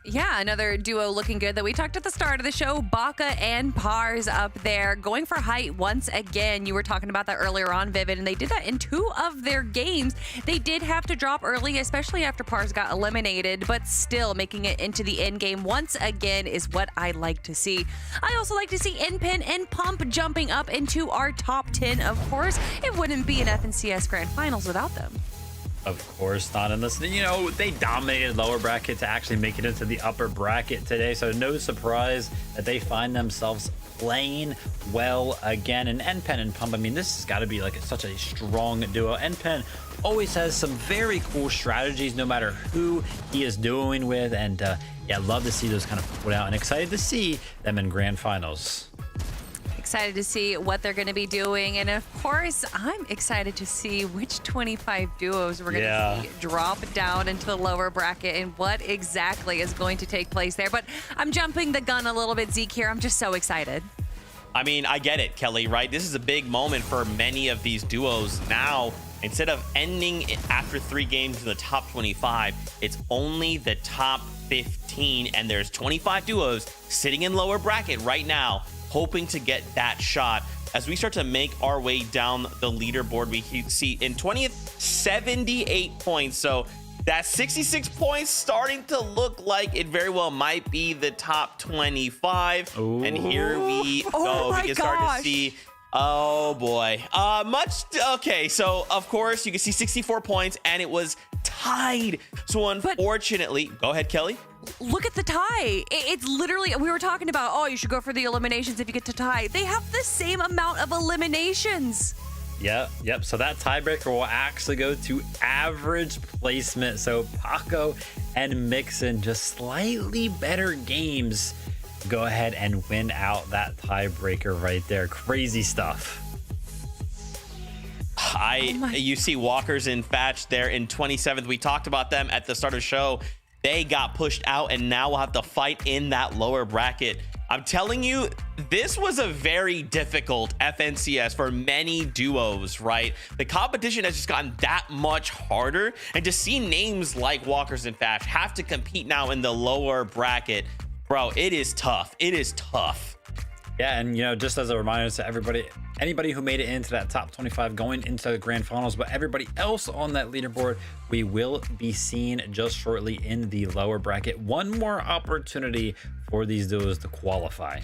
Yeah, another duo looking good that we talked at the start of the show. Baka and Pars up there going for height once again. You were talking about that earlier on, Vivid, and they did that in 2 of their games. They did have to drop early, especially after Pars got eliminated, but still making it into the end game once again is what I like to see. I also like to see Inpin and Pump jumping up into our top 10, of course. It wouldn't be an FNCS Grand Finals without them. Of course not. And listen, you know, they dominated lower bracket to actually make it into the upper bracket today. So no surprise that they find themselves playing well again. And NPen and Pump, I mean, this has got to be like such a strong duo. NPen always has some very cool strategies, no matter who he is doing with. And yeah, love to see those kind of put out and excited to see them in grand finals. Excited to see what they're going to be doing. And of course, I'm excited to see which 25 duos we're going to see drop down into the lower bracket and what exactly is going to take place there. But I'm jumping the gun a little bit, Zeke, here. I'm just so excited. I mean, I get it, Kelly, right? This is a big moment for many of these duos. Now, instead of ending it after 3 games in the top 25, it's only the top 15. And there's 25 duos sitting in lower bracket right now, hoping to get that shot. As we start to make our way down the leaderboard, we see in 20th, 78 points. So that 66 points starting to look like it very well might be the top 25. Ooh. And here we go. We can start to see, oh boy, okay, so of course you can see 64 points and it was tied. So unfortunately, go ahead, Kelly. Look at the tie. It's literally, we were talking about, oh, you should go for the eliminations if you get to tie. They have the same amount of eliminations. Yep. So that tiebreaker will actually go to average placement. So Paco and Mixon, just slightly better games, go ahead and win out that tiebreaker right there. Crazy stuff. You see Walkers and Fatch there in 27th. We talked about them at the start of the show. They got pushed out and now we'll have to fight in that lower bracket. I'm telling you, this was a very difficult FNCS for many duos, right? The competition has just gotten that much harder, and to see names like Walkers and Fatch have to compete now in the lower bracket, bro, it is tough. It is tough. Yeah, and you know, just as a reminder to everybody, anybody who made it into that top 25 going into the grand finals, but everybody else on that leaderboard, we will be seeing just shortly in the lower bracket. One more opportunity for these duos to qualify.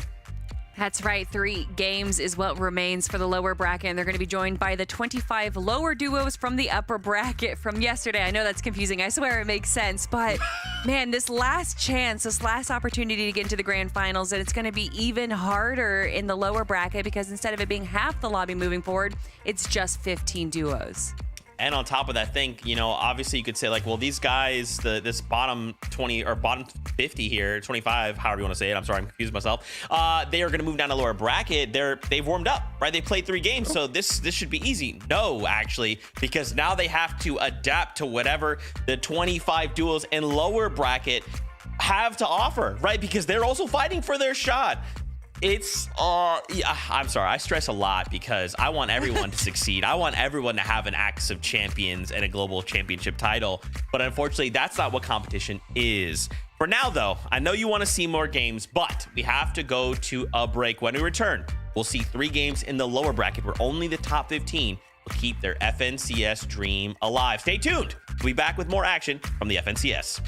That's right. 3 games is what remains for the lower bracket, and they're going to be joined by the 25 lower duos from the upper bracket from yesterday. I know that's confusing. I swear it makes sense, but man, this last chance, this last opportunity to get into the grand finals, and it's going to be even harder in the lower bracket because instead of it being half the lobby moving forward, it's just 15 duos. And on top of that, obviously you could say like, well, these guys, this bottom 20 or bottom 50 here, 25, however you want to say it. I'm sorry, I'm confused myself. They are going to move down to lower bracket. They've warmed up, right? They played 3 games, so this should be easy. No, actually, because now they have to adapt to whatever the 25 duos in lower bracket have to offer, right? Because they're also fighting for their shot. It's I'm sorry, I stress a lot because I want everyone to succeed. I want everyone to have an Axe of Champions and a global championship title, but unfortunately that's not what competition is. For now though, I know you want to see more games, but we have to go to a break. When we return, we'll see 3 games in the lower bracket where only the top 15 will keep their FNCS dream alive. Stay tuned, we'll be back with more action from the FNCS.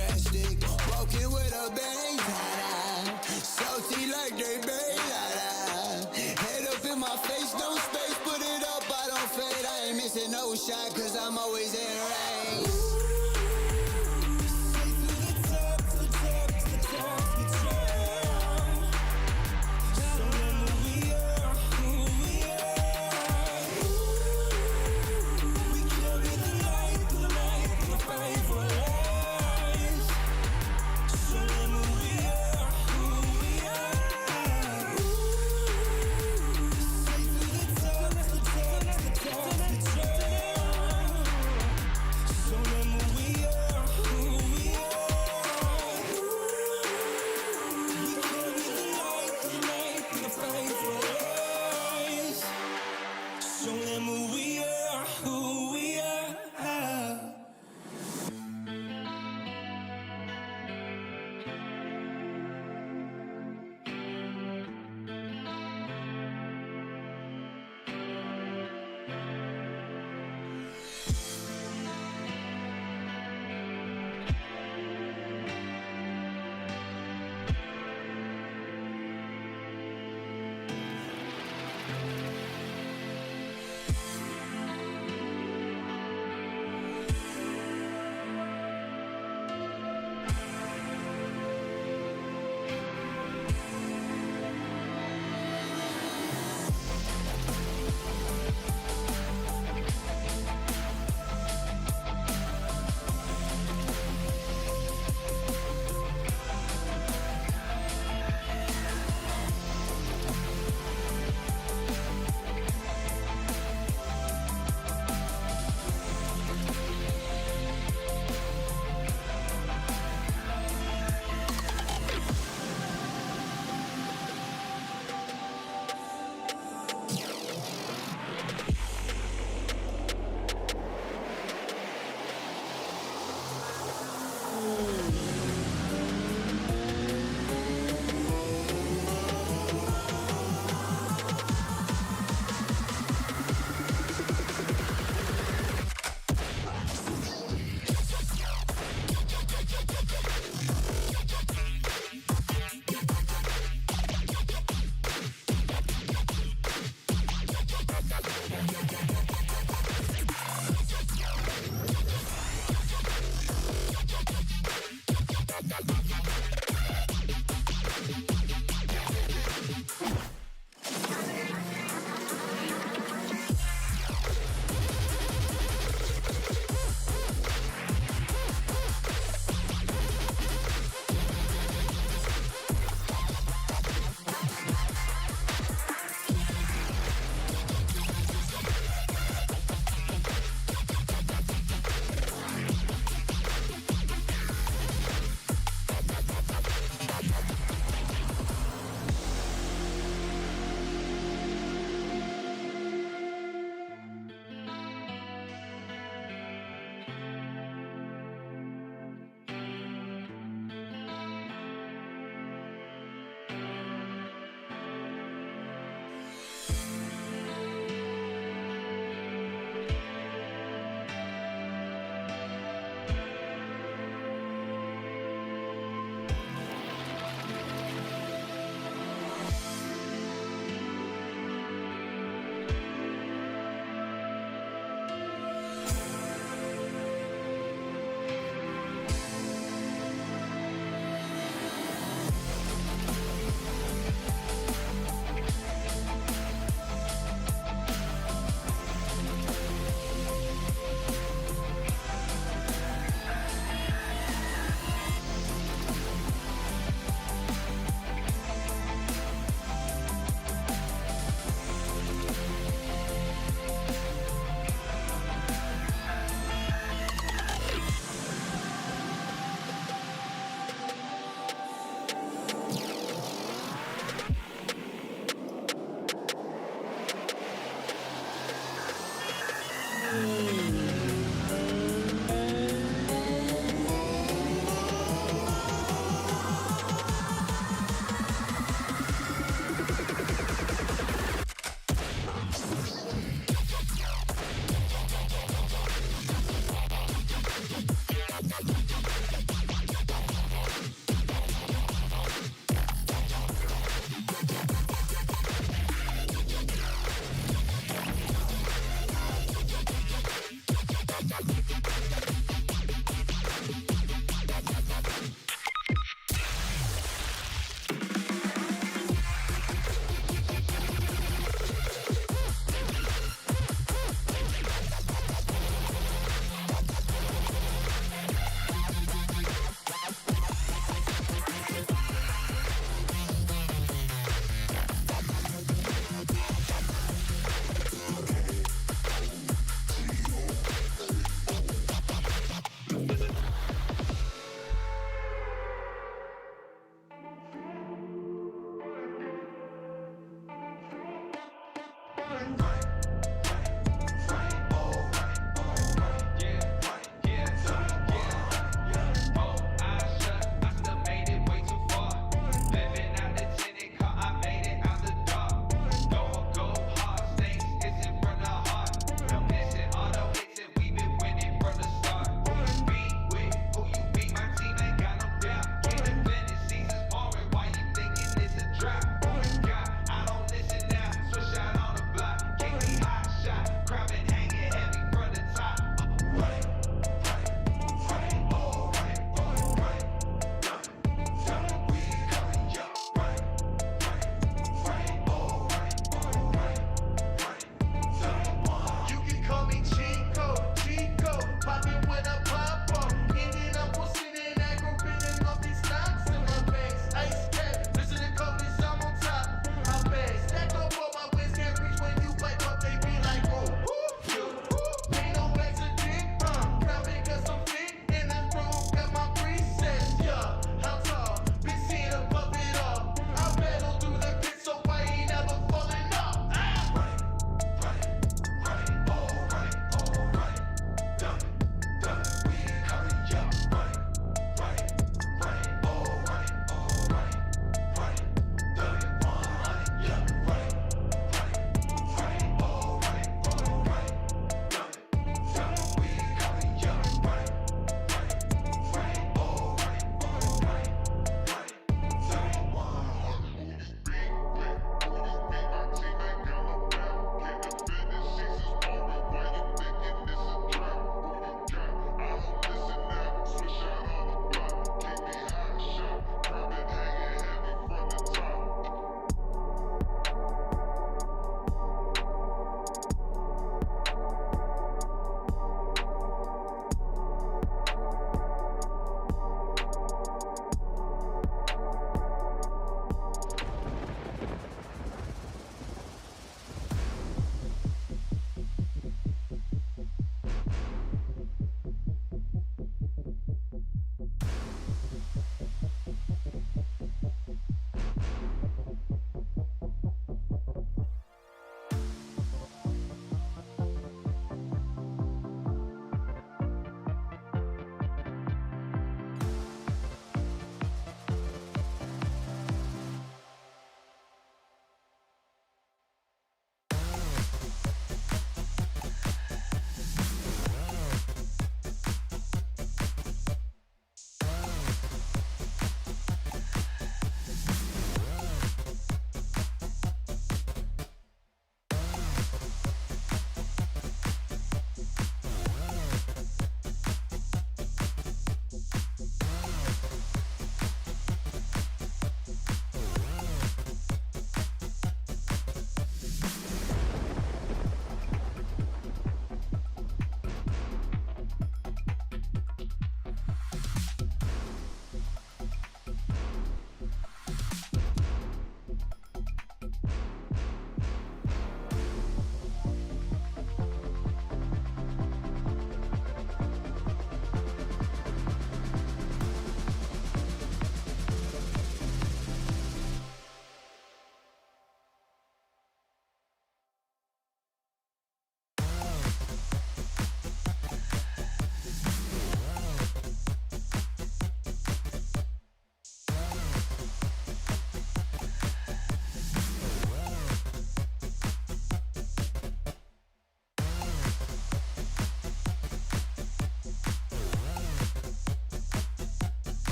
drastic. Broken with a bang, ta-da. Salty like they bang, ta-da. Head up in my face, no space, put it up, I don't fade. I ain't missing no shot, cause I'm always in range.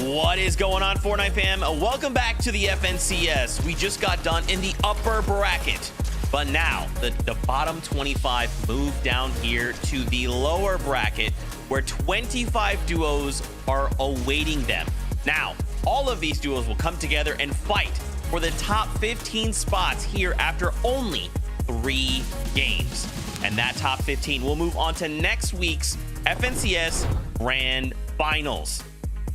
What is going on, Fortnite fam? Welcome back to the FNCS. We just got done in the upper bracket, but now the bottom 25 moved down here to the lower bracket where 25 duos are awaiting them. Now, all of these duos will come together and fight for the top 15 spots here after only 3 games. And that top 15 will move on to next week's FNCS Grand Finals.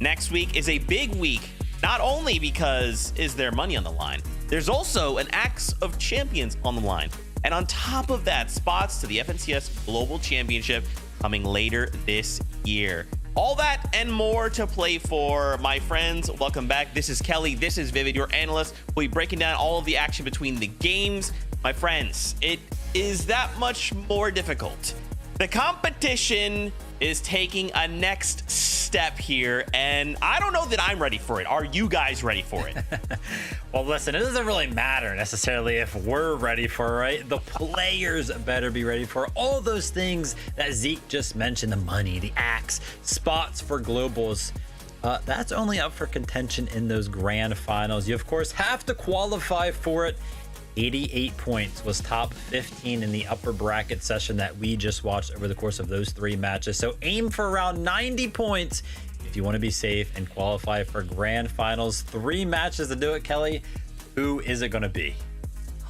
Next week is a big week, not only because is there money on the line, there's also an Axe of Champions on the line. And on top of that, spots to the FNCS Global Championship coming later this year. All that and more to play for, my friends. Welcome back. This is Kelly. This is Vivid, your analyst. We'll be breaking down all of the action between the games. My friends, it is that much more difficult. The competition is taking a next step here, and I don't know that I'm ready for it. Are you guys ready for it? Well, listen, it doesn't really matter necessarily if we're ready for it, right? The players better be ready for all those things that Zeke just mentioned, the money, the axe, spots for globals. That's only up for contention in those grand finals. You, of course, have to qualify for it. 88 points was top 15 in the upper bracket session that we just watched over the course of those 3 matches. So aim for around 90 points if you want to be safe and qualify for grand finals. 3 matches to do it, Kelly. Who is it going to be?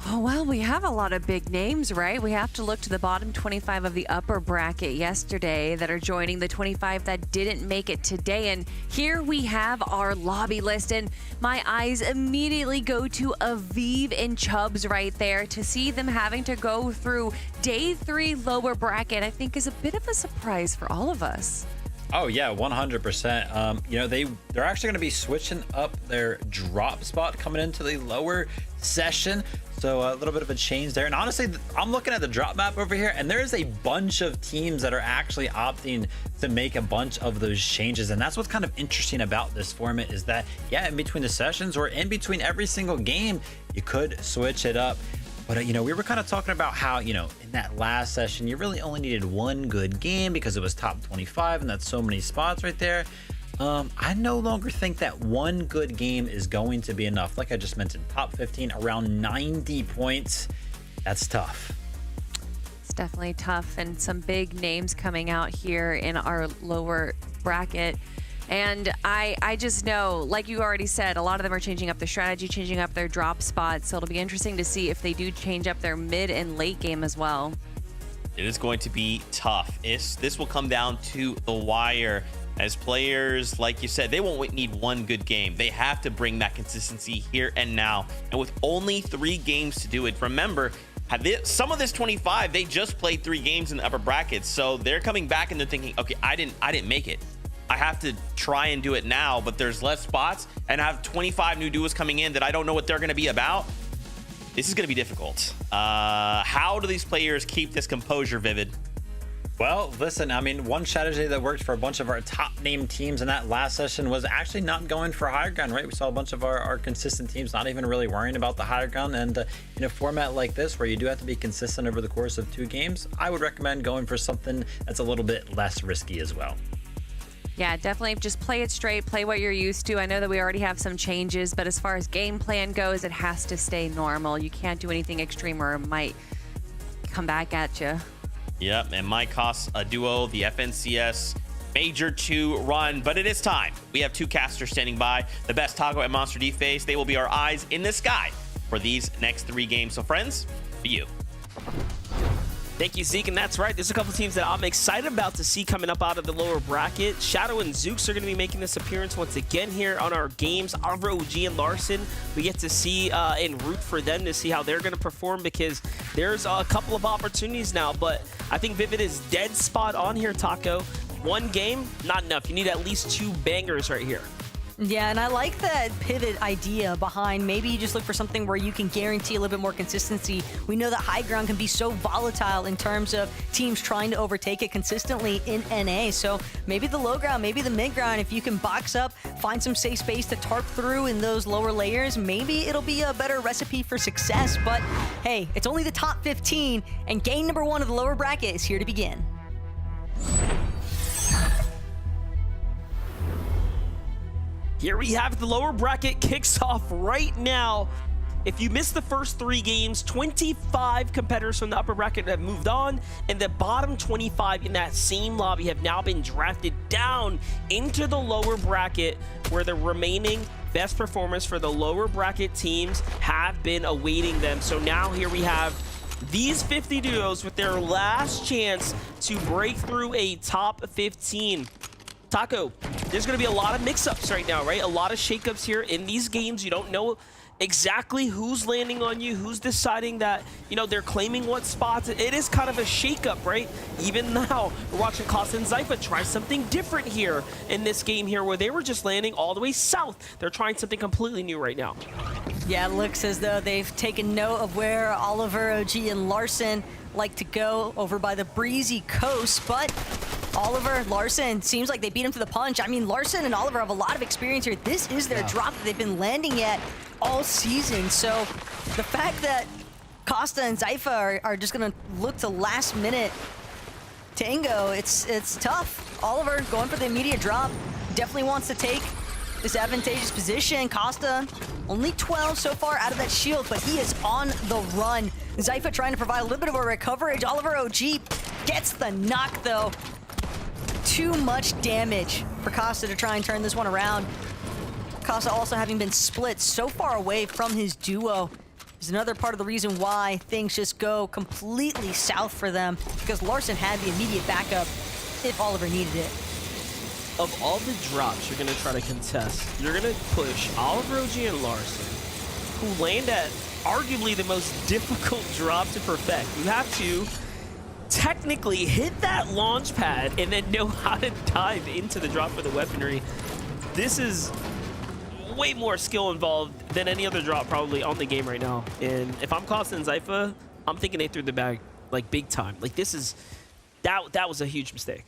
Oh, well, we have a lot of big names, right? We have to look to the bottom 25 of the upper bracket yesterday that are joining the 25 that didn't make it today. And here we have our lobby list, and my eyes immediately go to Aviv and Chubbs right there. To see them having to go through day 3 lower bracket, I think is a bit of a surprise for all of us. Oh yeah, 100%. You know, they're actually going to be switching up their drop spot coming into the lower session. So a little bit of a change there. And honestly, I'm looking at the drop map over here, and there's a bunch of teams that are actually opting to make a bunch of those changes. And that's what's kind of interesting about this format is that, yeah, in between the sessions or in between every single game, you could switch it up. But, you know, we were kind of talking about how, you know, in that last session, you really only needed 1 good game because it was top 25 and that's so many spots right there. I no longer think that 1 good game is going to be enough. Like I just mentioned, top 15, around 90 points. That's tough. It's definitely tough, and some big names coming out here in our lower bracket. And I just know, like you already said, a lot of them are changing up their strategy, changing up their drop spots. So it'll be interesting to see if they do change up their mid and late game as well. It is going to be tough. This will come down to the wire. As players, like you said, they won't need 1 good game. They have to bring that consistency here and now. And with only 3 games to do it, remember, some of this 25, they just played 3 games in the upper brackets. So they're coming back and they're thinking, okay, I didn't make it. I have to try and do it now, but there's less spots, and I have 25 new duos coming in that I don't know what they're going to be about. This is going to be difficult. How do these players keep this composure, Vivid? Well, listen, I mean, one strategy that worked for a bunch of our top named teams in that last session was actually not going for higher ground, right? We saw a bunch of our consistent teams not even really worrying about the higher ground. And in a format like this, where you do have to be consistent over the course of 2 games, I would recommend going for something that's a little bit less risky as well. Yeah, definitely just play it straight, play what you're used to. I know that we already have some changes, but as far as game plan goes, it has to stay normal. You can't do anything extreme or it might come back at you. Yep, and might cost a duo the FNCS Major 2 run, but it is time. We have 2 casters standing by, the best Taco and Monster D Face. They will be our eyes in the sky for these next 3 games. So friends, for you. Thank you, Zeke, and that's right. There's a couple teams that I'm excited about to see coming up out of the lower bracket. Shadow and Zooks are going to be making this appearance once again here on our games. Arvo, OG, and Larson, we get to see and root for them to see how they're going to perform because there's a couple of opportunities now, but I think Vivid is dead spot on here, Taco. 1 game, not enough. You need at least 2 bangers right here. Yeah, and I like that pivot idea behind maybe you just look for something where you can guarantee a little bit more consistency. We know that high ground can be so volatile in terms of teams trying to overtake it consistently in NA. So maybe the low ground, maybe the mid ground, if you can box up, find some safe space to tarp through in those lower layers, maybe it'll be a better recipe for success. But hey, it's only the top 15, and game number 1 of the lower bracket is here to begin. Here we have the lower bracket kicks off right now. If you missed the first 3 games, 25 competitors from the upper bracket have moved on, and the bottom 25 in that same lobby have now been drafted down into the lower bracket, where the remaining best performers for the lower bracket teams have been awaiting them. So now here we have these 50 duos with their last chance to break through a top 15. Taco, there's going to be a lot of mix-ups right now, right? A lot of shakeups here in these games. You don't know exactly who's landing on you, who's deciding that, you know, they're claiming what spots. It is kind of a shakeup, right? Even now, we're watching Costa and Zypha try something different here in this game here, where they were just landing all the way south. They're trying something completely new right now. Yeah, it looks as though they've taken note of where Oliver, OG, and Larson like to go over by the breezy coast, but Oliver, Larson, seems like they beat him to the punch. I mean, Larson and Oliver have a lot of experience here. This is their drop that they've been landing at all season. So the fact that Costa and Zypha are just going to look to last minute tango, it's tough. Oliver going for the immediate drop, definitely wants to take this advantageous position. Costa only 12 so far out of that shield, but he is on the run. Zypha trying to provide a little bit of a recoverage. Oliver OG gets the knock though. Too much damage for Costa to try and turn this one around. Costa also having been split so far away from his duo is another part of the reason why things just go completely south for them, because Larson had the immediate backup if Oliver needed it. Of all the drops you're going to try to contest, you're going to push Oliver, OG, and Larson, who land at arguably the most difficult drop to perfect. You have to technically hit that launch pad and then know how to dive into the drop for the weaponry. This is way more skill involved than any other drop probably on the game right now. And if I'm Costa and Zypha, I'm thinking they threw the bag like big time. Like this is, that was a huge mistake.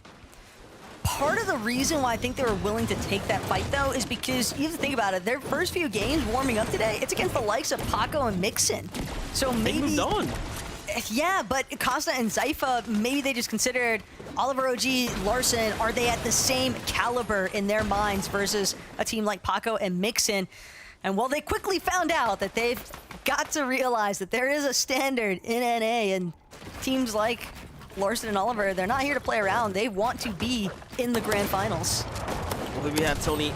Part of the reason why I think they were willing to take that fight, though, is because you have to think about it. Their first few games warming up today, it's against the likes of Paco and Mixon. So maybe... They moved on. Yeah, but Costa and Zypha, maybe they just considered Oliver, OG, Larson, are they at the same caliber in their minds versus a team like Paco and Mixon? And well, they quickly found out that they've got to realize that there is a standard in NA, and teams like Larson and Oliver, they're not here to play around. They want to be in the grand finals. Well, we have Tony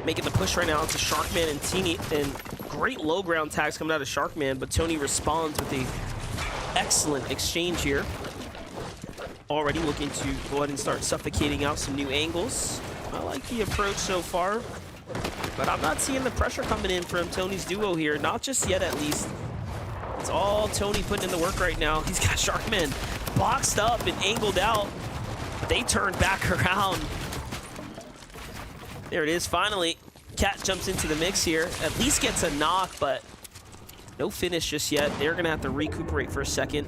making the push right now to Sharkman and Teeny, and great low ground tags coming out of Sharkman, but Tony responds with a excellent exchange here. Already looking to go ahead and start suffocating out some new angles. I like the approach so far, but I'm not seeing the pressure coming in from Tony's duo here. Not just yet, at least. It's all Tony putting in the work right now. He's got Sharkman boxed up and angled out. They turn back around. There it is, finally. Cat jumps into the mix here. At least gets a knock, but no finish just yet. They're gonna have to recuperate for a second.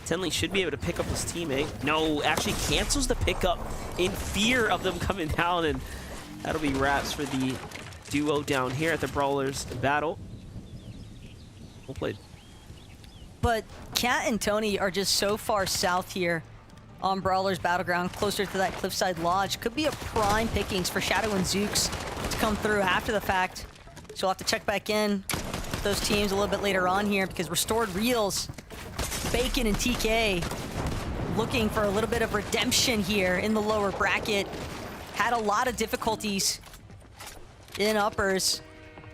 Tenley should be able to pick up his teammate. No, actually cancels the pickup in fear of them coming down, and that'll be wraps for the duo down here at the Brawlers battle. Well played. But Cat and Tony are just so far south here on Brawlers Battleground, closer to that Cliffside Lodge. Could be a prime pickings for Shadow and Zooks to come through after the fact. So we'll have to check back in with those teams a little bit later on here, because Restored Reels, Bacon, and TK looking for a little bit of redemption here in the lower bracket. Had a lot of difficulties in uppers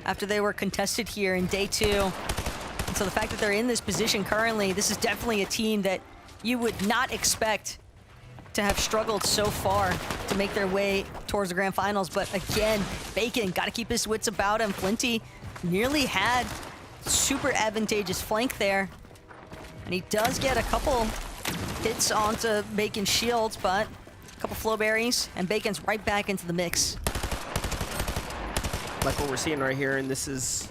after they were contested here in day 2. And so the fact that they're in this position currently, this is definitely a team that you would not expect to have struggled so far to make their way towards the grand finals. But again, Bacon got to keep his wits about him. Flinty nearly had super advantageous flank there, and he does get a couple hits onto Bacon's shields, but a couple flow berries, and Bacon's right back into the mix. Like what we're seeing right here, and this is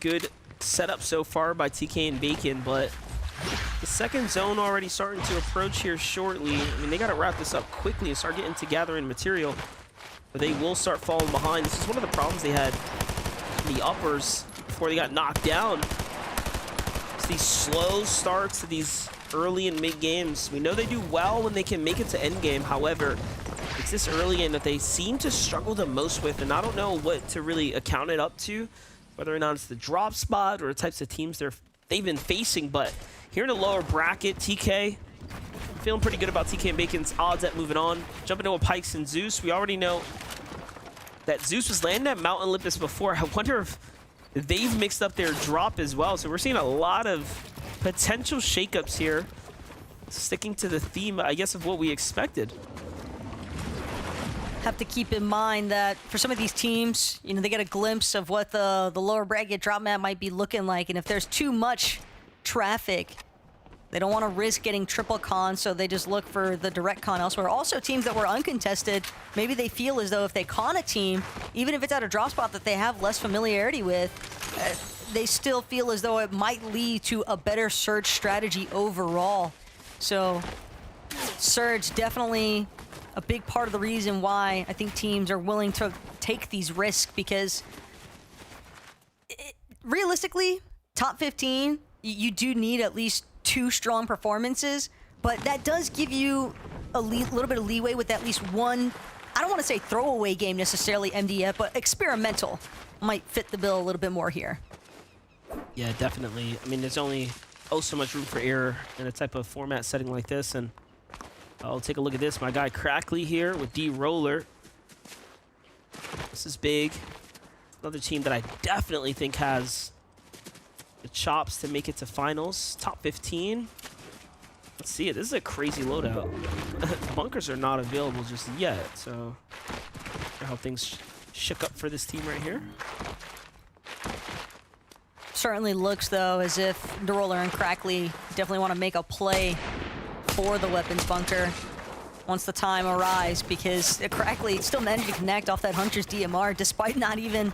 good setup so far by TK and Bacon, but the second zone already starting to approach here shortly. I mean, they got to wrap this up quickly and start getting to gathering material, or they will start falling behind. This is one of the problems they had in the uppers before they got knocked down. It's these slow starts to these early and mid games. We know they do well when they can make it to end game. However, It's this early game that they seem to struggle the most with, and I don't know what to really account it up to, whether or not it's the drop spot or the types of teams they've been facing. But here in the lower bracket, TK, feeling pretty good about TK and Bacon's odds at moving on. Jumping into a Pikes and Zeus. We already know that Zeus was landing at Mount Olympus before. I wonder if they've mixed up their drop as well. So we're seeing a lot of potential shakeups here, sticking to the theme, I guess, of what we expected. Have to keep in mind that for some of these teams, you know, they get a glimpse of what the lower bracket drop map might be looking like, and if there's too much traffic, they don't want to risk getting triple con, so they just look for the direct con elsewhere. Also, teams that were uncontested, maybe they feel as though if they con a team, even if it's at a drop spot that they have less familiarity with, they still feel as though it might lead to a better Surge strategy overall. So Surge definitely a big part of the reason why I think teams are willing to take these risks, because realistically, top 15, you do need at least 2 strong performances, but that does give you a little bit of leeway with at least one, I don't want to say throwaway game necessarily, MDF, but experimental might fit the bill a little bit more here. Yeah, definitely. I mean, there's only so much room for error in a type of format setting like this, and I'll take a look at this. My guy Crackley here with D-Roller. This is big. Another team that I definitely think has the chops to make it to finals. Top 15. Let's see it. This is a crazy loadout. Bunkers are not available just yet, so how things shook up for this team right here. Certainly looks, though, as if D-Roller and Crackley definitely want to make a play for the weapons bunker once the time arrives, because Crackley still managed to connect off that Hunter's DMR despite not even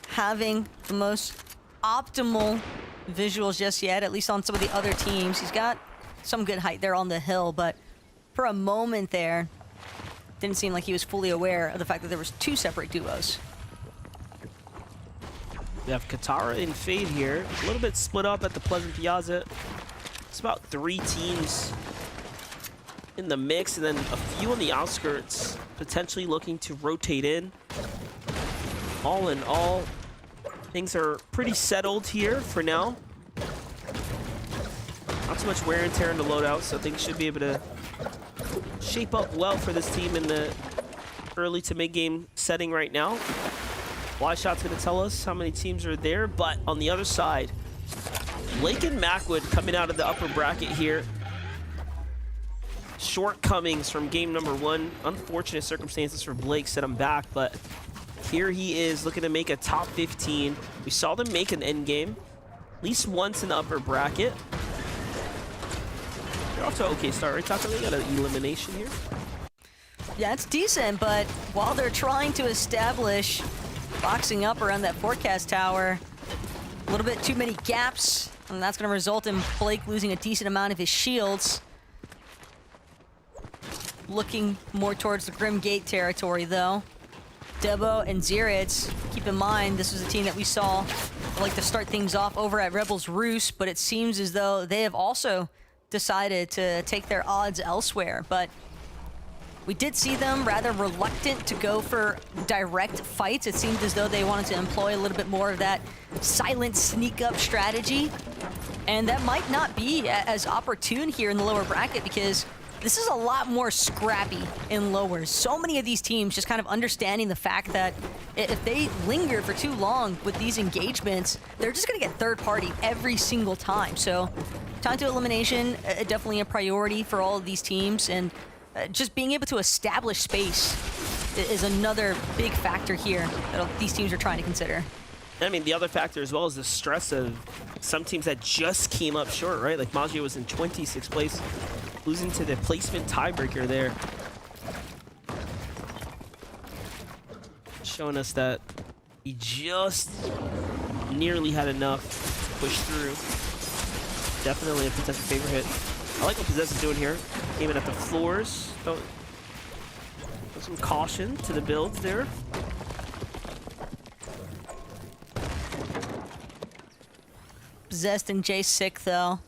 having the most optimal visuals just yet, at least on some of the other teams. He's got some good height there on the hill, but for a moment there, didn't seem like he was fully aware of the fact that there was 2 separate duos. We have Katara and Fade here, a little bit split up at the Pleasant Piazza. It's about 3 teams in the mix, and then a few on the outskirts, potentially looking to rotate in. All in all, things are pretty settled here for now. Not too much wear and tear in the loadout, so things should be able to shape up well for this team in the early to mid-game setting right now. Y-Shot's going to tell us how many teams are there, but on the other side, Blake and Macwood coming out of the upper bracket here. Shortcomings from game number 1. Unfortunate circumstances for Blake set him back, but here he is looking to make a top 15. We saw them make an end game at least once in the upper bracket. They're off to an okay start, right, Taco? They got an elimination here. Yeah, it's decent, but while they're trying to establish boxing up around that forecast tower, a little bit too many gaps, and that's going to result in Blake losing a decent amount of his shields. Looking more towards the Grim Gate territory, though. Debo and Ziritz, keep in mind, this was a team that we saw like to start things off over at Rebels Roost, but it seems as though they have also decided to take their odds elsewhere. But we did see them rather reluctant to go for direct fights. It seemed as though they wanted to employ a little bit more of that silent sneak-up strategy. And that might not be as opportune here in the lower bracket, because this is a lot more scrappy in lowers. So many of these teams just kind of understanding the fact that if they linger for too long with these engagements, they're just going to get third party every single time. So time to elimination, definitely a priority for all of these teams. And just being able to establish space is another big factor here that these teams are trying to consider. I mean, the other factor as well is the stress of some teams that just came up short, right? Like Maggio was in 26th place, losing to the placement tiebreaker there. Showing us that he just nearly had enough to push through. Definitely a potential favorite hit. I like what Possess is doing here. Aiming at the floors. Don't some caution to the builds there. Possessed and Jay sick, though.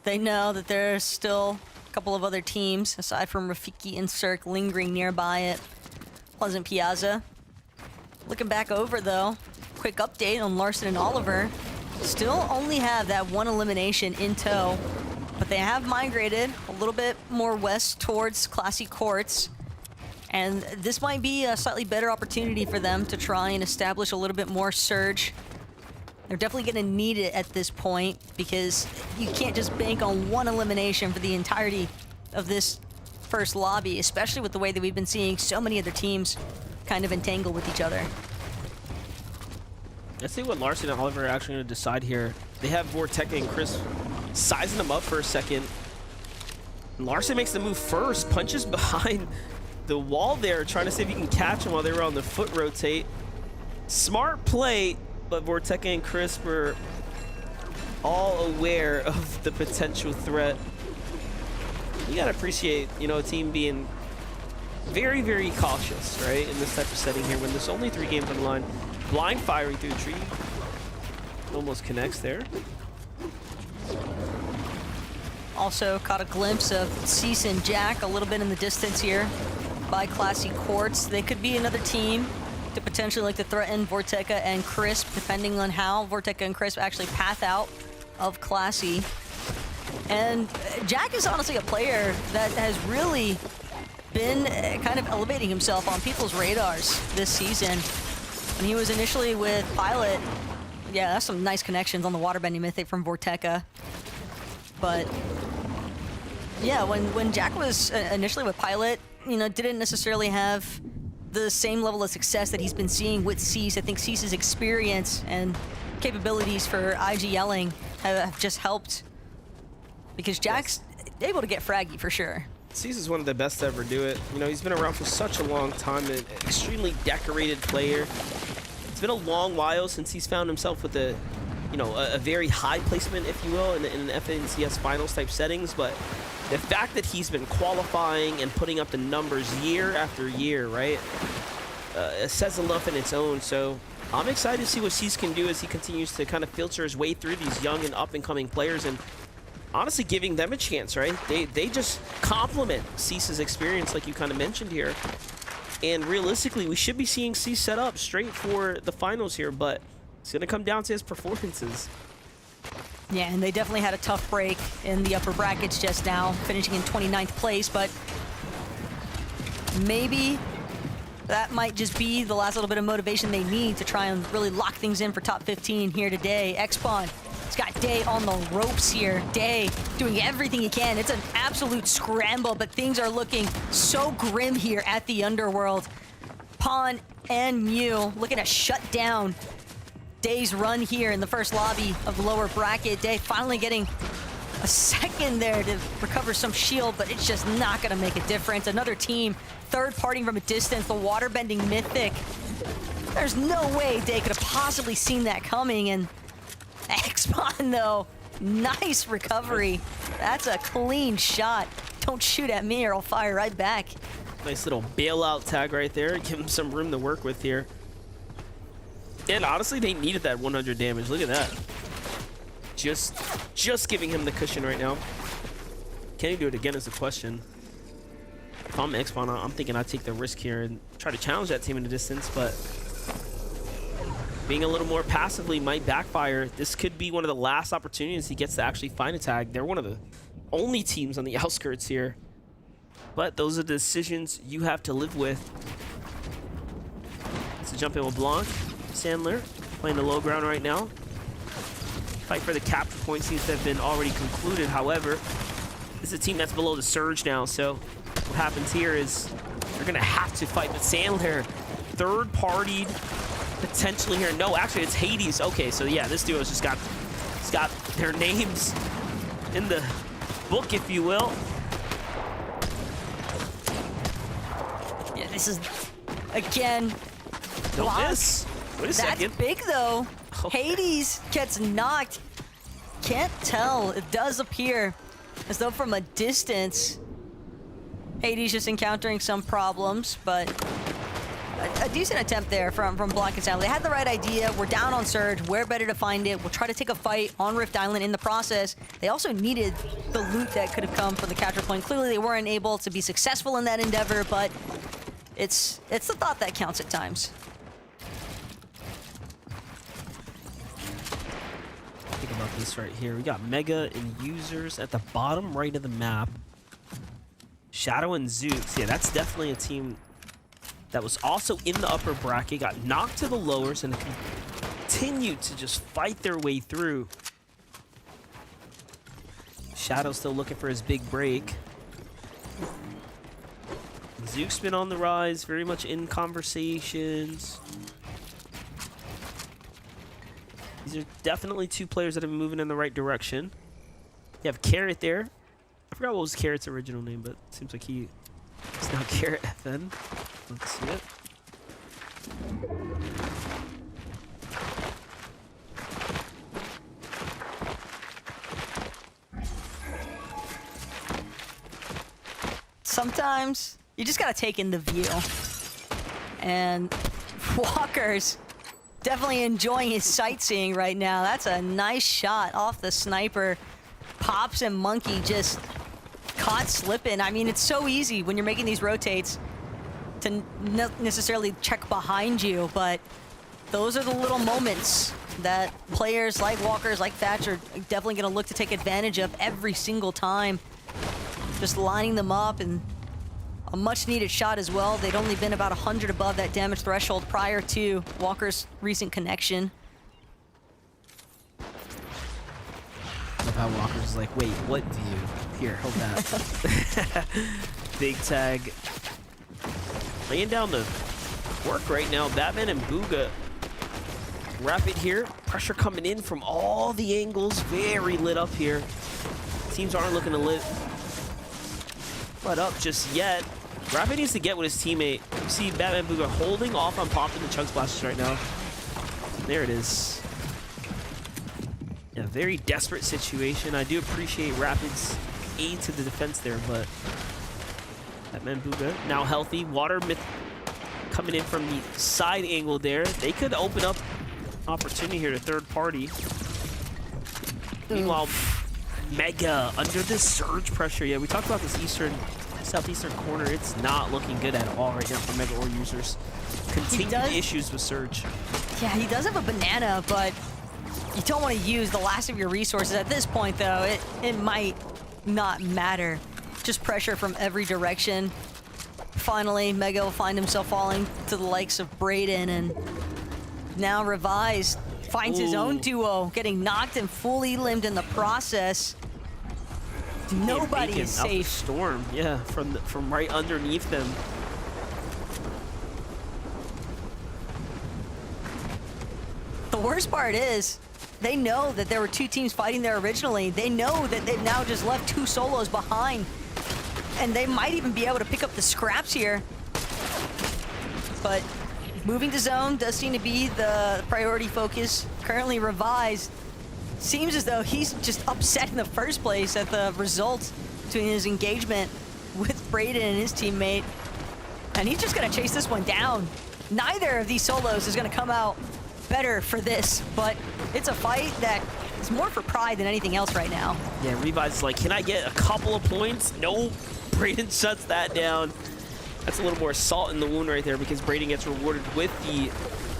They know that there's still A couple of other teams, aside from Rafiki and Cirque, lingering nearby at Pleasant Piazza. Looking back over, though, quick update on Larson and Oliver. Still only have that one elimination in tow, but they have migrated a little bit more west towards Classy Courts. And this might be a slightly better opportunity for them to try and establish a little bit more surge. They're definitely going to need it at this point because you can't just bank on one elimination for the entirety of this first lobby, especially with the way that we've been seeing so many other teams kind of entangle with each other. Let's see what Larson and Oliver are actually going to decide here. They have Vorteca and Chris sizing them up for a second. Larson makes the move first, punches behind the wall there, trying to see if he can catch him while they were on the foot rotate. Smart play, but Vorteca and Chris were all aware of the potential threat. You gotta appreciate, you know, a team being very, very cautious, right, in this type of setting here when there's only 3 games on the line. Blind firing through the tree. Almost connects there. Also caught a glimpse of Cease and Jack a little bit in the distance here by Classy Courts. They could be another team to potentially like to threaten Vorteca and Crisp, depending on how Vorteca and Crisp actually path out of Classy. And Jack is honestly a player that has really been kind of elevating himself on people's radars this season. When he was initially with Pilot, yeah, that's some nice connections on the waterbending mythic from Vorteca. But yeah, when Jack was initially with Pilot, you know, didn't necessarily have the same level of success that he's been seeing with Cease. I think Cease's experience and capabilities for IGLing have just helped because Jack's able to get fraggy for sure. Cease is one of the best to ever do it. You know, he's been around for such a long time, an extremely decorated player. It's been a long while since he's found himself with a, you know, a very high placement, if you will, in an FNCS finals type settings, but the fact that he's been qualifying and putting up the numbers year after year, right, it says enough in its own. So I'm excited to see what Cease can do as he continues to kind of filter his way through these young and up-and-coming players and honestly giving them a chance, right? They just complement Cease's experience like you kind of mentioned here. And realistically, we should be seeing Cease set up straight for the finals here, but it's going to come down to his performances. Yeah, and they definitely had a tough break in the upper brackets just now, finishing in 29th place, but maybe that might just be the last little bit of motivation they need to try and really lock things in for top 15 here today. X-Spawn, it's got Day on the ropes here. Day doing everything he can. It's an absolute scramble, but things are looking so grim here at the Underworld. Pawn and Mew looking to shut down Day's run here in the first lobby of the lower bracket. Day finally getting a second there to recover some shield, but it's just not gonna make a difference. Another team third partying from a distance, the waterbending mythic. There's no way Day could have possibly seen that coming, and X-Spawn though, nice recovery. That's a clean shot. Don't shoot at me or I'll fire right back. Nice little bailout tag right there. Give him some room to work with here. And honestly, they needed that 100 damage. Look at that. Just giving him the cushion right now. Can he do it again is the question. If I'm X-Spawn, I'm thinking I'd take the risk here and try to challenge that team in the distance, but being a little more passively might backfire. This could be one of the last opportunities he gets to actually find a tag. They're one of the only teams on the outskirts here. But those are the decisions you have to live with. Let's jump in with Blanc. Sandler playing the low ground right now. Fight for the capture point seems to have been already concluded. However, this is a team that's below the surge now, so what happens here is they're gonna have to fight. But Sandler, third-partied potentially here. No, actually it's Hades. Okay, so yeah, this duo's just got their names in the book, if you will. Yeah, this is again. Don't miss. Wait a second. That's big though. Oh. Hades gets knocked. Can't tell. It does appear as though from a distance, Hades just encountering some problems, but a decent attempt there from Black and Salad. They had the right idea. We're down on Surge. Where better to find it? We'll try to take a fight on Rift Island in the process. They also needed the loot that could have come from the capture point. Clearly, they weren't able to be successful in that endeavor, but it's the thought that counts at times. Think about this right here. We got Mega and Users at the bottom right of the map. Shadow and Zooks. Yeah, that's definitely a team that was also in the upper bracket, got knocked to the lowers, and continued to just fight their way through. Shadow's still looking for his big break. Zook's been on the rise, very much in conversations. These are definitely two players that have been moving in the right direction. You have Carrot there. I forgot what was Carrot's original name, but it seems like he's now Carrot FN. Let's see it. Sometimes you just gotta take in the view. And Walker's definitely enjoying his sightseeing right now. That's a nice shot off the sniper. Pops and Monkey just caught slipping. I mean, it's so easy when you're making these rotates to not necessarily check behind you, but those are the little moments that players like Walkers, like Thatch, are definitely going to look to take advantage of every single time. Just lining them up, and a much-needed shot as well. They'd only been about 100 above that damage threshold prior to Walker's recent connection. Love how Walker's like, wait, what view? Here, hold that. Big tag. Laying down the work right now. Batman and Booga. Rapid here. Pressure coming in from all the angles. Very lit up here. Teams aren't looking to let up just yet. Rapid needs to get with his teammate. You see Batman Booga holding off on popping the chunk splashes right now. There it is. Yeah, very desperate situation. I do appreciate Rapid's aid to the defense there, but Batman Booga now healthy. Water Myth coming in from the side angle there. They could open up opportunity here to third party. Meanwhile, Mega under this surge pressure. Yeah, we talked about this southeastern corner. It's not looking good at all right now for Mega or Users. Continued issues with surge. Yeah, he does have a banana, but you don't want to use the last of your resources at this point, though. It might not matter. Just pressure from every direction. Finally, Mega will find himself falling to the likes of Brayden, and now Revise finds his own duo, getting knocked and fully limbed in the process. Nobody is out the safe. Storm, yeah, from right underneath them. The worst part is, they know that there were two teams fighting there originally. They know that they've now just left two solos behind, and they might even be able to pick up the scraps here. But moving to zone does seem to be the priority focus. Currently, Revise seems as though he's just upset in the first place at the results between his engagement with Brayden and his teammate. And he's just gonna chase this one down. Neither of these solos is gonna come out better for this, but it's a fight that is more for pride than anything else right now. Yeah, Revive's like, can I get a couple of points? No, Brayden shuts that down. That's a little more salt in the wound right there, because Brayden gets rewarded with the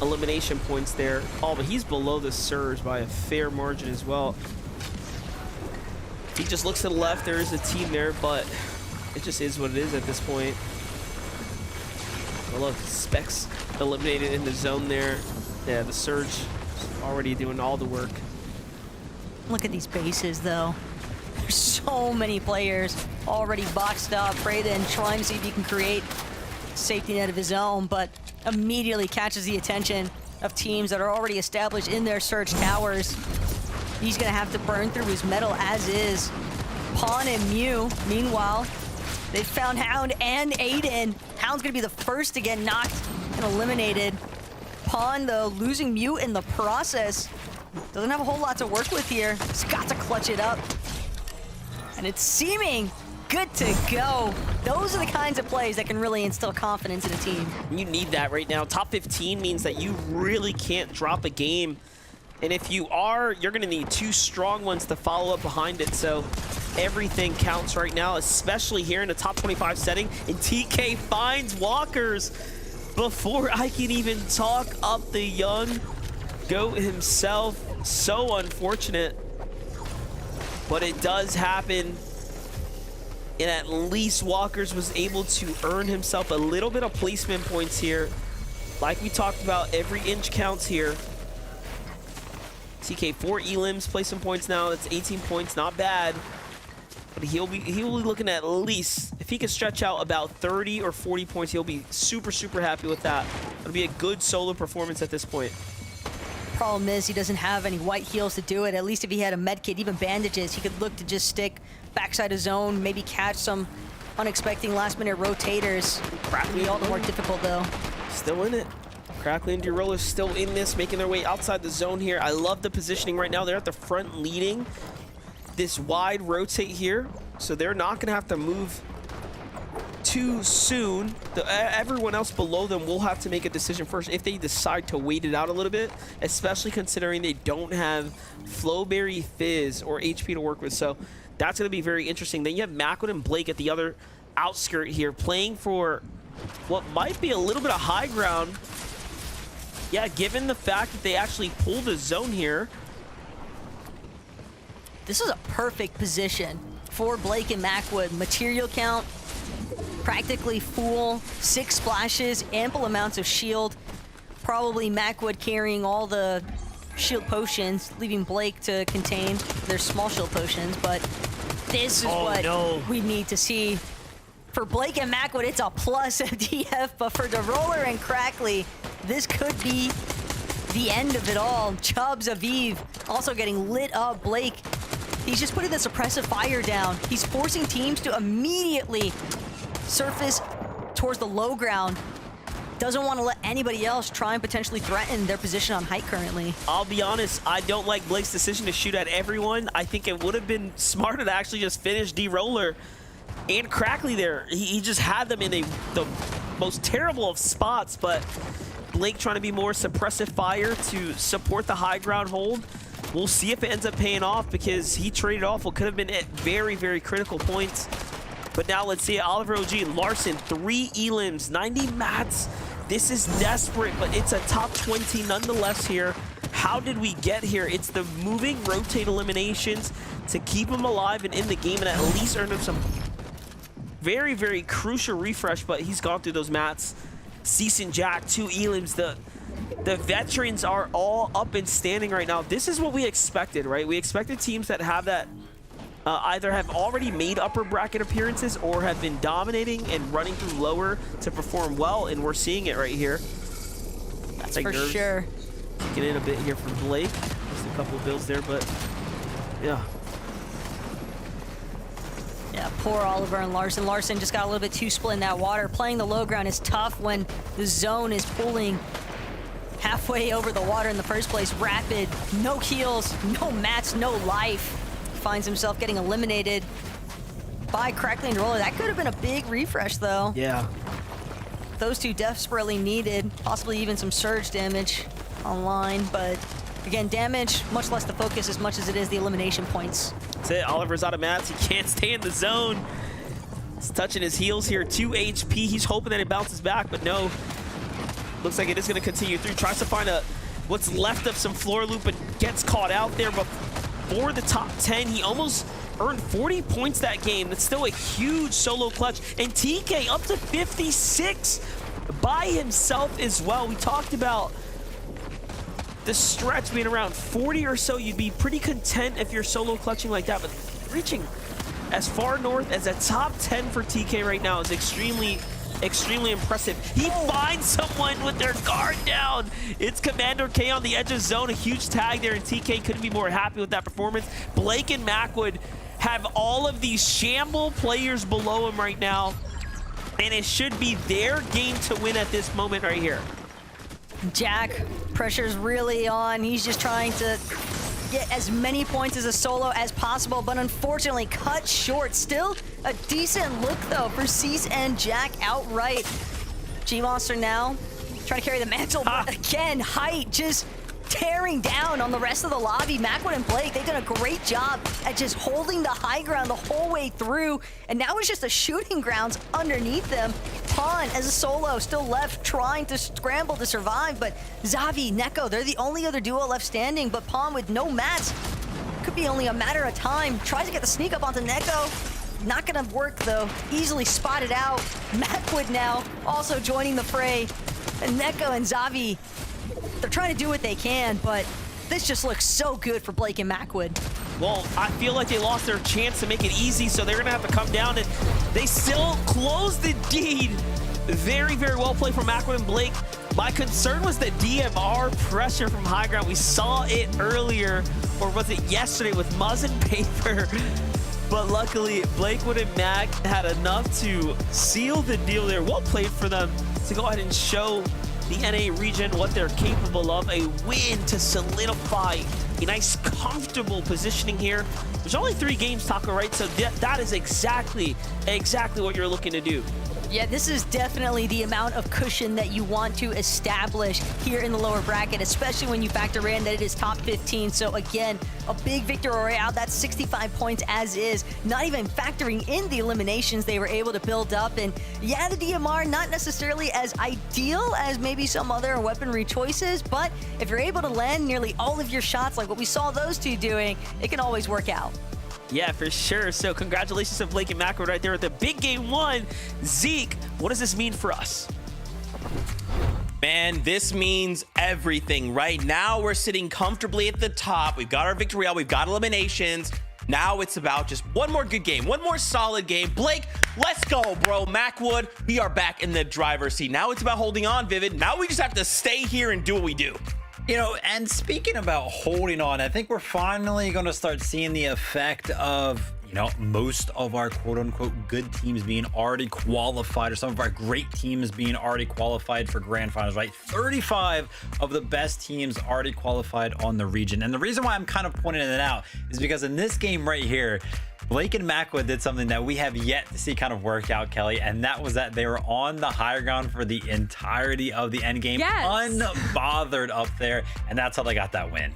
elimination points there. Oh, but he's below the surge by a fair margin as well. He just looks to the left. There is a team there, but it just is what it is at this point. I love Specs eliminated in the zone there. Yeah, the surge already doing all the work. Look at these bases, though. There's so many players already boxed up. Brayden trying to see if he can create a safety net of his own, but immediately catches the attention of teams that are already established in their surge towers. He's gonna have to burn through his metal as is. Pawn and Mew, meanwhile, they found Hound and Aiden. Hound's gonna be the first to get knocked and eliminated. Pawn, though, losing Mew in the process. Doesn't have a whole lot to work with here. He's got to clutch it up. And it's seeming good to go. Those are the kinds of plays that can really instill confidence in a team. You need that right now. Top 15 means that you really can't drop a game. And if you are, you're going to need 2 strong ones to follow up behind it. So everything counts right now, especially here in a top 25 setting. And TK finds Walkers before I can even talk up the young GOAT himself. So unfortunate. But it does happen. And at least Walkers was able to earn himself a little bit of placement points here. Like we talked about, every inch counts here. TK 4 elims, placement points now. That's 18 points, not bad. But he'll be looking at least, if he can stretch out about 30 or 40 points, he'll be super, super happy with that. It'll be a good solo performance at this point. Problem is he doesn't have any white heals to do it. At least if he had a med kit, even bandages, he could look to just stick backside of zone, maybe catch some unexpected last-minute rotators. It'd be all the more difficult, though. Still in it. Crackly and D-Roller still in this, making their way outside the zone here. I love the positioning right now. They're at the front leading this wide rotate here, so they're not going to have to move too soon. Everyone else below them will have to make a decision first if they decide to wait it out a little bit, especially considering they don't have Flowberry, Fizz, or HP to work with. So that's going to be very interesting. Then you have Macwood and Blake at the other outskirt here, playing for what might be a little bit of high ground. Yeah, given the fact that they actually pulled the zone here. This is a perfect position for Blake and Macwood. Material count, practically full, 6 splashes, ample amounts of shield. Probably Macwood carrying all the shield potions, leaving Blake to contain their small shield potions, but this is what we need to see. For Blake and Macwood, it's a plus MDF, but for D-Roller and Crackly, this could be the end of it all. Chubbs, Aviv also getting lit up. Blake, he's just putting the suppressive fire down. He's forcing teams to immediately surface towards the low ground. Doesn't want to let anybody else try and potentially threaten their position on height currently. I'll be honest, I don't like Blake's decision to shoot at everyone. I think it would have been smarter to actually just finish D-Roller and Crackly there. He just had them in the most terrible of spots, but Blake trying to be more suppressive fire to support the high ground hold. We'll see if it ends up paying off, because he traded off what could have been at very, very critical points. But now let's see it. Oliver OG and Larson, 3 elims, 90 mats. This is desperate, but it's a top 20 nonetheless here. How did we get here? It's the moving rotate eliminations to keep him alive and in the game, and at least earn him some very, very crucial refresh, but he's gone through those mats. Cease and Jack, 2 elims. The veterans are all up and standing right now. This is what we expected, right? We expected teams that have that either have already made upper bracket appearances or have been dominating and running through lower to perform well, and we're seeing it right here. That's for sure. Get in a bit here from Blake. Just a couple of builds there, but yeah. Yeah, poor Oliver and Larson. Larson just got a little bit too split in that water. Playing the low ground is tough when the zone is pulling halfway over the water in the first place. Rapid, no heals, no mats, no life. Finds himself getting eliminated by Crackly and Roller. That could have been a big refresh, though. Yeah. Those two desperately needed, possibly even some surge damage online, but again, damage, much less the focus as much as it is the elimination points. That's it. Oliver's out of mats. He can't stay in the zone. He's touching his heels here. 2 HP. He's hoping that it bounces back, but no. Looks like it is going to continue through. Tries to find what's left of some floor loop, but gets caught out there. But for the top 10, he almost earned 40 points that game. That's still a huge solo clutch. And TK up to 56 by himself as well. We talked about the stretch being around 40 or so. You'd be pretty content if you're solo clutching like that, but reaching as far north as a top 10 for TK right now is extremely impressive. He finds someone with their guard down. It's Commander K on the edge of zone. A huge tag there, and TK couldn't be more happy with that performance. Blake and Macwood have all of these shamble players below him right now, and it should be their game to win at this moment right here. Jack, pressure's really on. He's just trying to get as many points as a solo as possible, but unfortunately cut short. Still a decent look though for Cease and Jack outright. G-Monster now trying to carry the mantle, but again, Height just tearing down on the rest of the lobby. Macwood and Blake, they've done a great job at just holding the high ground the whole way through, and now it's just the shooting grounds underneath them. Pawn as a solo still left trying to scramble to survive, but Xavi, Neko, they're the only other duo left standing, but Pawn with no mats. Could be only a matter of time. Tries to get the sneak up onto Neko. Not gonna work though. Easily spotted out. Macwood now also joining the fray. And Neko and Xavi, they're trying to do what they can, but this just looks so good for Blake and Macwood. Well, I feel like they lost their chance to make it easy, so they're gonna have to come down, and they still close the deed. Very, very well played from Macwood and Blake. My concern was the DMR pressure from high ground. We saw it earlier, or was it yesterday with Muzz and Paper? But luckily, Blakewood and Mac had enough to seal the deal there. Well played for them to go ahead and show the NA region what they're capable of. A win to solidify a nice, comfortable positioning here. There's only 3 games, Taco, right? So that is exactly what you're looking to do. Yeah, this is definitely the amount of cushion that you want to establish here in the lower bracket, especially when you factor in that it is top 15. So again, a big victory royale. That's 65 points as is, not even factoring in the eliminations they were able to build up. And yeah, the DMR not necessarily as ideal as maybe some other weaponry choices, but if you're able to land nearly all of your shots like what we saw those two doing, it can always work out. Yeah, for sure. So congratulations to Blake and Macro right there at the big game 1. Zeke, what does this mean for us? Man, this means everything. Right now, we're sitting comfortably at the top. We've got our victory royale. We've got eliminations. Now it's about just one more good game, one more solid game. Blake, let's go, bro. Macwood, we are back in the driver's seat. Now it's about holding on, Vivid. Now we just have to stay here and do what we do. You know, and speaking about holding on, I think we're finally going to start seeing the effect of, you know, most of our quote-unquote good teams being already qualified, or some of our great teams being already qualified for grand finals, right? 35 of the best teams already qualified on the region. And the reason why I'm kind of pointing it out is because in this game right here, Blake and Macwood did something that we have yet to see kind of work out, Kelly, and that was that they were on the higher ground for the entirety of the end game, unbothered up there, and that's how they got that win.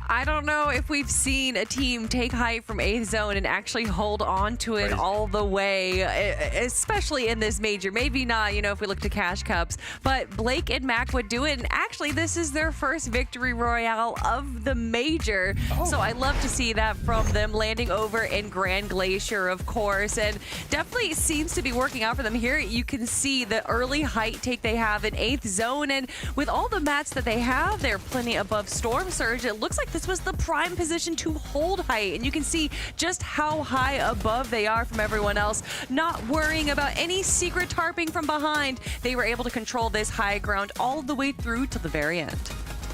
I don't know if we've seen a team take height from 8th zone and actually hold on to it all the way, especially in this major. Maybe not, you know, if we look to Cash Cups, but Blake and Mac would do it. And actually, this is their first victory royale of the major. So I love to see that from them, landing over in Grand Glacier, of course, and definitely seems to be working out for them here. You can see the early height take they have in 8th zone, and with all the mats that they have, they're plenty above Storm Surge. It looks like this was the prime position to hold height, and you can see just how high above they are from everyone else, not worrying about any secret tarping from behind. They were able to control this high ground all the way through to the very end.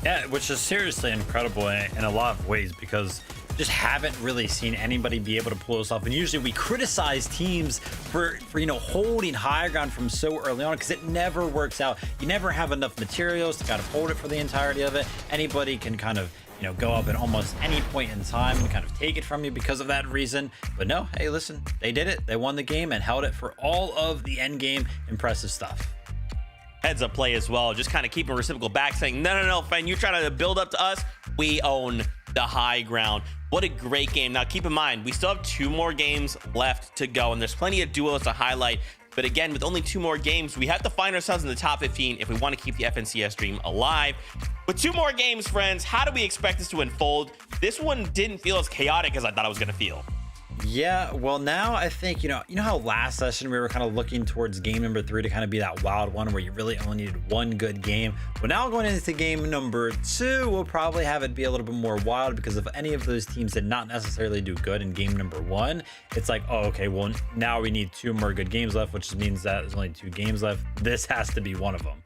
Yeah, which is seriously incredible in a lot of ways, because just haven't really seen anybody be able to pull this off. And usually we criticize teams for you know, holding high ground from so early on, because it never works out. You never have enough materials to kind of hold it for the entirety of it. Anybody can kind of, you know, go up at almost any point in time and kind of take it from you because of that reason. But no, hey, listen, they did it. They won the game and held it for all of the end game. Impressive stuff. Heads up play as well, just kind of keeping reciprocal back, saying, no, Fan, you're trying to build up to us. We own the high ground. What a great game. Now, keep in mind, we still have 2 more games left to go, and there's plenty of duos to highlight. But again, with only 2 more games, we have to find ourselves in the top 15 if we want to keep the FNCS dream alive. With 2 more games, friends, how do we expect this to unfold? This one didn't feel as chaotic as I thought it was going to feel. Yeah, well, now I think, you know how last session we were kind of looking towards game number 3 to kind of be that wild one where you really only needed 1 good game. Well, now going into game number 2, we'll probably have it be a little bit more wild, because if any of those teams did not necessarily do good in game number 1, it's like, oh, okay, well, now we need 2 more good games left, which means that there's only 2 games left. This has to be one of them.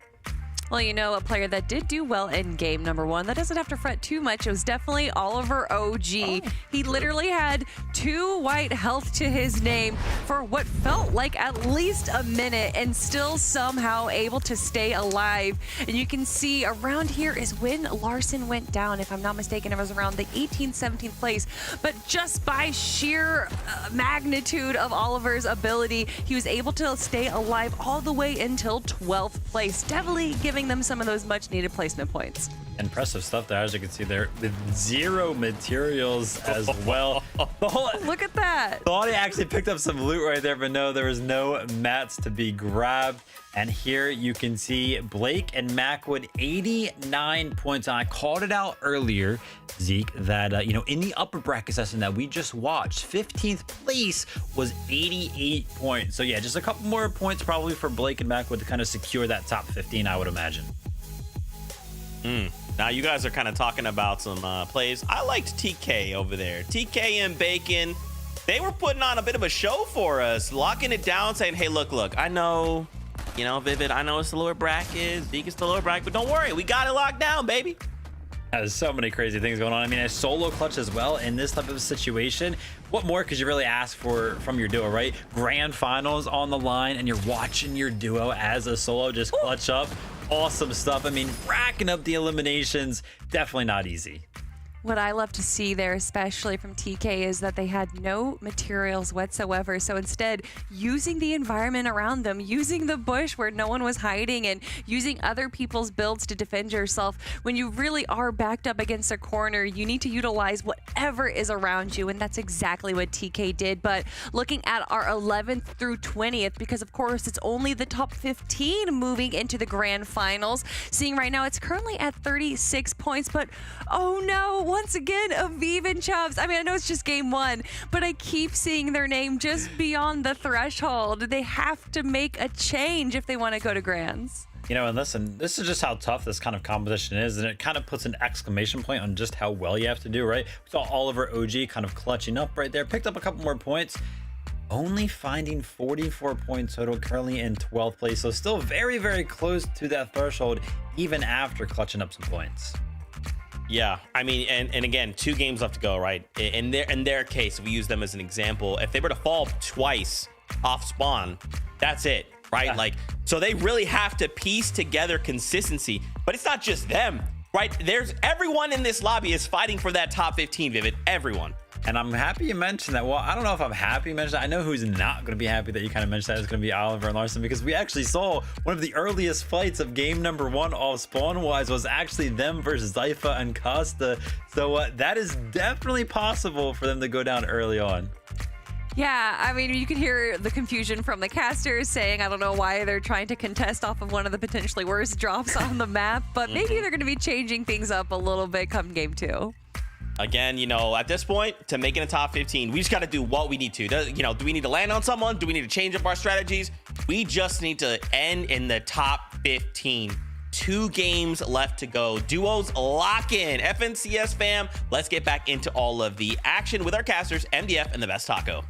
Well, you know, a player that did do well in game number 1, that doesn't have to fret too much. It was definitely Oliver OG. He literally had 2 white health to his name for what felt like at least a minute and still somehow able to stay alive. And you can see around here is when Larson went down. If I'm not mistaken, it was around the 18th, 17th place. But just by sheer magnitude of Oliver's ability, he was able to stay alive all the way until 12th place, definitely giving them some of those much needed placement points. Impressive stuff there, as you can see there, with 0 materials as well. Look at that. Thought he actually picked up some loot right there, but no, there was no mats to be grabbed. And here you can see Blake and Macwood, 89 points. And I called it out earlier, Zeke, that, you know, in the upper bracket session that we just watched, 15th place was 88 points. So yeah, just a couple more points probably for Blake and Macwood to kind of secure that top 15, I would imagine. Now you guys are kind of talking about some plays. I liked TK over there. TK and Bacon, they were putting on a bit of a show for us, locking it down, saying, hey, look, I know, you know, Vivid, I know it's the lower bracket, Zeke is the lower bracket, but don't worry, we got it locked down, baby. There's so many crazy things going on. I mean, a solo clutch as well in this type of situation. What more could you really ask for from your duo, right? Grand finals on the line, and you're watching your duo as a solo just clutch up. Awesome stuff. I mean, racking up the eliminations, definitely not easy. What I love to see there, especially from TK, is that they had no materials whatsoever. So instead, using the environment around them, using the bush where no one was hiding, and using other people's builds to defend yourself. When you really are backed up against a corner, you need to utilize whatever is around you, and that's exactly what TK did. But looking at our 11th through 20th, because of course it's only the top 15 moving into the grand finals. Seeing right now, it's currently at 36 points, but oh no, once again, Aviv and Chubbs. I mean, I know it's just game 1, but I keep seeing their name just beyond the threshold. They have to make a change if they want to go to grands. You know, and listen, this is just how tough this kind of competition is, and it kind of puts an exclamation point on just how well you have to do, right? We saw Oliver OG kind of clutching up right there, picked up a couple more points, only finding 44 points total, currently in 12th place. So still very, very close to that threshold, even after clutching up some points. Yeah, I mean, and again, 2 games left to go, right? In their case, we use them as an example. If they were to fall twice off spawn, that's it, right? Yeah. Like, so they really have to piece together consistency. But it's not just them, right? There's everyone in this lobby is fighting for that top 15, Vivid. Everyone. And I'm happy you mentioned that. Well, I don't know if I'm happy you mentioned that. I know who's not going to be happy that you kind of mentioned that is going to be Oliver and Larson, because we actually saw one of the earliest fights of game number 1 off spawn-wise was actually them versus Zypha and Costa. So that is definitely possible for them to go down early on. Yeah, I mean, you can hear the confusion from the casters saying, I don't know why they're trying to contest off of one of the potentially worst drops on the map, but maybe they're going to be changing things up a little bit come game 2. Again, you know, at this point, to make it a top 15, we just got to do what we need to. Do we need to land on someone? Do we need to change up our strategies? We just need to end in the top 15. 2 games left to go. Duos lock in. FNCS fam, let's get back into all of the action with our casters, MDF, and the best taco.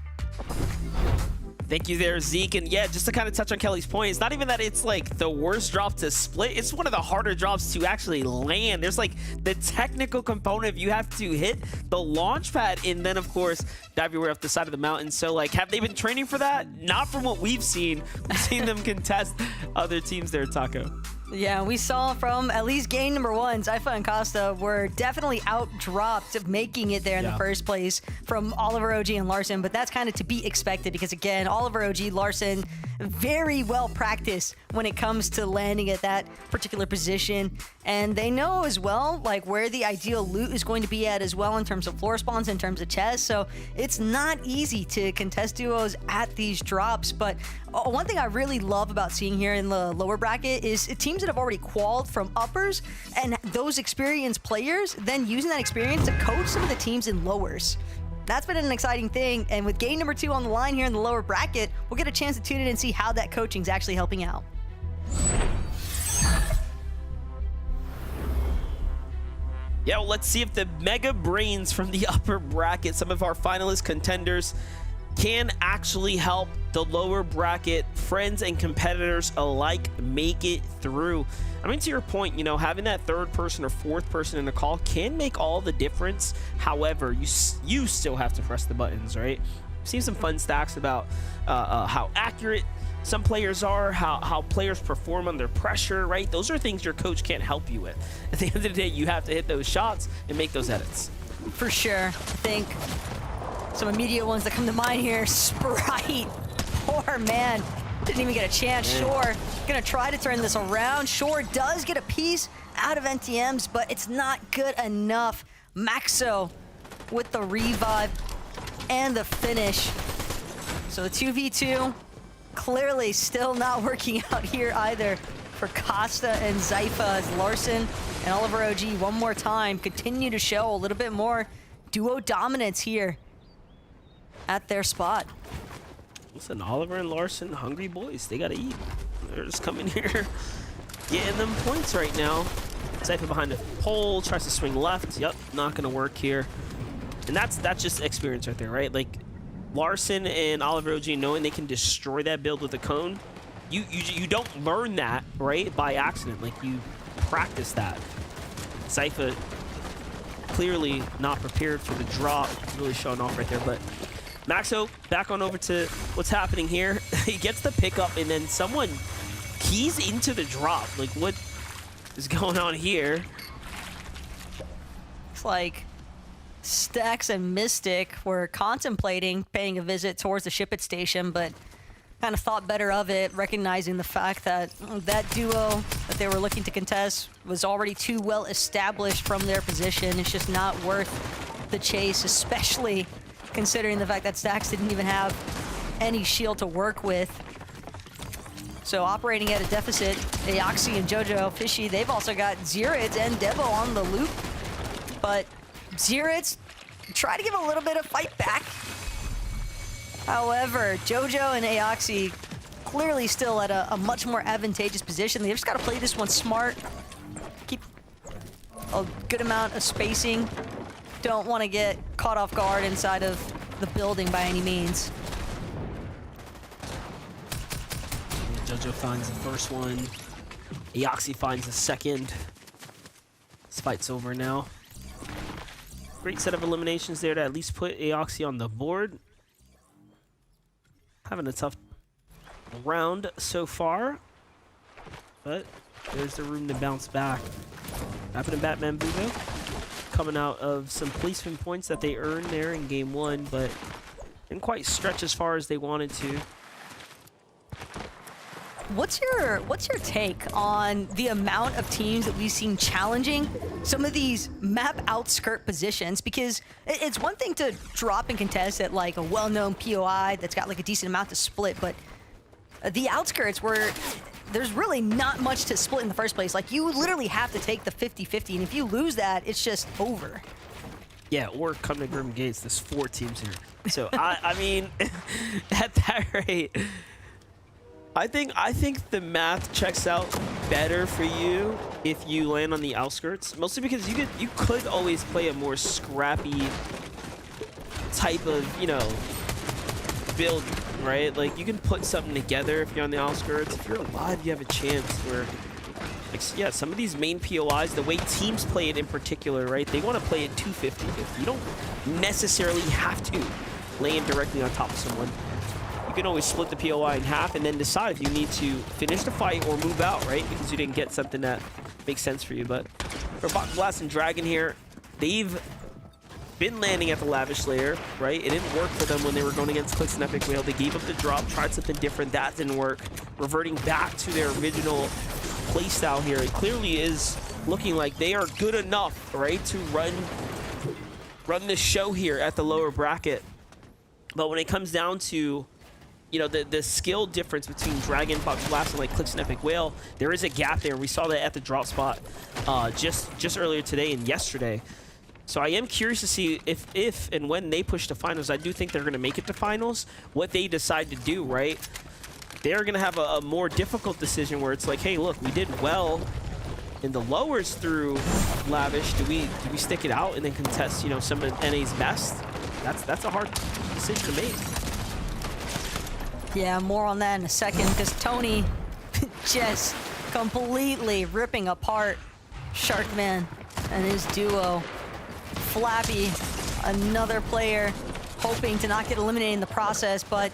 Thank you there, Zeke. And yeah, just to kind of touch on Kelly's point, it's not even that it's like the worst drop to split. It's one of the harder drops to actually land. There's like the technical component. You have to hit the launch pad and then, of course, dive your way up the side of the mountain. So like, have they been training for that? Not from what we've seen. We've seen them contest other teams there, Taco. Yeah, we saw from at least game number 1, Zypha and Costa were definitely out-dropped of making it there in the first place from Oliver OG and Larson, but that's kind of to be expected because, again, Oliver OG, Larson, very well practiced when it comes to landing at that particular position, and they know as well, like, where the ideal loot is going to be at as well in terms of floor spawns, in terms of chests, so it's not easy to contest duos at these drops, but one thing I really love about seeing here in the lower bracket is teams that have already qualified from uppers and those experienced players then using that experience to coach some of the teams in lowers. That's been an exciting thing, and with game number 2 on the line here in the lower bracket, we'll get a chance to tune in and see how that coaching is actually helping out. Yeah, well, let's see if the mega brains from the upper bracket, some of our finalist contenders, can actually help the lower bracket, friends and competitors alike make it through. I mean, to your point, you know, having that third person or fourth person in a call can make all the difference. However, you still have to press the buttons, right? I've seen some fun stacks about how accurate some players are, how players perform under pressure, right? Those are things your coach can't help you with. At the end of the day, you have to hit those shots and make those edits. For sure. I think some immediate ones that come to mind here, Sprite. Poor man. Didn't even get a chance. Shore gonna try to turn this around. Shore does get a piece out of NTMs, but it's not good enough. Maxo with the revive and the finish. So the 2v2 clearly still not working out here either for Costa and Zypha, as Larson and Oliver OG one more time continue to show a little bit more duo dominance here at their spot. Listen, Oliver and Larson, hungry boys. They gotta eat. They're just coming here, getting them points right now. Zypha behind the pole, tries to swing left. Yep, not gonna work here. And that's just experience right there, right? Like, Larson and Oliver OG knowing they can destroy that build with a cone. You don't learn that, right, by accident. Like, you practice that. Zypha clearly not prepared for the drop. Really showing off right there, but Maxo back on over to what's happening here. He gets the pickup and then someone keys into the drop. Like, what is going on here? It's like Stax and Mystic were contemplating paying a visit towards the ship it station, but kind of thought better of it, recognizing the fact that that duo that they were looking to contest was already too well established from their position. It's just not worth the chase, especially considering the fact that Stax didn't even have any shield to work with. So operating at a deficit, Aoxy and Jojo Fishy, they've also got Zirids and Devo on the loop, but Zirids try to give a little bit of fight back. However, Jojo and Aoxy clearly still at a much more advantageous position. They've just got to play this one smart, keep a good amount of spacing. Don't want to get caught off guard inside of the building by any means. Jojo finds the first one. Aoxy finds the second. This fight's over now. Great set of eliminations there to at least put Aoxy on the board. Having a tough round so far, but there's the room to bounce back. Happening to Batman Budo, coming out of some policeman points that they earned there in game one, but didn't quite stretch as far as they wanted to. What's your take on the amount of teams that we've seen challenging some of these map outskirt positions? Because it's one thing to drop and contest at like a well-known POI that's got like a decent amount to split, but the outskirts where there's really not much to split in the first place. Like, you literally have to take the 50-50, and if you lose that, it's just over. Yeah, or come to Grim Gates, there's 4 teams here. So I mean, at that rate, I think the math checks out better for you if you land on the outskirts, mostly because you could always play a more scrappy type of, you know, build, right? Like, you can put something together if you're on the outskirts. If you're alive, you have a chance where, like, yeah, some of these main POIs, the way teams play it in particular, right? They want to play it 250. You don't necessarily have to land directly on top of someone. You can always split the POI in half and then decide if you need to finish the fight or move out, right? Because you didn't get something that makes sense for you. But for Blast and Dragon here, they've been landing at the Lavish Layer, right? It didn't work for them when they were going against Clicks and Epic Whale. They gave up the drop, tried something different. That didn't work. Reverting back to their original playstyle here. It clearly is looking like they are good enough, right, to run this show here at the lower bracket. But when it comes down to, you know, the skill difference between Dragon, Fox Blast, and like Clicks and Epic Whale, there is a gap there. We saw that at the drop spot just earlier today and yesterday. So I am curious to see if and when they push to finals. I do think they're going to make it to finals. What they decide to do, right? They're going to have a more difficult decision where it's like, hey, look, we did well in the lowers through Lavish. Do we stick it out and then contest, you know, some of NA's best? That's a hard decision to make. Yeah, more on that in a second, because Tony just completely ripping apart Sharkman and his duo. Flappy, another player, hoping to not get eliminated in the process, but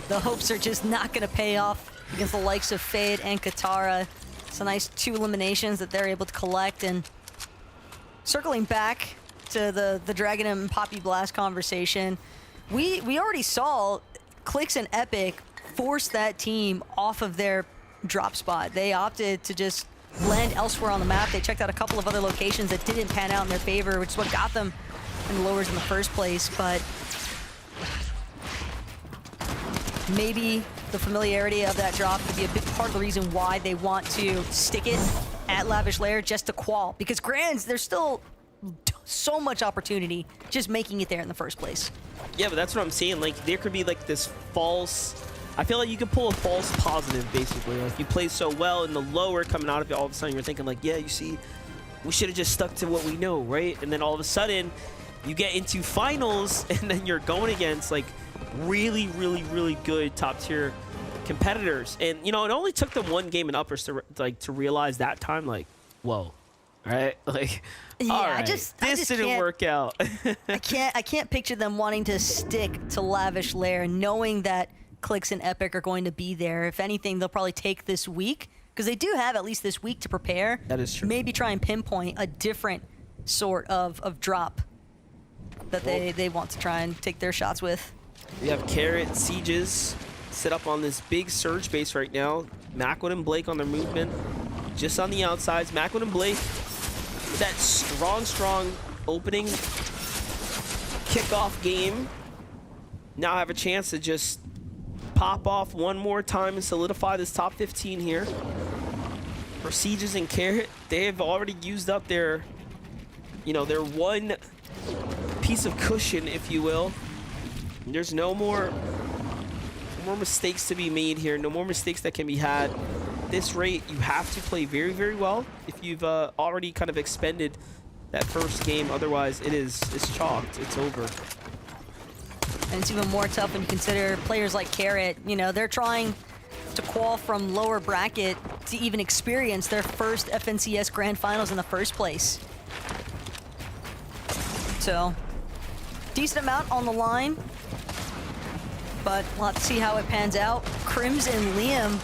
the hopes are just not going to pay off against the likes of Fade and Katara. It's a nice 2 eliminations that they're able to collect. And circling back to the Dragon and Poppy Blast conversation, we already saw Clix and Epic force that team off of their drop spot. They opted to just land elsewhere on the map. They checked out a couple of other locations that didn't pan out in their favor, which is what got them in the lowers in the first place. But maybe the familiarity of that drop could be a big part of the reason why they want to stick it at Lavish Lair, just to qual. Because Grands, there's still so much opportunity just making it there in the first place. Yeah, but that's what I'm saying. Like, there could be like this false... I feel like you could pull a false positive, basically. Like, you play so well in the lower, coming out of it, all of a sudden you're thinking like, yeah, you see, we should have just stuck to what we know, right? And then all of a sudden, you get into finals, and then you're going against like really, really, really good top-tier competitors. And, you know, it only took them 1 game in uppers to realize that time, like, whoa, right? Like, Yeah, all right, this didn't can't- work out. I can't picture them wanting to stick to Lavish Lair, knowing that Clix and Epic are going to be there. If anything, they'll probably take this week, because they do have at least this week to prepare. That is true. Maybe try and pinpoint a different sort of drop that they want to try and take their shots with. We have Carrot, Sieges set up on this big surge base right now. Macwood and Blake on their movement, just on the outsides. Macwood and Blake, that strong opening kickoff game, now have a chance to just pop off one more time and solidify this top 15 here. For Sieges and Carrot, they have already used up their, you know, their 1 piece of cushion, if you will. There's no more mistakes to be made here. No more mistakes that can be had. At this rate, you have to play very, very well if you've already kind of expended that first game. Otherwise, it's chalked. It's over. And it's even more tough when you consider players like Carrot. You know, they're trying to qual from lower bracket to even experience their first FNCS Grand Finals in the first place. So, decent amount on the line, but we'll have to see how it pans out. Crims and Liam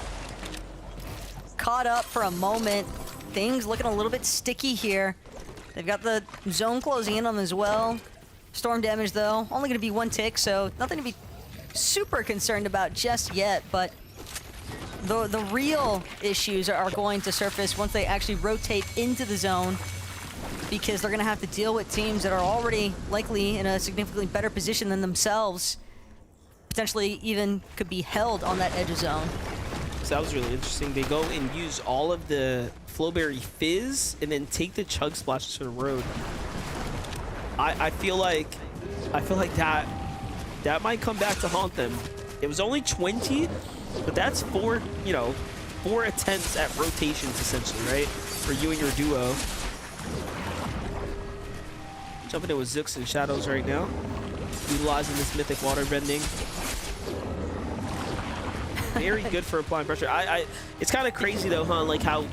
caught up for a moment. Things looking a little bit sticky here. They've got the zone closing in on them as well. Storm damage, though, only going to be 1 tick, so nothing to be super concerned about just yet, but the real issues are going to surface once they actually rotate into the zone, because they're going to have to deal with teams that are already likely in a significantly better position than themselves, potentially even could be held on that edge of zone. So that was really interesting. They go and use all of the Flowberry Fizz and then take the Chug Splashes to the road. I feel like that might come back to haunt them. It was only 20, but that's 4 attempts at rotations essentially, right? For you and your duo. Jumping in with Zooks and Shadows right now, utilizing this mythic water bending. Very good for applying pressure. It's kind of crazy though, huh? Like how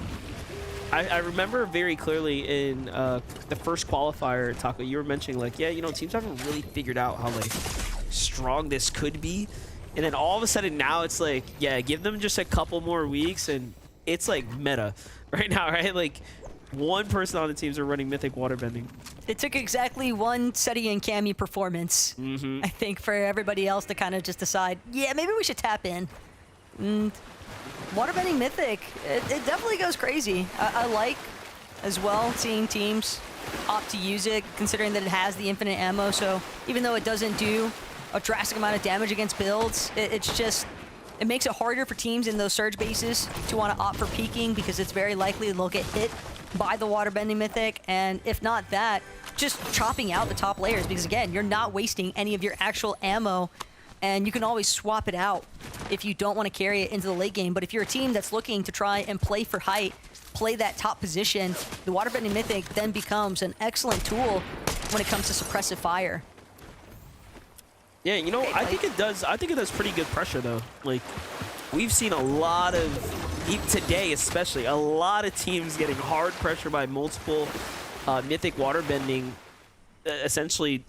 I remember very clearly in the first qualifier, Taco, you were mentioning like, yeah, you know, teams haven't really figured out how like strong this could be. And then all of a sudden now it's like, yeah, give them just a couple more weeks and it's like meta right now, right? Like 1 person on the teams are running mythic waterbending. It took exactly 1 Seti and Cammy performance, I think, for everybody else to kind of just decide, yeah, maybe we should tap in. Waterbending Mythic, it definitely goes crazy. I like, as well, seeing teams opt to use it, considering that it has the infinite ammo, so even though it doesn't do a drastic amount of damage against builds, it makes it harder for teams in those surge bases to want to opt for peeking, because it's very likely they'll get hit by the Waterbending Mythic, and if not that, just chopping out the top layers, because again, you're not wasting any of your actual ammo, and you can always swap it out if you don't want to carry it into the late game. But if you're a team that's looking to try and play for height, play that top position, the Waterbending Mythic then becomes an excellent tool when it comes to suppressive fire. Yeah, you know, I think it does. I think it does pretty good pressure though. Like, we've seen a lot of today, especially a lot of teams getting hard pressure by multiple mythic waterbending, essentially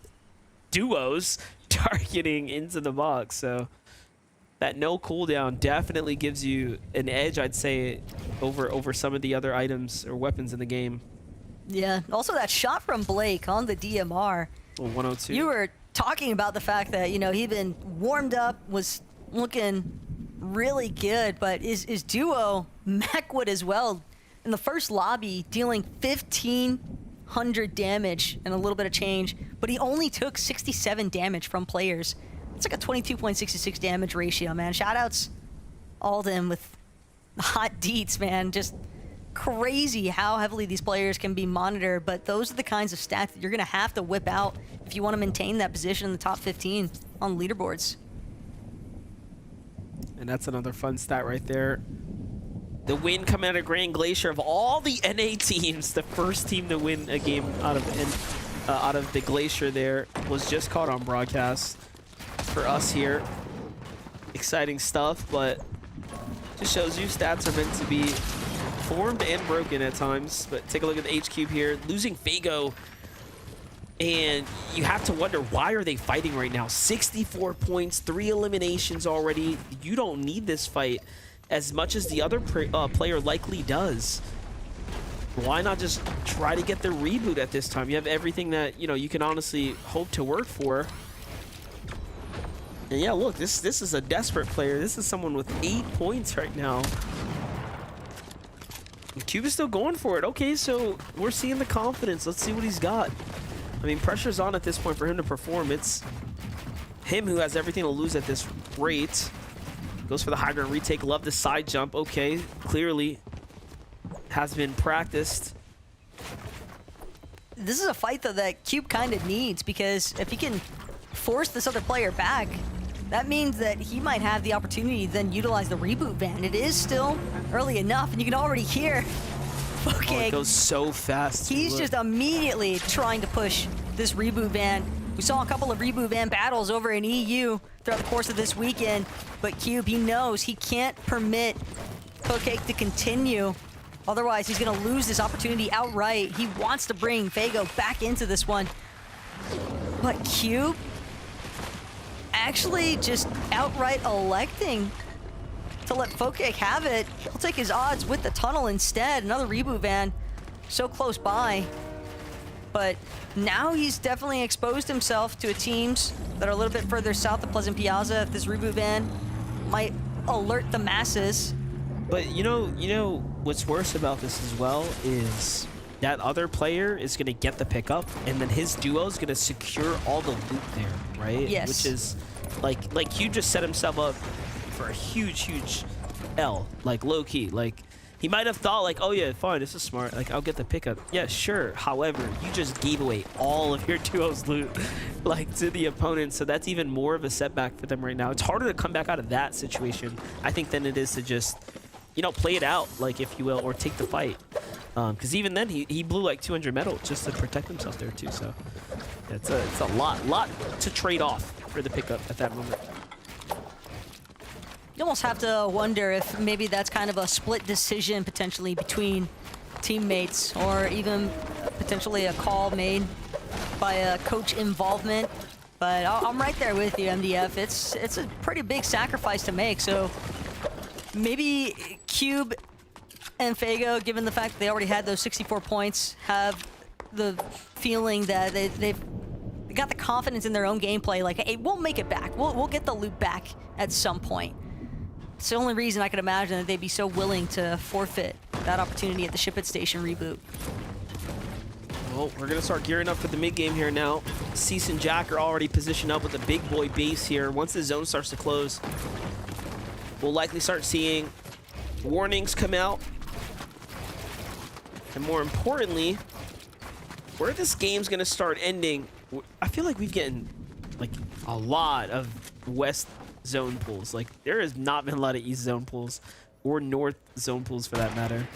duos targeting into the box. So that no cooldown definitely gives you an edge, I'd say, over some of the other items or weapons in the game. Yeah. Also, that shot from Blake on the DMR. Oh, 102. You were talking about the fact that, you know, he'd been warmed up, was looking really good, but his duo, Macwood as well, in the first lobby, dealing 1,500 damage and a little bit of change, but he only took 67 damage from players. It's like a 22.66 damage ratio, man. Shoutouts all to him with hot deets, man. Just crazy how heavily these players can be monitored, but those are the kinds of stats that you're going to have to whip out if you want to maintain that position in the top 15 on leaderboards. And that's another fun stat right there. The win coming out of Grand Glacier, of all the NA teams, the first team to win a game out of the Glacier there was just caught on broadcast for us here. Exciting stuff, but just shows you stats are meant to be formed and broken at times. But take a look at the H Cube here, losing Fago. And you have to wonder, why are they fighting right now? 64 points, 3 eliminations already. You don't need this fight as much as the other player likely does. Why not just try to get the reboot at this time? You have everything that, you know, you can honestly hope to work for. And yeah, look, this is a desperate player. This is someone with 8 points right now. And Cube is still going for it. Okay, so we're seeing the confidence. Let's see what he's got. I mean, pressure's on at this point for him to perform. It's him who has everything to lose at this rate. Goes for the high ground retake. Love the side jump. Okay, clearly has been practiced. This is a fight, though, that Cube kind of needs, because if he can force this other player back, that means that he might have the opportunity to then utilize the reboot van. It is still early enough, and you can already hear Oh, it goes so fast. He's just immediately trying to push this reboot van. We saw a couple of reboot van battles over in EU throughout the course of this weekend, but Cube, he knows he can't permit Cupcake to continue. Otherwise, he's going to lose this opportunity outright. He wants to bring Fago back into this one. But Cube actually just outright electing to let Fokek have it. He'll take his odds with the tunnel instead. Another reboot van so close by. But now he's definitely exposed himself to teams that are a little bit further south of Pleasant Piazza. If this reboot van might alert the masses. But you know what's worse about this as well is that other player is going to get the pickup, and then his duo is going to secure all the loot there, right? Yes. Which is like Hugh just set himself up for a huge L, like low key. Like, he might have thought like, oh yeah, fine, this is smart, like I'll get the pickup. Yeah, sure. However, you just gave away all of your duo's loot like to the opponent, so that's even more of a setback for them right now. It's harder to come back out of that situation, I think, than it is to just, you know, play it out, like, if you will, or take the fight. Because even then he blew like 200 metal just to protect himself there too. So it's a lot to trade off for the pickup at that moment. You almost have to wonder if maybe that's kind of a split decision potentially between teammates, or even potentially a call made by a coach involvement. But I'm right there with you, MDF. It's a pretty big sacrifice to make. So maybe Cube and Fago, given the fact that they already had those 64 points, have the feeling that they've got the confidence in their own gameplay. Like, hey, we'll make it back. We'll get the loot back at some point. It's the only reason I could imagine that they'd be so willing to forfeit that opportunity at the Ship It Station reboot. Well, we're going to start gearing up for the mid-game here now. Cease and Jack are already positioned up with the big boy base here. Once the zone starts to close, we'll likely start seeing warnings come out. And more importantly, where this game's going to start ending, I feel like we've gotten like a lot of West zone pools. Like, there has not been a lot of East zone pools, or North zone pools for that matter.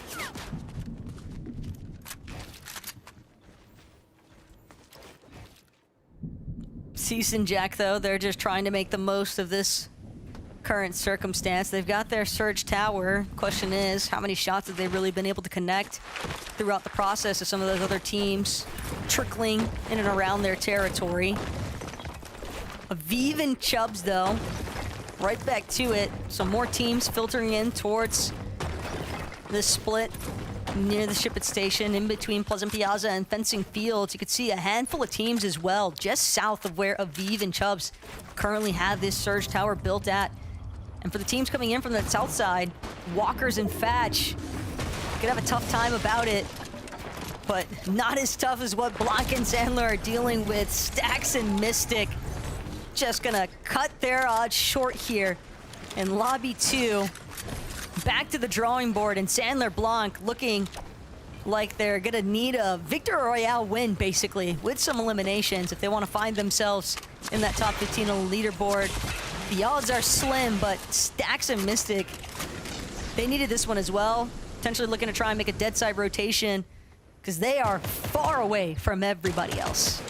Cease and Jack, though, they're just trying to make the most of this current circumstance. They've got their Surge Tower. Question is, how many shots have they really been able to connect throughout the process of some of those other teams trickling in and around their territory? Aviv and Chubbs, though, right back to it. Some more teams filtering in towards this split near the Ship It station in between Pleasant Piazza and Fencing Fields. You could see a handful of teams as well just south of where Aviv and Chubbs currently have this Surge Tower built at. And for the teams coming in from the south side, Walkers and Fatch could have a tough time about it, but not as tough as what Blanc and Sandler are dealing with. Stax and Mystic just gonna cut their odds short here in Lobby 2. Back to the drawing board, and Sandler Blanc looking like they're gonna need a Victor Royale win, basically, with some eliminations if they want to find themselves in that top 15 on the leaderboard. The odds are slim, but Stax and Mystic, they needed this one as well. Potentially looking to try and make a dead side rotation, because they are far away from everybody else.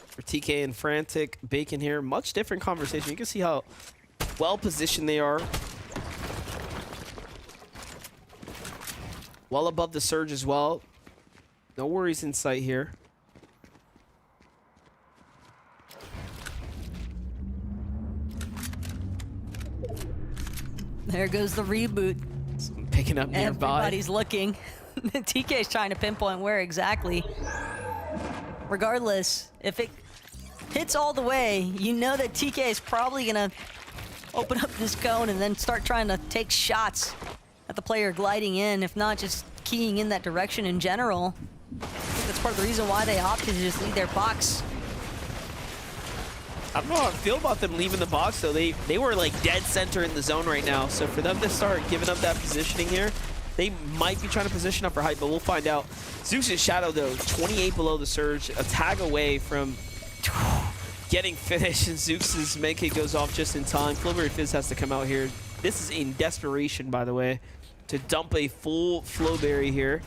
For TK and Frantic, Bacon here, much different conversation. You can see how well positioned they are. Well above the Surge as well. No worries in sight here. There goes the reboot. Picking up nearby. Everybody's looking. TK is trying to pinpoint where exactly. Regardless, if it hits all the way, you know that TK is probably gonna open up this cone and then start trying to take shots at the player gliding in, if not just keying in that direction in general. I think that's part of the reason why they opted to just leave their box. I don't know how I feel about them leaving the box, though. They were like dead center in the zone right now, so for them to start giving up that positioning here, they might be trying to position up for hype, but we'll find out. Zeus' Shadow, though, 28 below the Surge, a tag away from getting finished, and Zeus' medkit goes off just in time. Flowberry Fizz has to come out here. This is in desperation, by the way, to dump a full Flowberry here.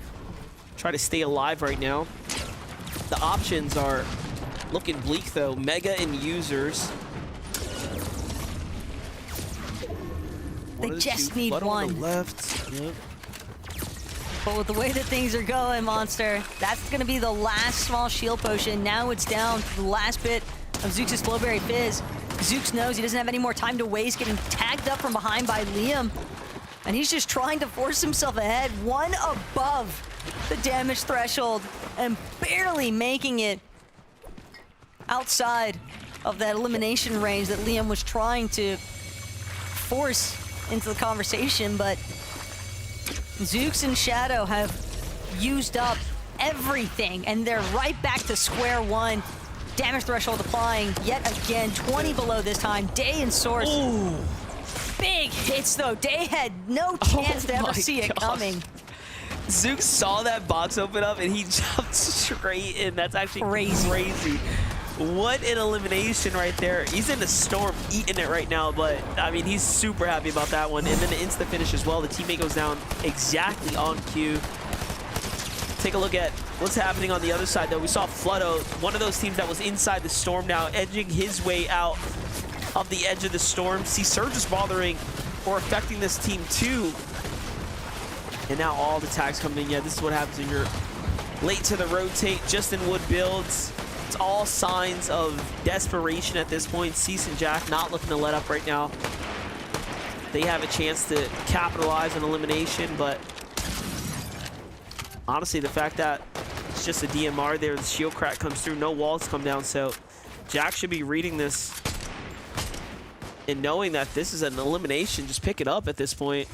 Try to stay alive right now. The options are looking bleak, though. Mega and Users. They just need Flood one. on the left. Yep. But with the way that things are going, Monster, that's going to be the last small shield potion. Now it's down to the last bit of Zooks' Flowberry Fizz. Zooks knows he doesn't have any more time to waste, getting tagged up from behind by Liam. And he's just trying to force himself ahead, one above the damage threshold, and barely making it outside of that elimination range that Liam was trying to force into the conversation. But Zooks and Shadow have used up everything, and they're right back to square one. Damage threshold applying yet again, 20 below this time. Day and Source. Ooh. Big hits, though. Day had no chance to ever see it coming. Zook saw that box open up and he jumped straight in. That's actually crazy. What an elimination right there. He's in the storm eating it right now, but I mean, he's super happy about that one. And then the insta finish as well. The teammate goes down exactly on cue. Take a look at what's happening on the other side, though. We saw Flutto, one of those teams that was inside the storm now, edging his way out of the edge of the storm. See, Surge is bothering or affecting this team too. And now all the tags coming in. Yeah, this is what happens when you're late to the rotate. Justin Wood builds. It's all signs of desperation at this point. Cease and Jack not looking to let up right now. They have a chance to capitalize on elimination, but honestly, the fact that it's just a DMR there, the shield crack comes through, no walls come down, so Jack should be reading this and knowing that this is an elimination. Just pick it up at this point.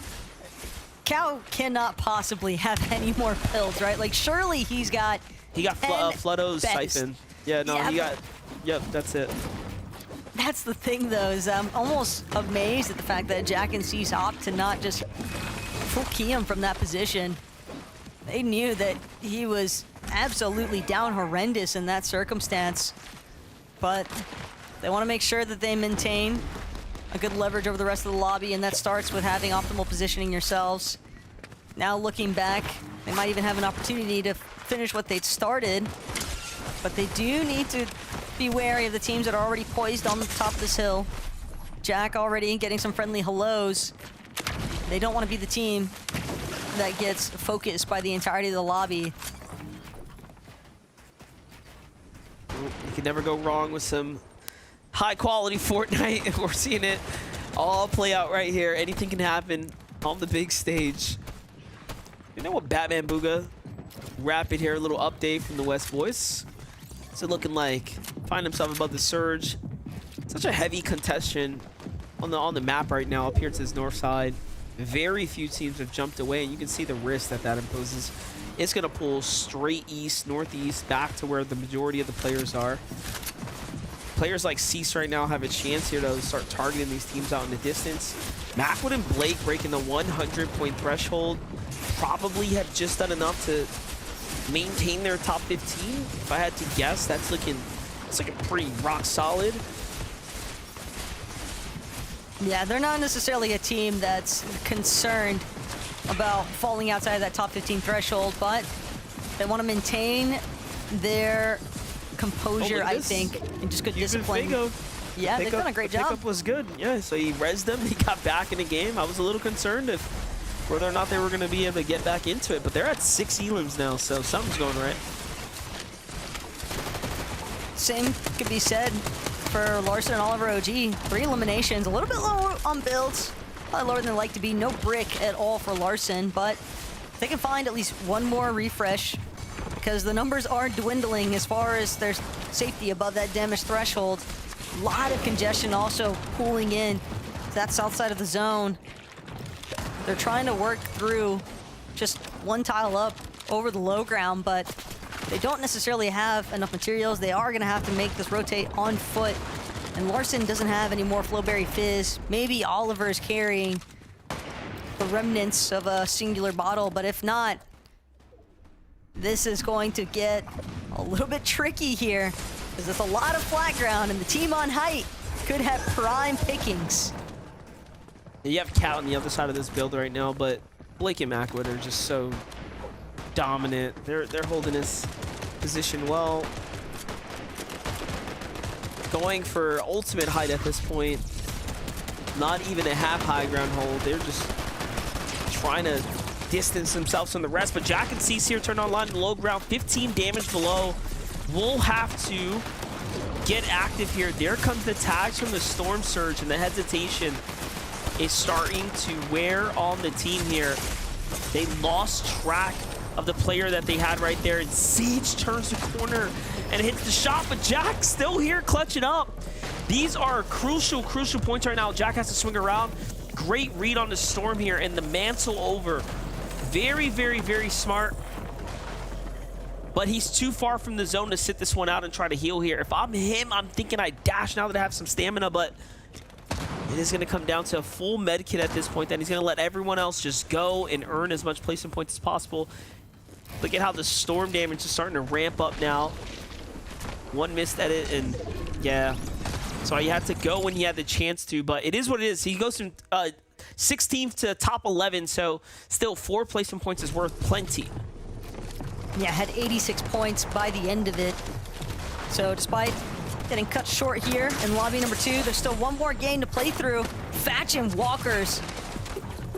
Cal cannot possibly have any more builds, right? Like, surely he got Flutto's Siphon. Yeah, no, he got, yep, that's it. That's the thing, though, is I'm almost amazed at the fact that Jack and Cease opt to not just full key him from that position. They knew that he was absolutely down horrendous in that circumstance, but they want to make sure that they maintain a good leverage over the rest of the lobby, and that starts with having optimal positioning yourselves. Now looking back, they might even have an opportunity to finish what they'd started. But they do need to be wary of the teams that are already poised on the top of this hill. Jack already getting some friendly hellos. They don't want to be the team that gets focused by the entirety of the lobby. You can never go wrong with some high quality Fortnite. We're seeing it all play out right here. Anything can happen on the big stage. You know what, Batman Booga? Rapid here, a little update from the West Boys. What's it looking like? Find himself above the surge. Such a heavy contention on the map right now up here to his north side. Very few teams have jumped away, and you can see the risk that imposes. It's going to pull straight east, northeast, back to where the majority of the players are. Players like Cease right now have a chance here to start targeting these teams out in the distance. Macwood and Blake breaking the 100-point threshold probably have just done enough to maintain their top 15. If I had to guess, that's looking pretty rock solid. Yeah, they're not necessarily a team that's concerned about falling outside of that top 15 threshold, but they want to maintain their composure, I think, and just good discipline. Yeah, they've done a great job. Pickup was good. Yeah, so he rezzed them. He got back in the game. I was a little concerned if whether or not they were going to be able to get back into it, but they're at 6 elims now, so something's going right. Same could be said for Larson and Oliver OG. 3 eliminations, a little bit lower on builds. Probably lower than they'd like to be. No brick at all for Larson, but they can find at least one more refresh because the numbers are dwindling as far as their safety above that damage threshold. A lot of congestion also pooling in to that south side of the zone. They're trying to work through just one tile up over the low ground, but they don't necessarily have enough materials. They are going to have to make this rotate on foot. And Larson doesn't have any more Flowberry Fizz. Maybe Oliver is carrying the remnants of a singular bottle, but if not, this is going to get a little bit tricky here because there's a lot of flat ground and the team on height could have prime pickings. You have Cat on the other side of this build right now, but Blake and Macwood are just so dominant. They're holding his position well. Going for ultimate height at this point. Not even a half high ground hold. They're just trying to distance themselves from the rest. But Jack and Cease here turned online in low ground. 15 damage below. We'll have to get active here. There comes the tags from the Storm Surge, and the hesitation is starting to wear on the team here. They lost track of the player that they had right there, and Siege turns the corner and hits the shot, but Jack still here clutching up. These are crucial points right now. Jack has to swing around. Great read on the Storm here, and the mantle over. Very, very, very smart. But he's too far from the zone to sit this one out and try to heal here. If I'm him, I'm thinking I dash now that I have some stamina, but it is going to come down to a full med kit at this point. Then he's going to let everyone else just go and earn as much placement points as possible. Look at how the Storm damage is starting to ramp up now. One missed edit, and yeah. So he had to go when he had the chance to, but it is what it is. He goes from 16th to top 11, so still 4 placement points is worth plenty. Yeah, had 86 points by the end of it. So despite getting cut short here in lobby number 2, there's still one more game to play through. Fatch and Walkers,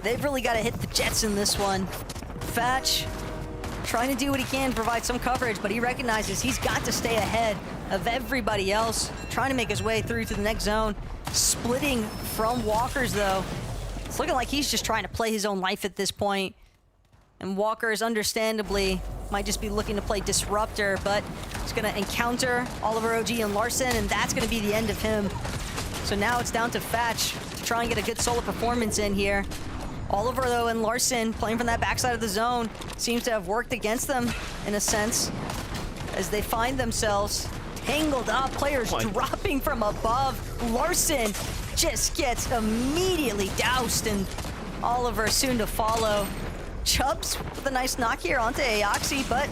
they've really got to hit the Jets in this one. Fatch trying to do what he can to provide some coverage, but he recognizes he's got to stay ahead of everybody else, trying to make his way through to the next zone. Splitting from Walkers, though. It's looking like he's just trying to play his own life at this point. And Walkers, understandably, might just be looking to play Disruptor, but he's going to encounter Oliver OG and Larson, and that's going to be the end of him. So now it's down to Fatch to try and get a good solo performance in here. Oliver, though, and Larson playing from that backside of the zone seems to have worked against them in a sense as they find themselves tangled up. Players dropping from above. Larson just gets immediately doused, and Oliver soon to follow. Chubbs with a nice knock here onto Aoxy, but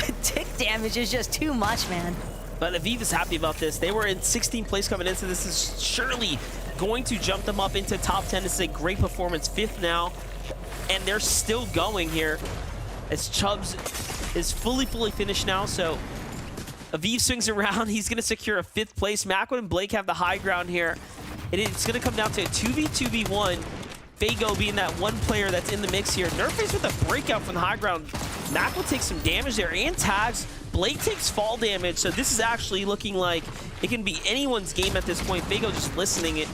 the tick damage is just too much, man. But Aviv is happy about this. They were in 16th place coming into this. Is surely going to jump them up into top 10. This is a great performance. 5th now, and they're still going here as Chubbs is fully finished now. So Aviv swings around. He's going to secure a 5th place. Macwood and Blake have the high ground here. It's going to come down to a 2v2v1. Fago being that one player that's in the mix here. Nerface with a breakout from the high ground. Macwood takes some damage there and tags. Blake takes fall damage. So this is actually looking like it can be anyone's game at this point. Fago just listening it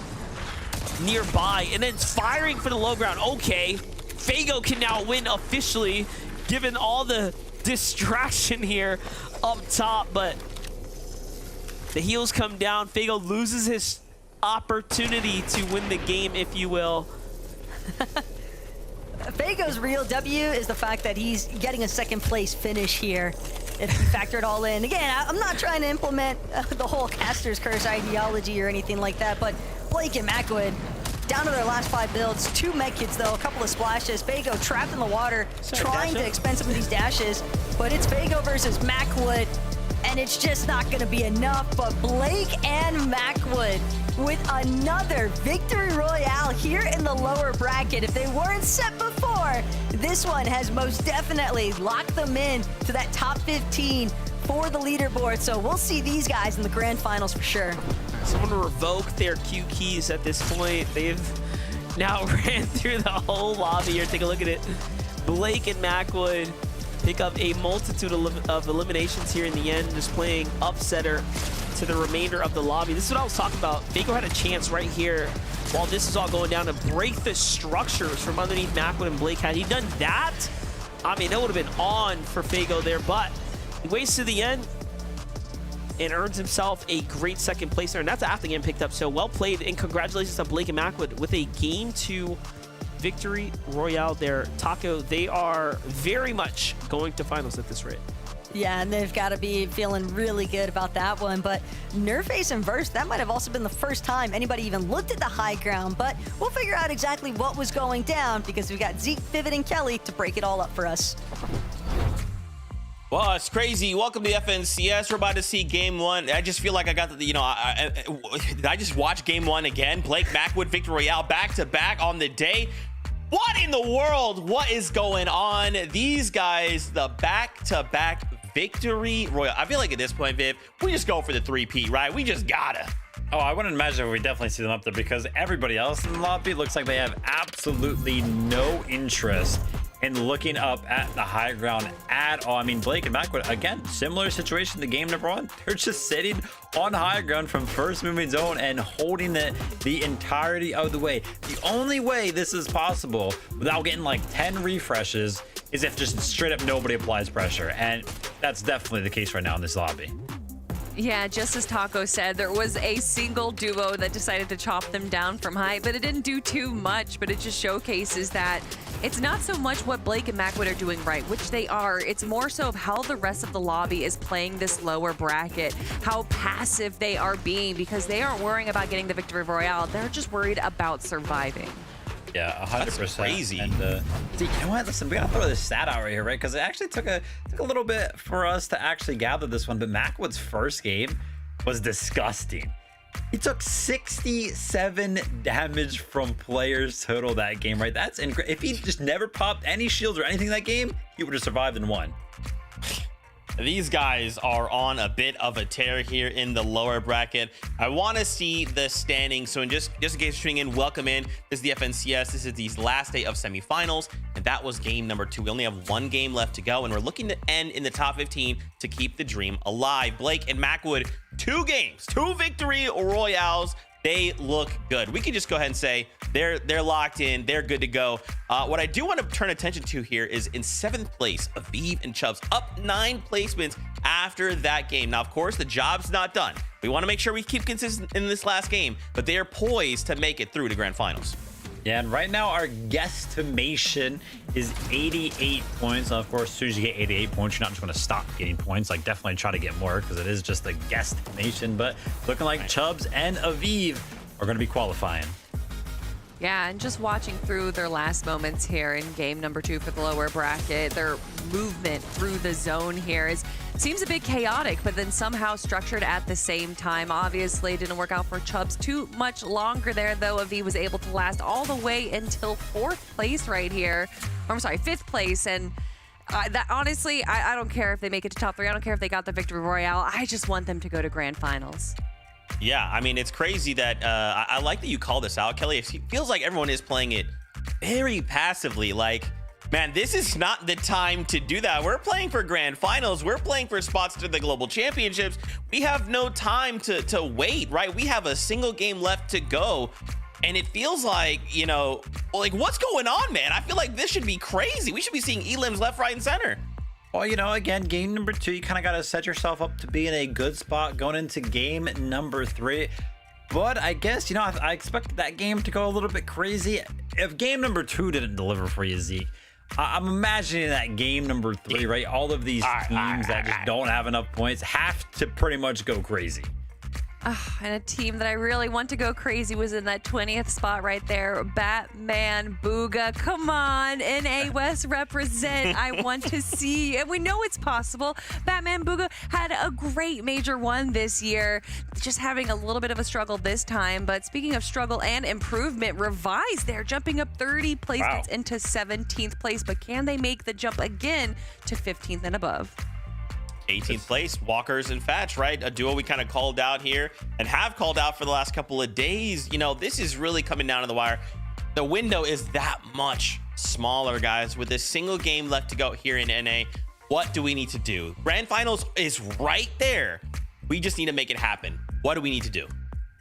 nearby and then firing for the low ground. Okay, Fago can now win officially, given all the distraction here up top, but the heels come down. Fago loses his opportunity to win the game, if you will. Fago's real W is the fact that he's getting a 2nd place finish here. If you factor it all in. Again, I'm not trying to implement the whole caster's curse ideology or anything like that, but Blake and Macwood down to their last 5 builds. 2 med kits though, a couple of splashes. Fago trapped in the water, trying to expend some of these dashes, but it's Fago versus Macwood, and it's just not going to be enough. But Blake and Macwood with another victory royale here in the lower bracket. If they weren't set before, this one has most definitely locked them in to that top 15 for the leaderboard. So we'll see these guys in the grand finals for sure. Someone revoke their Q keys at this point. They've now ran through the whole lobby here. Take a look at it. Blake and Macwood pick up a multitude of eliminations here in the end, just playing upsetter to the remainder of the lobby. This is what I was talking about. Fago had a chance right here while this is all going down to break the structures from underneath Macwood and Blake. Had he done that, I mean, it would have been on for Fago there, but he waits to the end and earns himself a great 2nd place there, and that's after getting picked up. So well played, and congratulations to Blake and Macwood with a Game 2 victory royale there. Taco, they are very much going to finals at this rate. Yeah, and they've got to be feeling really good about that one. But Nerface and Verse, that might have also been the first time anybody even looked at the high ground. But we'll figure out exactly what was going down because we've got Zeke, Pivot, and Kelly to break it all up for us. Well, it's crazy. Welcome to FNCS. We're about to see game 1. I just feel like I got the, did I just watch game 1 again? Blake Macwood victory royale back to back on the day. What in the world? What is going on? These guys, the back-to-back victory royale. I feel like at this point, Viv, we just go for the 3P, right? We just gotta. Oh, I wouldn't imagine we definitely see them up there because everybody else in the lobby looks like they have absolutely no interest in looking up at the high ground at all. I mean, Blake and Macwood, again, similar situation to game number 1. They're just sitting on high ground from first moving zone and holding it the entirety of the way. The only way this is possible without getting like 10 refreshes is if just straight up nobody applies pressure. And that's definitely the case right now in this lobby. Yeah, just as Taco said, there was a single duo that decided to chop them down from height, but it didn't do too much, but it just showcases that it's not so much what Blake and Macwood are doing right, which they are. It's more so of how the rest of the lobby is playing this lower bracket, how passive they are being, because they aren't worrying about getting the victory royale. They're just worried about surviving. Yeah, 100%. That's crazy. And, see, you know what? Listen, we gotta throw this stat out right here, right? Because it actually took a little bit for us to actually gather this one. But Macwood's first game was disgusting. He took 67 damage from players total that game, right? That's incredible. If he just never popped any shields or anything that game, he would have survived and won. These guys are on a bit of a tear here in the lower bracket. I want to see the standings. So just in case you're tuning in, welcome in. This is the FNCS. This is the last day of semifinals, and that was game number 2. We only have 1 game left to go, and we're looking to end in the top 15 to keep the dream alive. Blake and Macwood, 2 games, 2 victory royales. They look good. We can just go ahead and say they're locked in. They're good to go. What I do want to turn attention to here is in 7th place, Aviv and Chubbs up 9 placements after that game. Now, of course, the job's not done. We want to make sure we keep consistent in this last game, but they are poised to make it through to grand finals. Yeah, and right now our guesstimation is 88 points. Now, of course, as soon as you get 88 points, you're not just going to stop getting points. Like, definitely try to get more because it is just a guesstimation. But looking like Chubbs and Aviv are going to be qualifying. Yeah, and just watching through their last moments here in game number 2 for the lower bracket, their movement through the zone here seems a bit chaotic, but then somehow structured at the same time. Obviously, it didn't work out for Chubbs too much longer there, though. Aviv was able to last all the way until 4th place right here. Or, I'm sorry, 5th place, and Honestly, I don't care if they make it to top 3. I don't care if they got the victory royale. I just want them to go to grand finals. Yeah, I mean, it's crazy that I like that you call this out, Kelly. It feels like everyone is playing it very passively. Like, man, this is not the time to do that. We're playing for grand finals. We're playing for spots to the global championships. We have no time to wait, right? We have a single game left to go. And it feels like, you know, like, what's going on, man? I feel like this should be crazy. We should be seeing elims left, right, and center. Well, you know, again, game number 2, you kind of got to set yourself up to be in a good spot going into game number 3. But I guess, you know, I expect that game to go a little bit crazy. If game number 2 didn't deliver for you, Zeke, I'm imagining that game number 3, right? All of these teams that just don't have enough points have to pretty much go crazy. And a team that I really want to go crazy was in that 20th spot right there. Batman Booga. Come on, NA West represent. I want to see. And we know it's possible. Batman Booga had a great Major 1 this year. Just having a little bit of a struggle this time. But speaking of struggle and improvement, Revise there, jumping up 30 placements into 17th place. But can they make the jump again to 15th and above? 18th place, Walkers and Fatch, right? A duo we kind of called out here and have called out for the last couple of days. You know, this is really coming down to the wire. The window is that much smaller, guys. With a single game left to go here in NA, what do we need to do? Grand Finals is right there. We just need to make it happen. What do we need to do?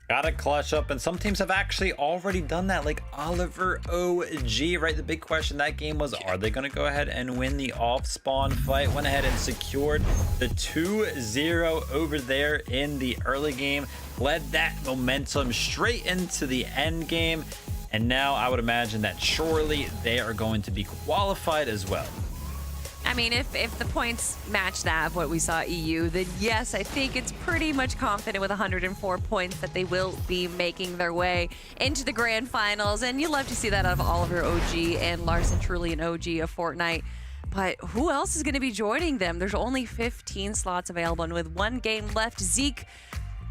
Gotta clutch up, and some teams have actually already done that, like Oliver OG, right? The big question that game was, are they gonna go ahead and win the off-spawn fight? Went ahead and secured the 2-0 over there in the early game, led that momentum straight into the end game, and now I would imagine that surely they are going to be qualified as well. I mean, if the points match that of what we saw at EU, then yes, I think it's pretty much confident with 104 points that they will be making their way into the grand finals. And you love to see that out of Oliver OG and Larson, truly an OG of Fortnite. But who else is going to be joining them? There's only 15 slots available, and with 1 game left, Zeke,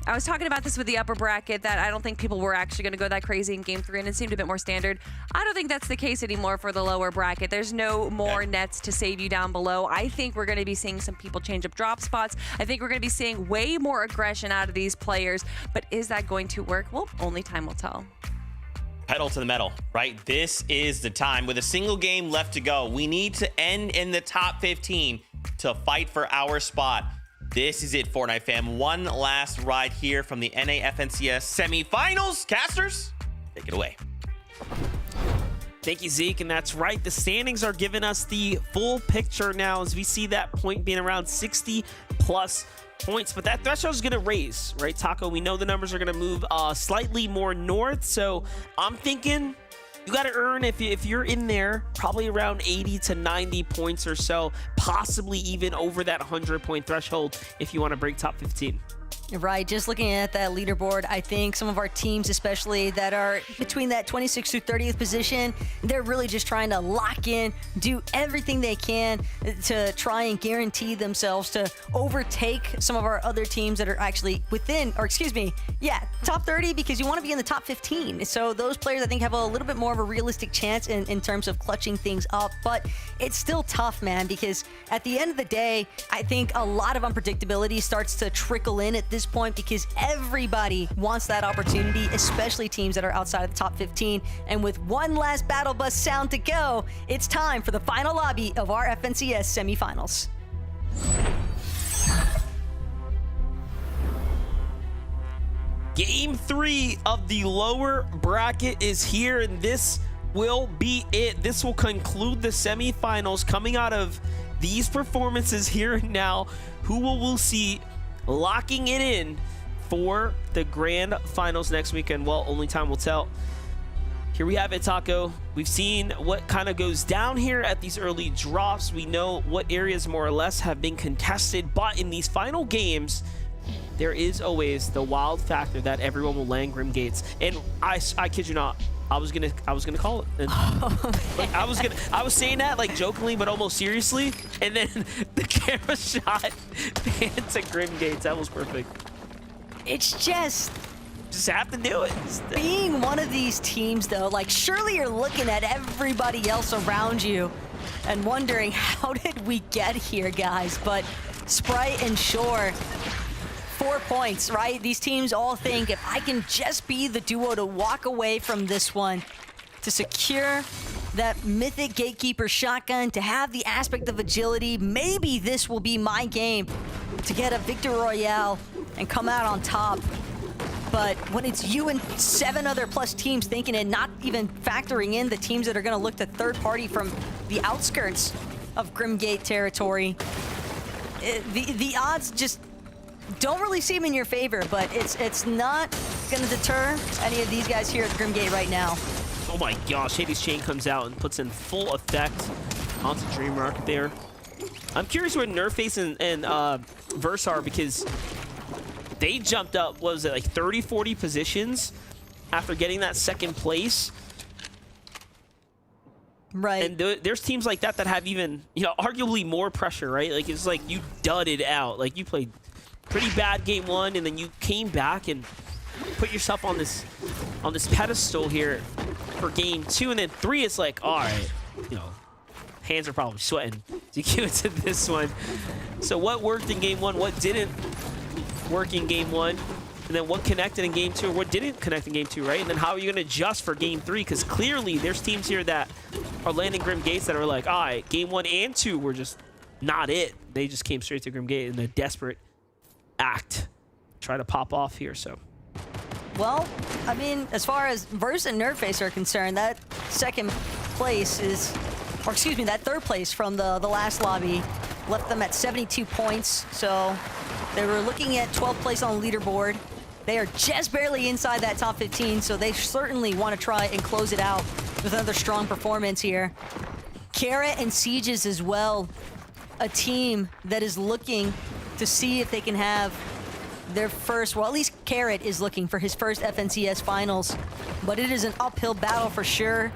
I was talking about this with the upper bracket, that I don't think people were actually going to go that crazy in game 3, and it seemed a bit more standard. I don't think that's the case anymore for the lower bracket. There's no more nets to save you down below. I think we're going to be seeing some people change up drop spots. I think we're going to be seeing way more aggression out of these players. But is that going to work? Well, only time will tell. Pedal to the metal, right? This is the time. With a single game left to go, we need to end in the top 15 to fight for our spot. This is it, Fortnite fam. One last ride here from the NA FNCS semifinals. Casters, take it away. Thank you, Zeke, and that's right. The standings are giving us the full picture now as we see that point being around 60 plus points, but that threshold is going to raise, right, Taco? We know the numbers are going to move slightly more north, so I'm thinking you got to earn, if you're in there, probably around 80 to 90 points or so, possibly even over that 100-point threshold if you want to break top 15. Right, just looking at that leaderboard, I think some of our teams, especially that are between that 26th through 30th position, they're really just trying to lock in, do everything they can to try and guarantee themselves to overtake some of our other teams that are actually within, or excuse me, top 30, because you want to be in the top 15. So those players, I think, have a little bit more of a realistic chance in terms of clutching things up, but it's still tough, man, because at the end of the day, I think a lot of unpredictability starts to trickle in at this point, because everybody wants that opportunity, especially teams that are outside of the top 15. And with one last battle bus sound to go, it's time for the final lobby of our FNCS semifinals. Game 3 of the lower bracket is here, and this will be it. This will conclude the semifinals. Coming out of these performances here and now, who will we'll see locking it in for the grand finals next weekend? Well, only time will tell. Here we have it, Taco. We've seen what kind of goes down here at these early drops. We know what areas more or less have been contested, but in these final games, there is always the wild factor that everyone will land Grim Gates. And I kid you not, I was gonna call it. And, like, I was saying that like jokingly, but almost seriously. And then the camera shot panned to Grim Gates. That was perfect. It's just have to do it. Being one of these teams, though, like, surely you're looking at everybody else around you and wondering how did we get here, guys? But Sprite and Shore, 4 points, right? These teams all think if I can just be the duo to walk away from this one, to secure that mythic gatekeeper shotgun, to have the aspect of agility, maybe this will be my game to get a victory royale and come out on top. But when it's you and 7 other plus teams thinking it, not even factoring in the teams that are going to look to third party from the outskirts of Grimgate territory, the odds just don't really seem in your favor, but it's not going to deter any of these guys here at Grimgate right now. Oh my gosh, Hades Chain comes out and puts in full effect onto Dreamrock there. I'm curious where Nerface and Verse are, because they jumped up, what was it, like 30, 40 positions after getting that second place. Right. And there's teams like that that have even, you know, arguably more pressure, right? Like, it's like you dudded out. Like, you played pretty bad game 1, and then you came back and put yourself on this pedestal here for game 2, and then 3 it's like, all right, you know, hands are probably sweating to get into this one. So what worked in game 1, what didn't work in game 1, and then what connected in game 2, or what didn't connect in game 2, right? And then how are you going to adjust for game 3? Because clearly there's teams here that are landing Grim Gates that are like, all right, game 1 and 2 were just not it. They just came straight to Grim Gate in a desperate act, try to pop off here. So, well, I mean, as far as Verse and Nerdface are concerned, that second place is, or excuse me, that third place from the last lobby left them at 72 points. So they were looking at 12th place on the leaderboard. They are just barely inside that top 15, so they certainly want to try and close it out with another strong performance here. Carrot and Sieges as well, a team that is looking to see if they can have their first, well, at least Carrot is looking for his first FNCS finals, but it is an uphill battle for sure.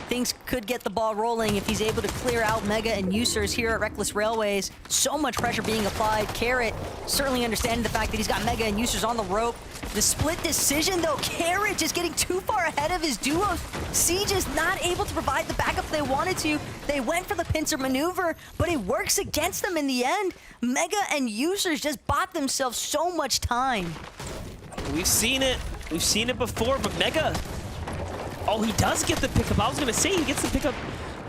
Things could get the ball rolling if he's able to clear out Mega and Users here at Reckless Railways. So much pressure being applied. Carrot certainly understanding the fact that he's got Mega and Users on the rope. The split decision, though, Carrot just getting too far ahead of his duo. Siege is not able to provide the backup they wanted to. They went for the pincer maneuver, but it works against them in the end. Mega and Users just bought themselves so much time. we've seen it. We've seen it before, but Mega, oh, he does get the pickup. I was going to say he gets the pickup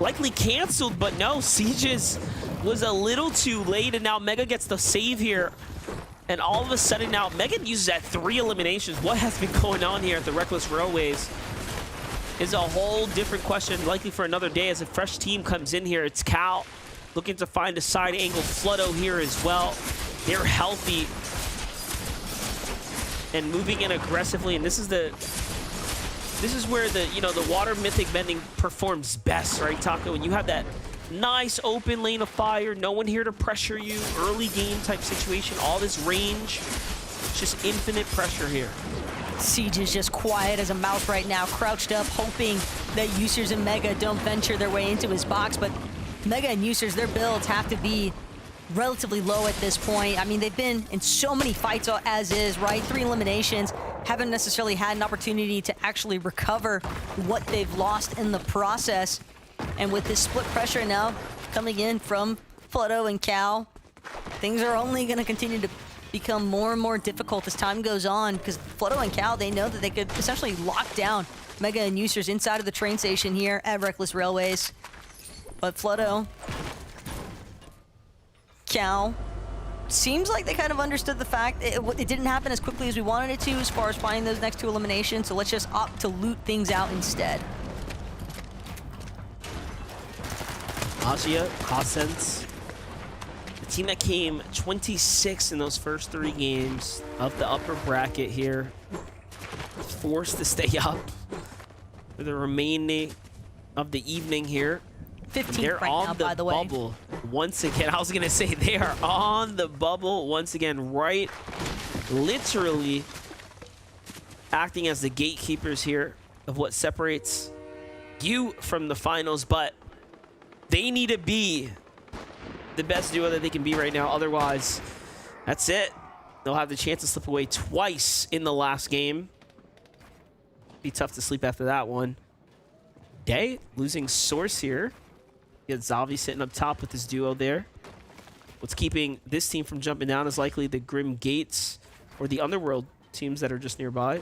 likely canceled, but no, Sieges was a little too late, and now Mega gets the save here. And all of a sudden now, Mega uses at 3 eliminations. What has been going on here at the Reckless Railways is a whole different question, likely for another day as a fresh team comes in here. It's Cal looking to find a side angle. Flutto here as well. They're healthy and moving in aggressively, and this is where the, you know, the water mythic bending performs best, right, Taco? When you have that nice open lane of fire, no one here to pressure you, early game type situation, all this range, just infinite pressure here. Siege is just quiet as a mouse right now, crouched up, hoping that Users and Mega don't venture their way into his box, but Mega and Users, their builds have to be relatively low at this point. I mean, they've been in so many fights as is, right? 3 eliminations, haven't necessarily had an opportunity to actually recover what they've lost in the process. And with this split pressure now coming in from Flutto and Cal, things are only going to continue to become more and more difficult as time goes on, because Flutto and Cal, they know that they could essentially lock down Mega and Users inside of the train station here at Reckless Railways. But Flutto, Cal, seems like they kind of understood the fact it didn't happen as quickly as we wanted it to as far as finding those next 2 eliminations, so let's just opt to loot things out instead. Asia, Hasense, the team that came 26 in those first 3 games of the upper bracket here, forced to stay up for the remaining of the evening here. 15th They're right on now, the by the way. bubble once again. I was going to say they are on the bubble once again, right? Literally acting as the gatekeepers here of what separates you from the finals, but they need to be the best duo that they can be right now. Otherwise, that's it. They'll have the chance to slip away twice in the last game. Be tough to sleep after that one. Day losing Source here. You got Zavi sitting up top with his duo there. What's keeping this team from jumping down is likely the Grim Gates or the Underworld teams that are just nearby.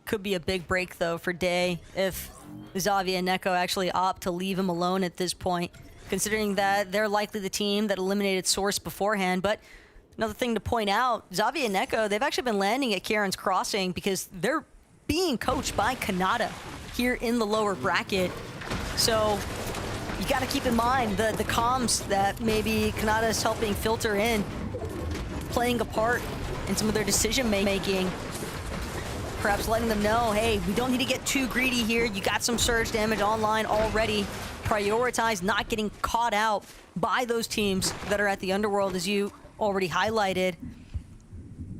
Could be a big break, though, for Day if Zavi and Neko actually opt to leave him alone at this point, considering that they're likely the team that eliminated Source beforehand. But another thing to point out, Zavi and Neko, they've actually been landing at Kieran's Crossing because they're being coached by Kanata here in the lower bracket. So you got to keep in mind the comms that maybe Kanata is helping filter in, playing a part in some of their decision making. Perhaps letting them know, hey, we don't need to get too greedy here. You got some surge damage online already. Prioritize not getting caught out by those teams that are at the Underworld, as you already highlighted.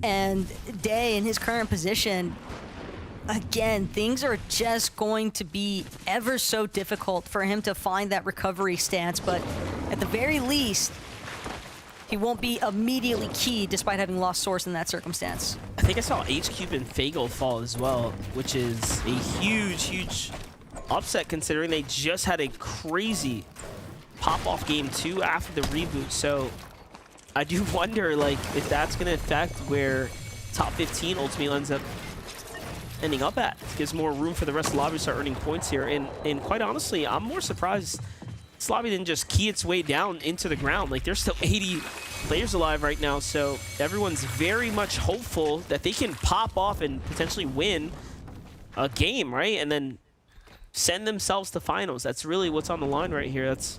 And Day in his current position, again, things are just going to be ever so difficult for him to find that recovery stance. But at the very least, he won't be immediately key despite having lost Source in that circumstance. I think I saw H-Cube and Fagel fall as well, which is a huge upset considering they just had a crazy pop-off game 2 after the reboot. So I do wonder, like, if that's going to affect where top 15 ultimately ends up ending up at. It gives more room for the rest of the lobby to start earning points here. And quite honestly, I'm more surprised this lobby didn't just key its way down into the ground. Like, there's still 80 players alive right now, so everyone's very much hopeful that they can pop off and potentially win a game, right? And then send themselves to finals. That's really what's on the line right here. That's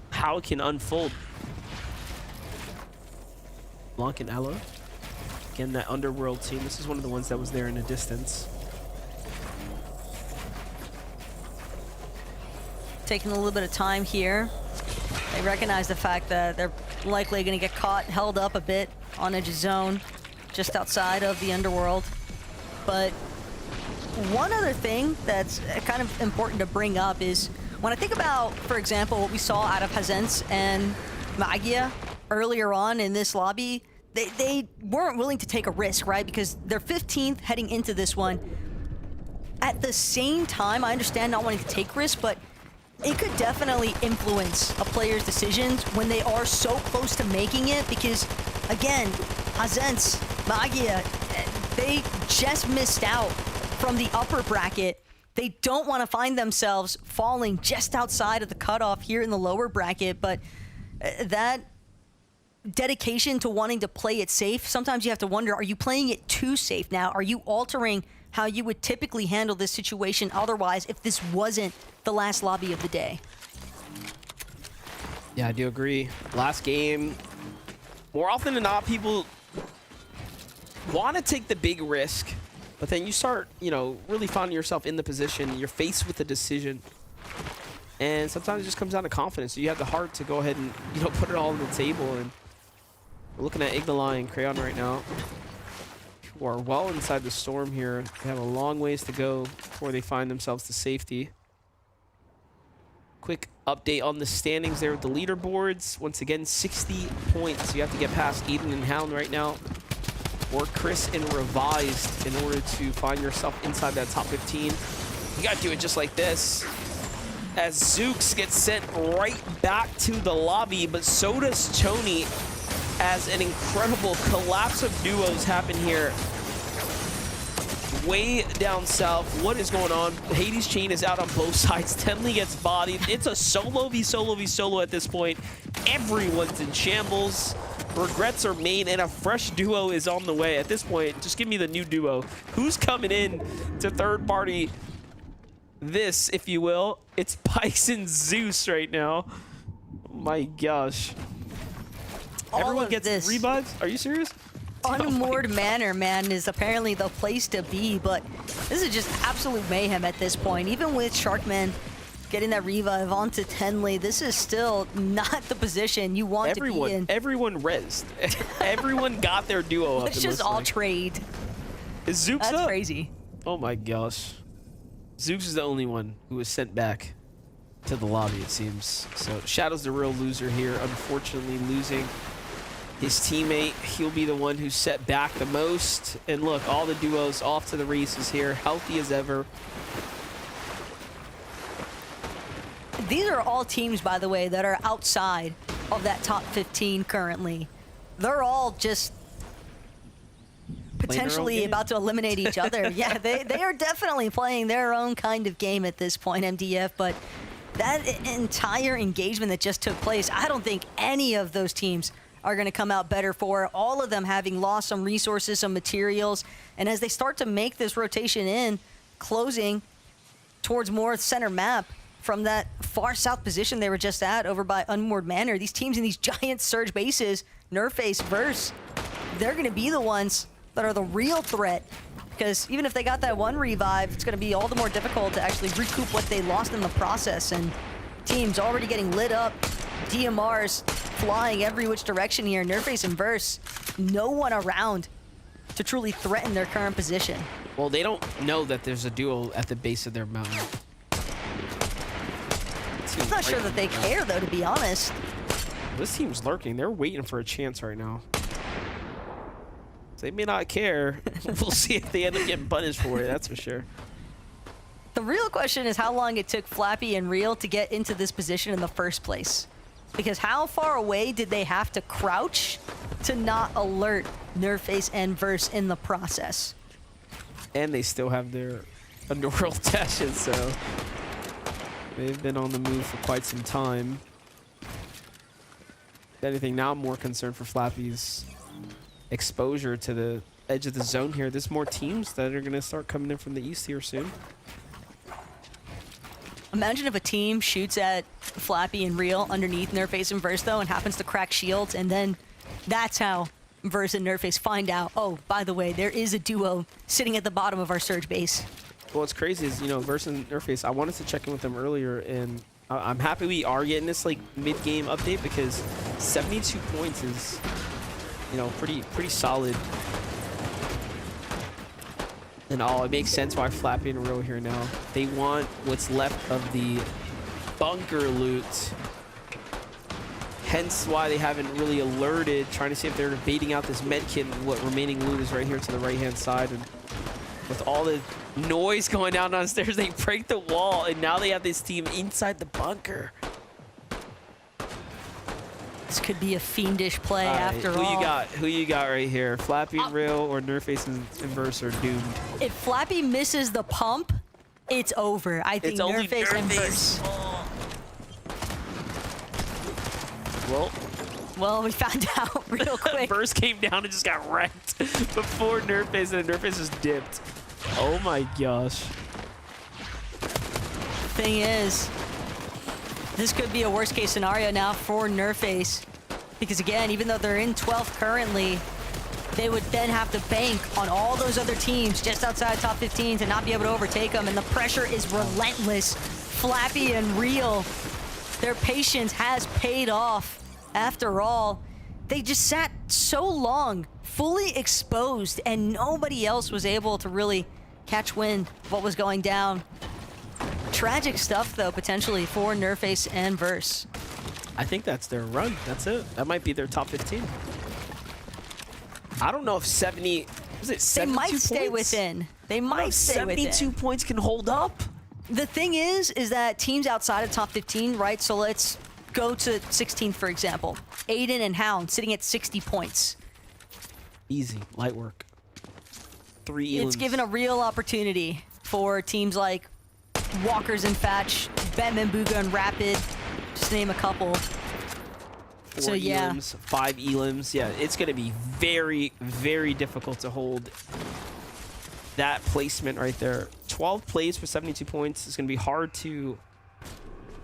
how it can unfold. Blanc and Ella. Again, that Underworld team. This is one of the ones that was there in the distance. Taking a little bit of time here. They recognize the fact that they're likely going to get caught, held up a bit on Edge's zone, just outside of the Underworld. But one other thing that's kind of important to bring up is when I think about, for example, what we saw out of Hazens and Magia earlier on in this lobby, they weren't willing to take a risk, right? Because they're 15th heading into this one. At the same time, I understand not wanting to take risks, but it could definitely influence a player's decisions when they are so close to making it because, again, Hazens, Magia, they just missed out from the upper bracket. They don't want to find themselves falling just outside of the cutoff here in the lower bracket, but that dedication to wanting to play it safe, sometimes you have to wonder, are you playing it too safe now? Are you altering how you would typically handle this situation otherwise if this wasn't the last lobby of the day? Yeah, I do agree. Last game, more often than not, people want to take the big risk, but then you start, you know, really finding yourself in the position. You're faced with a decision, and sometimes it just comes down to confidence. So you have the heart to go ahead and, you know, put it all on the table. And we're looking at Ignalai and Crayon right now, who are well inside the storm here. They have a long ways to go before they find themselves to safety. Quick update on the standings there with the leaderboards. Once again, 60 points. You have to get past Eden and Hound right now, or Chris and Revised, in order to find yourself inside that top 15. You gotta do it just like this, as Zooks gets sent right back to the lobby, but so does Tony, as an incredible collapse of duos happen here. Way down south, what is going on? Hades Chain is out on both sides. Tenley gets bodied. It's a solo v solo v solo at this point. Everyone's in shambles. Regrets are made, and a fresh duo is on the way. At this point, just give me the new duo. Who's coming in to third party this, if you will? It's Pikes and Zeus right now. Oh my gosh. Everyone gets this rebugs? Are you serious? Unmoored Manor, man, is apparently the place to be, but this is just absolute mayhem at this point. Even with Sharkman getting that revive onto Tenley, this is still not the position you want to be in. Everyone rezzed. Everyone got their duo up. Let's just all trade. Is Zooks That's up? crazy. Oh my gosh. Zooks is the only one who was sent back to the lobby, it seems. So Shadow's the real loser here, unfortunately losing his teammate. He'll be the one who's set back the most. And look, all the duos off to the races here, healthy as ever. these are all teams, by the way, that are outside of that top 15 currently. They're all just potentially about to eliminate each other. Yeah, they are definitely playing their own kind of game at this point, MDF, but that entire engagement that just took place, I don't think any of those teams are going to come out better for it. All of them having lost some resources, some materials, and as they start to make this rotation in, closing towards more center map from that far south position they were just at over by Unmoored Manor, these teams in these giant surge bases, Nerface, Verse, they're going to be the ones that are the real threat, because even if they got that one revive, it's going to be all the more difficult to actually recoup what they lost in the process. And teams already getting lit up, DMRs flying every which direction here. Nerface and Verse, no one around to truly threaten their current position. Well, they don't know that there's a duo at the base of their mountain. I'm not sure that they care, though, to be honest. This team's lurking. They're waiting for a chance right now. They may not care. We'll see if they end up getting punished for it, that's for sure. The real question is how long it took Flappy and Real to get into this position in the first place. Because how far away did they have to crouch to not alert Nerface and Verse in the process? And they still have their underworld dashes, so they've been on the move for quite some time. If anything, now I'm more concerned for Flappy's exposure to the edge of the zone here. There's more teams that are going to start coming in from the east here soon. Imagine if a team shoots at Flappy and Real underneath Nerface and Verse, though, and happens to crack shields, and then that's how Verse and Nerface find out, oh, by the way, there is a duo sitting at the bottom of our surge base. Well, what's crazy is, you know, Verse and Nerface, I wanted to check in with them earlier, and I'm happy we are getting this, like, mid-game update, because 72 points is, you know, pretty solid. And it makes sense why Flappy and Real here now. They want what's left of the bunker loot. Hence why they haven't really alerted, trying to see if they're baiting out this med kit, and what remaining loot is right here to the right-hand side. And with all the noise going down downstairs, they break the wall, and now they have this team inside the bunker. This could be a fiendish play after all. Who you got right here? Flappy and Real or Nerface and Verse are doomed. If Flappy misses the pump, it's over. I think Nerface and Verse. Well, we found out real quick. Verse came down and just got wrecked before Nerface, and Nerface just dipped. Oh my gosh. Thing is, this could be a worst case scenario now for Nerface, because again, even though they're in 12th currently, they would then have to bank on all those other teams just outside top 15 to not be able to overtake them, and the pressure is relentless. Flappy and Real, their patience has paid off. After all, they just sat so long, fully exposed, and nobody else was able to really catch wind of what was going down. Tragic stuff, though, potentially for Nerface and Verse. I think that's their run. That's it. That might be their top 15. I don't know if 70... Was it 72 They might points? stay within. They might stay within. 72 points can hold up. The thing is that teams outside of top 15, right? So let's go to 16th, for example. Aiden and Hound sitting at 60 points. Easy. Light work. 3 elims. It's given a real opportunity for teams like Walkers and Fatch, Batman, Booga, and Rapid, just to name a couple. 4 so yeah, elims, 5 elims. Yeah, it's going to be very, very difficult to hold that placement right there. 12 plays for 72 points. It's going to be hard to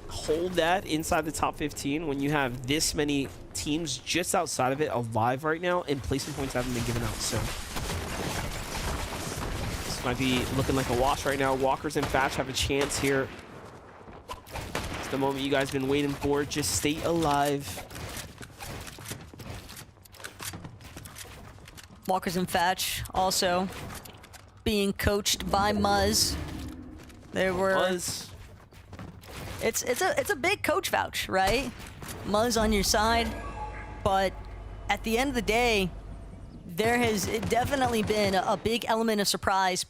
hold that inside the top 15 when you have this many teams just outside of it alive right now, and placement points haven't been given out. So this might be looking like a wash right now. Walkers and Fatch have a chance here. It's the moment you guys been waiting for. Just stay alive. Walkers and Fatch also being coached by Muzz. There were Muzz. It's a big coach vouch, right? Muzz on your side, but at the end of the day, there has definitely been a big element of surprise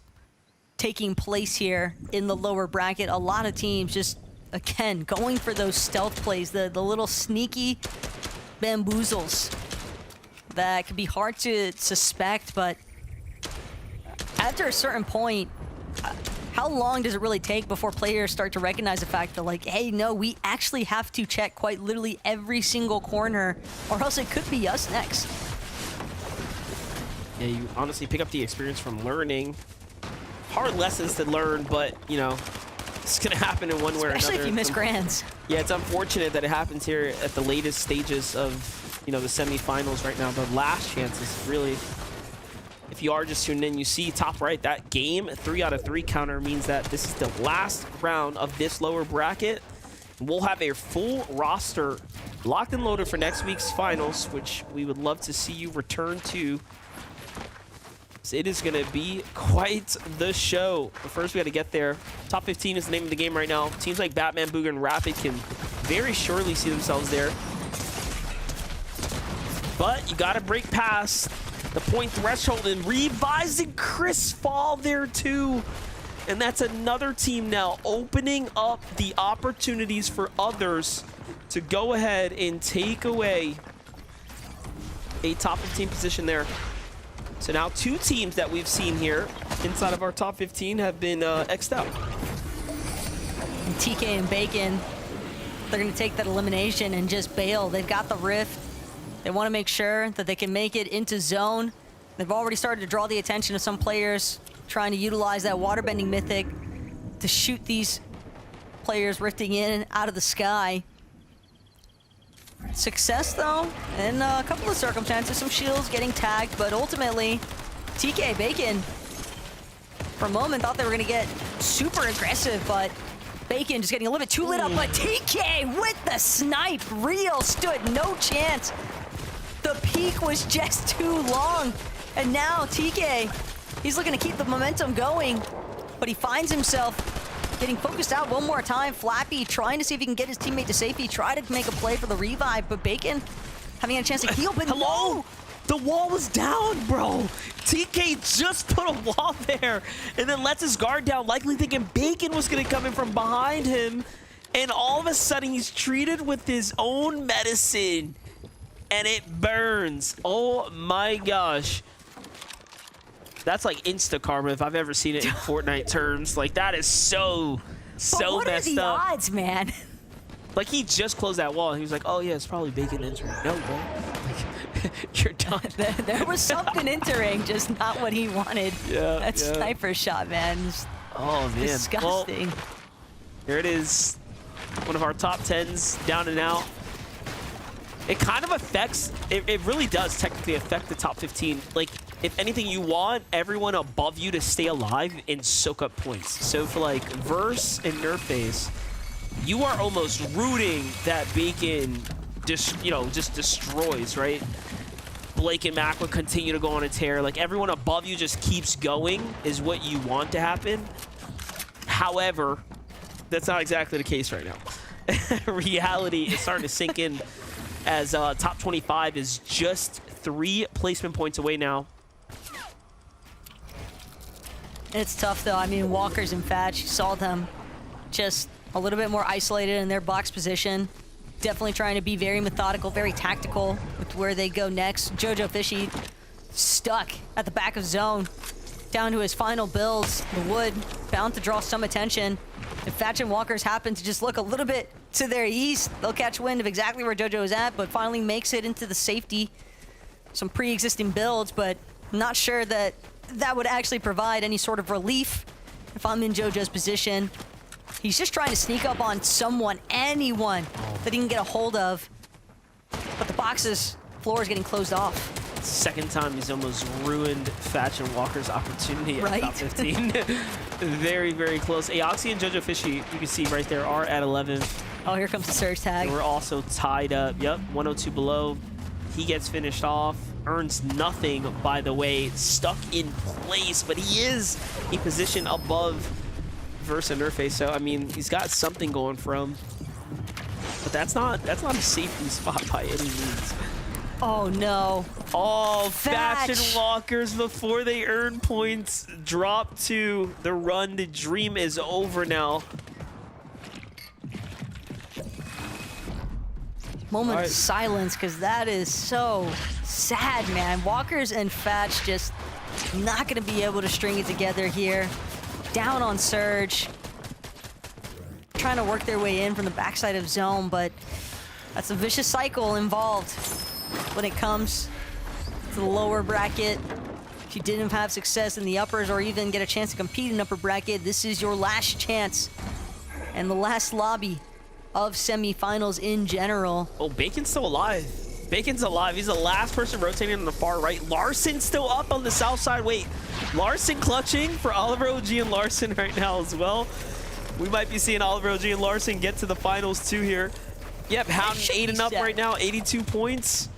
taking place here in the lower bracket. A lot of teams just again, going for those stealth plays, the little sneaky bamboozles that can be hard to suspect, but after a certain point, how long does it really take before players start to recognize the fact that, like, hey, no, we actually have to check quite literally every single corner, or else it could be us next. Yeah, you honestly pick up the experience from learning. Hard lessons to learn, but, you know, it's going to happen in one way or another. Especially if you miss grands. Yeah, it's unfortunate that it happens here at the latest stages of, you know, the semifinals right now. The last chances, really. If you are just tuned in, you see top right, that game 3 out of 3 counter means that this is the last round of this lower bracket. We'll have a full roster locked and loaded for next week's finals, which we would love to see you return to. So it is going to be quite the show. But first, we got to get there. Top 15 is the name of the game right now. Teams like Batman, Booger, and Rapid can very surely see themselves there. But you got to break past the point threshold, and Revives and Chris fall there too. And that's another team now opening up the opportunities for others to go ahead and take away a top 15 position there. So now 2 teams that we've seen here inside of our top 15 have been X'd out. And TK and Bacon, they're going to take that elimination and just bail. They've got the rift. They want to make sure that they can make it into zone. They've already started to draw the attention of some players trying to utilize that waterbending mythic to shoot these players rifting in and out of the sky. Success, though, in a couple of circumstances. Some shields getting tagged, but ultimately, TK Bacon, for a moment, thought they were going to get super aggressive, but Bacon just getting a little bit too lit up. But TK with the snipe, Real stood no chance. The peak was just too long. And now TK, he's looking to keep the momentum going, but he finds himself getting focused out one more time. Flappy trying to see if he can get his teammate to safety, try to make a play for the revive, but Bacon having a chance to heal, but Hello? The wall was down, bro. TK just put a wall there and then lets his guard down, likely thinking Bacon was going to come in from behind him. And all of a sudden, he's treated with his own medicine. And it burns. Oh my gosh. That's like insta karma if I've ever seen it in Fortnite terms. Like, that is so messed up. What are the odds, man? Like, he just closed that wall and he was like, oh yeah, it's probably Bacon entering. No, bro. Like, you're done. There was something entering, just not what he wanted. Yeah, that sniper shot, man. Just oh man. disgusting. Well, here it is. One of our top 10s down and out. It kind of affects, it really does technically affect the top 15. Like, if anything, you want everyone above you to stay alive and soak up points. So for like Verse and Nerface, you are almost rooting that Bacon just destroys, right? Blake and Mac would continue to go on a tear. Like, everyone above you just keeps going is what you want to happen. However, that's not exactly the case right now. Reality is starting to sink in as top 25 is just 3 placement points away now. It's tough, though. I mean, Walkers and Fatch, you saw them just a little bit more isolated in their box position. Definitely trying to be very methodical, very tactical with where they go next. Jojo Fishy stuck at the back of zone, down to his final builds. The wood bound to draw some attention. If Fatch and Walkers happen to just look a little bit to their east, they'll catch wind of exactly where Jojo is at, but finally makes it into the safety. Some pre-existing builds, but I'm not sure that that would actually provide any sort of relief if I'm in Jojo's position. He's just trying to sneak up on someone, anyone that he can get a hold of. But the box's floor is getting closed off. Second time he's almost ruined Fatch and Walker's opportunity at Right. top 15. Very, very close. Aoxy and Jojo Fishy, you can see right there, are at 11. Oh, here comes the surge tag. And we're also tied up. Yep, 102 below. He gets finished off. Earns nothing, by the way. Stuck in place, but he is a position above Verse and Nerface. So, I mean, he's got something going for him. But that's not a safety spot by any means. Oh, no. Oh, Fatch and Fatch. Walkers, before they earn points, drop to the run. The dream is over now. Moment Right. of silence, because that is so sad, man. Walkers and Fatch just not going to be able to string it together here. Down on Surge. Trying to work their way in from the backside of zone, but that's a vicious cycle involved when it comes to the lower bracket. If you didn't have success in the uppers or even get a chance to compete in upper bracket, this is your last chance and the last lobby of semifinals in general. Oh, Bacon's still alive. Bacon's alive. He's the last person rotating on the far right. Larson still up on the south side. Wait, Larson clutching for Oliver OG and Larson right now as well. We might be seeing Oliver OG and Larson get to the finals too here. Yep, Hound should be 8 and up set. right now, 82 points.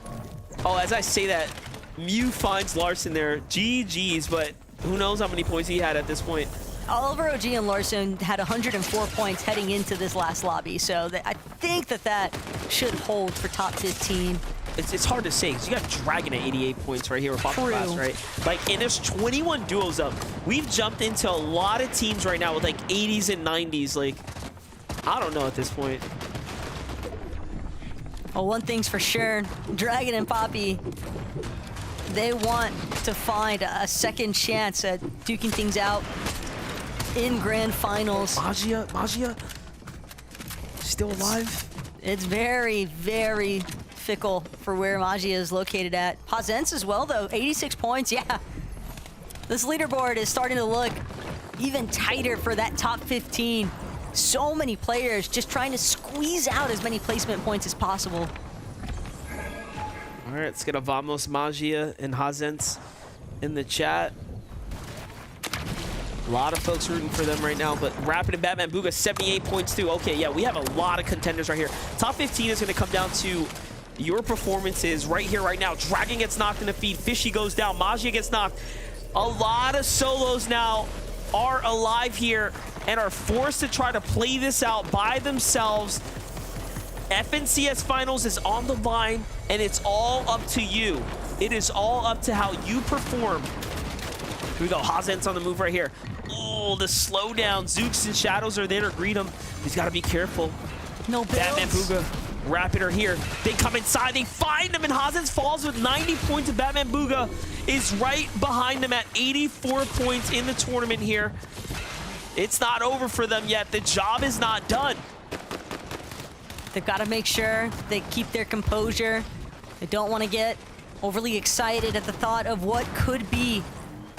Oh, as I say that, Mew finds Larson there. GG's, but who knows how many points he had at this point. Oliver OG and Larson had 104 points heading into this last lobby, so I think that should hold for top 15. It's hard to say because you got Dragon at 88 points right here with Pop True. Class, right? Like, and there's 21 duos up. We've jumped into a lot of teams right now with like 80s and 90s. Like, I don't know at this point. Well, one thing's for sure, Dragon and Poppy, they want to find a second chance at duking things out in grand finals. Magia, still alive? It's very, very fickle for where Magia is located at. Hazens as well, though, 86 points, yeah. This leaderboard is starting to look even tighter for that top 15. So many players just trying to squeeze out as many placement points as possible. All right, let's get a Vamos, Magia, and Hazens in the chat. A lot of folks rooting for them right now, but Rapid and Batman Booga, 78 points too. Okay, yeah, we have a lot of contenders right here. Top 15 is going to come down to your performances right here, right now. Dragon gets knocked in the feed. Fishy goes down. Magia gets knocked. A lot of solos now are alive here and are forced to try to play this out by themselves. FNCS Finals is on the line, and it's all up to you. It is all up to how you perform. Here we go. Hazens on the move right here. Oh, the slowdown. Zooks and Shadows are there to greet him. He's got to be careful. No builds. Batman Booga, Rapid are here. They come inside. They find him, and Hazens falls with 90 points. And Batman Booga is right behind them at 84 points in the tournament here. It's not over for them yet. The job is not done. They've got to make sure they keep their composure. They don't want to get overly excited at the thought of what could be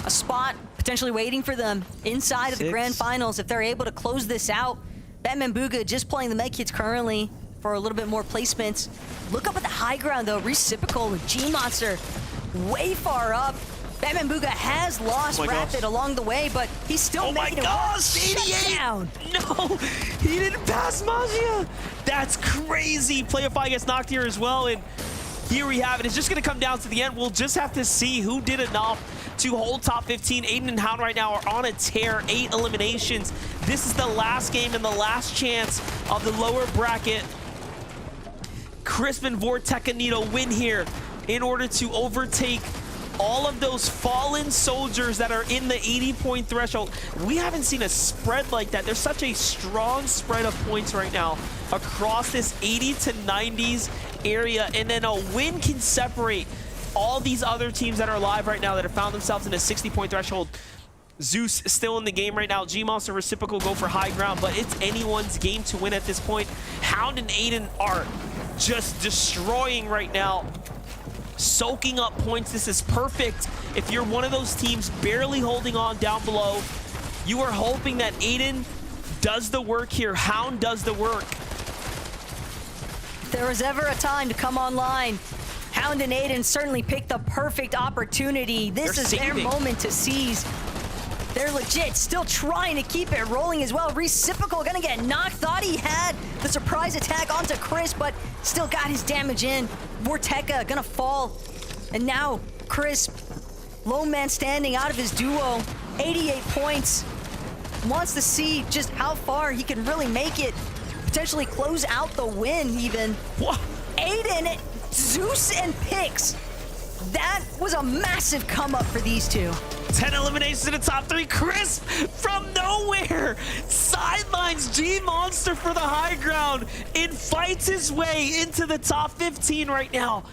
a spot potentially waiting for them inside of the grand finals if they're able to close this out. Batman Booga just playing the med kits currently for a little bit more placements. Look up at the high ground though. Reciprocal with G-Monster way far up. Batman Booga has lost Rapid along the way, but he's still making it work. Shut down. No, he didn't pass Magia. That's crazy. Playify gets knocked here as well, and here we have it. It's just going to come down to the end. We'll just have to see who did enough to hold top 15. Aiden and Hound right now are on a tear, 8 eliminations. This is the last game and the last chance of the lower bracket. Crisp and Vorteca need a win here in order to overtake all of those fallen soldiers that are in the 80-point threshold. We haven't seen a spread like that. There's such a strong spread of points right now across this 80 to 90s area, and then a win can separate all these other teams that are alive right now that have found themselves in a 60-point threshold. Zeus still in the game right now. G-Monster Reciprocal go for high ground, but it's anyone's game to win at this point. Hound and Aiden are just destroying right now, soaking up points. This is perfect. If you're one of those teams barely holding on down below, you are hoping that Aiden does the work here. Hound does the work. If there was ever a time to come online, Hound and Aiden certainly picked the perfect opportunity. This is their moment to seize. They're legit still trying to keep it rolling as well. Reciprocal gonna get knocked. Thought he had the surprise attack onto Chris, but still got his damage in. Vorteca gonna fall. And now Chris, lone man standing out of his duo, 88 points. Wants to see just how far he can really make it. Potentially close out the win even. What? Aiden, Zeus and Pix. That was a massive come up for these two. 10 eliminations in the top 3. Crisp from nowhere sidelines G Monster for the high ground. It fights his way into the top 15 right now.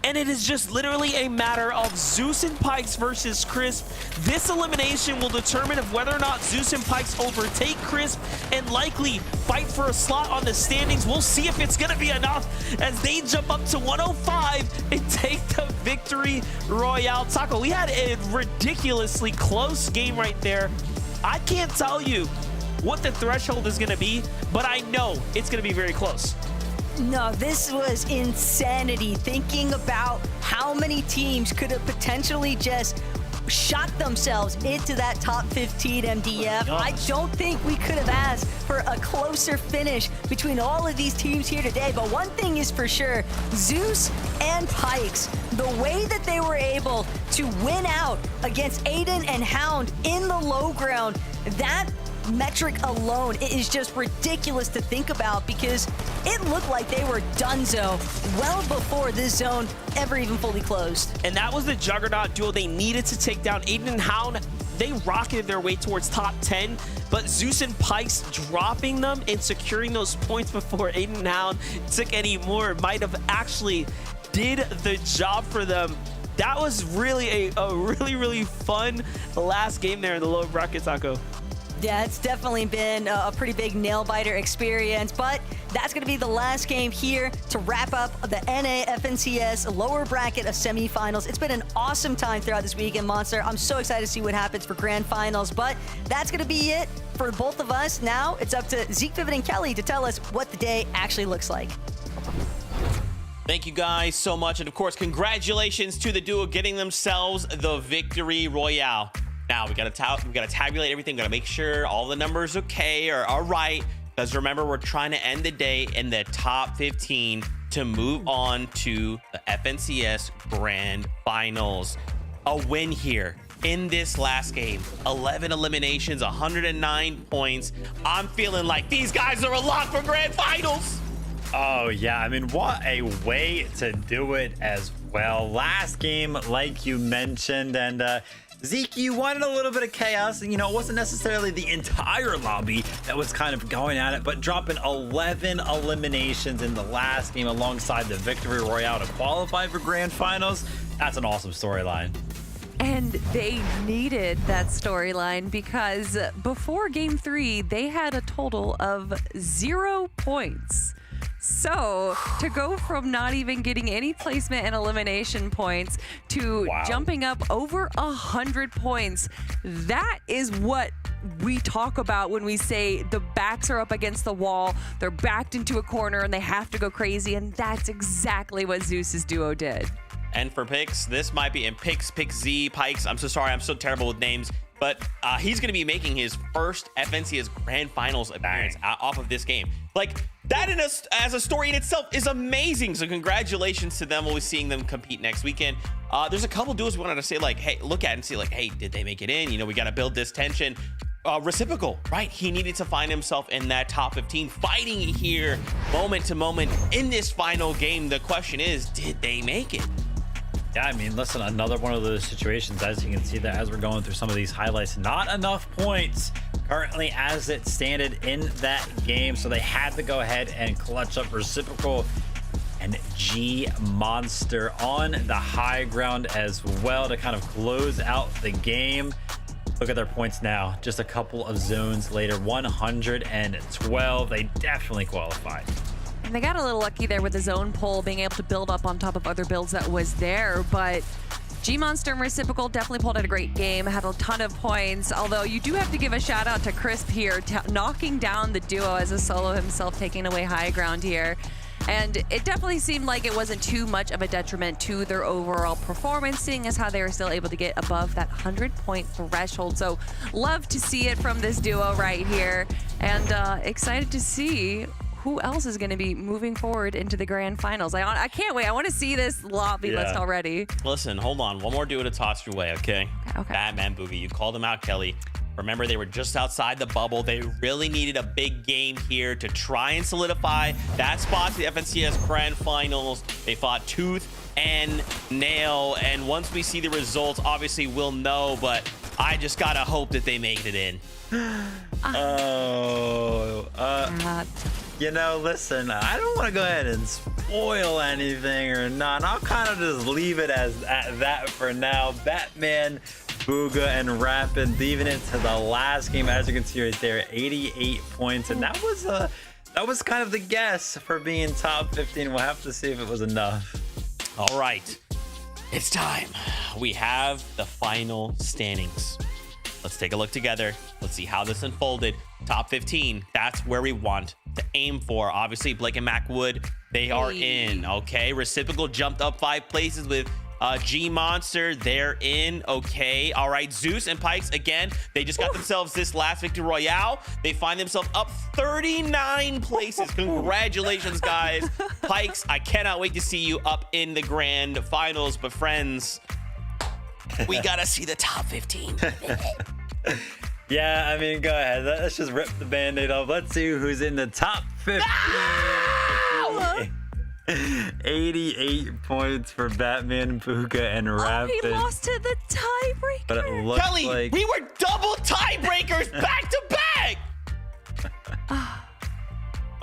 And it is just literally a matter of Zeus and Pikes versus Crisp. This elimination will determine if whether or not Zeus and Pikes overtake Crisp and likely fight for a slot on the standings. We'll see if it's gonna be enough as they jump up to 105 and take the victory royale. Taco, we had a ridiculously close game right there. I can't tell you what the threshold is gonna be, but I know it's gonna be very close. No, this was insanity. Thinking about how many teams could have potentially just shot themselves into that top 15 MDF. I don't think we could have asked for a closer finish between all of these teams here today. But one thing is for sure, Zeus and Pikes, the way that they were able to win out against Aiden and Hound in the low ground, that metric alone, it is just ridiculous to think about because it looked like they were donezo well before this zone ever even fully closed. And that was the juggernaut duo they needed to take down. Aiden and Hound, they rocketed their way towards top 10, but Zeus and Pikes dropping them and securing those points before Aiden and Hound took any more might have actually did the job for them. That was really a really fun last game there in the low bracket, Taco. Yeah, it's definitely been a pretty big nail-biter experience, but that's going to be the last game here to wrap up the NA FNCS lower bracket of semifinals. It's been an awesome time throughout this weekend, Monster. I'm so excited to see what happens for grand finals, but that's going to be it for both of us. Now it's up to Zeke, Vivid, and Kelly to tell us what the day actually looks like. Thank you guys so much. And of course, congratulations to the duo getting themselves the victory royale. Now we gotta tabulate everything. Gotta make sure all the numbers okay or are right. Because remember, we're trying to end the day in the top 15 to move on to the FNCS Grand Finals. A win here in this last game. 11 eliminations, 109 points. I'm feeling like these guys are a lock for Grand Finals. Oh, yeah. I mean, what a way to do it as well. Last game, like you mentioned, and Zeke, you wanted a little bit of chaos. You know, it wasn't necessarily the entire lobby that was kind of going at it, but dropping 11 eliminations in the last game alongside the Victory Royale to qualify for Grand Finals. That's an awesome storyline. And they needed that storyline because before Game 3, they had a total of 0 points. So to go from not even getting any placement and elimination points to jumping up over 100 points, that is what we talk about when we say the backs are up against the wall, they're backed into a corner, and they have to go crazy. And that's exactly what Zeus's duo did. And for Pix, this might be in Pix Z, Pikes. I'm so sorry, I'm so terrible with names. But he's going to be making his first FNCS Grand Finals appearance off of this game. Like, that as a story in itself is amazing. So congratulations to them. We'll be seeing them compete next weekend. There's a couple duos we wanted to say, like, hey, look at and see, like, hey, did they make it in? You know, we got to build this tension. Reciprocal, right? He needed to find himself in that top 15, fighting here moment to moment in this final game. The question is, did they make it? Yeah, I mean, listen, another one of those situations, as you can see that as we're going through some of these highlights, not enough points currently as it standed in that game. So they had to go ahead and clutch up Reciprocal and G Monster on the high ground as well to kind of close out the game. Look at their points now, just a couple of zones later, 112. They definitely qualified. And they got a little lucky there with the zone pull, being able to build up on top of other builds that was there. But G-Monster and Reciprocal definitely pulled out a great game, had a ton of points. Although you do have to give a shout out to Crisp here, knocking down the duo as a solo himself, taking away high ground here. And it definitely seemed like it wasn't too much of a detriment to their overall performance, seeing as how they were still able to get above that 100-point threshold. So love to see it from this duo right here, and excited to see who else is going to be moving forward into the grand finals. I can't wait. I want to see this lobby list already. Listen, hold on. One more duo to toss your way, okay? Okay. Batman Boogie, you called them out, Kelly. Remember, they were just outside the bubble. They really needed a big game here to try and solidify that spot to the FNCS Grand Finals. They fought tooth and nail, and once we see the results, obviously we'll know, but I just gotta hope that they make it in. You know, listen, I don't want to go ahead and spoil anything or not. I'll kind of just leave it as at that for now. Batman, Booga, and Rapid leaving it to the last game. As you can see right there, 88 points, and that was kind of the guess for being top 15. We'll have to see if it was enough. All right, it's time. We have the final standings. Let's take a look together. Let's see how this unfolded. Top 15, that's where we want to aim for. Obviously, Blake and Macwood, they are in. Okay, Reciprocal jumped up 5 places with G Monster, they're in. Okay, all right, Zeus and Pikes, again, they just got themselves this last victory royale. They find themselves up 39 places. Congratulations, guys. Pikes, I cannot wait to see you up in the grand finals. But friends, we gotta see the top 15. Yeah, I mean, go ahead. Let's just rip the band-aid off. Let's see who's in the top 15. 88 points for Batman, Booga, and Rapid. He lost to the tiebreaker. But it looks Kelly, like we were double tiebreakers back to back.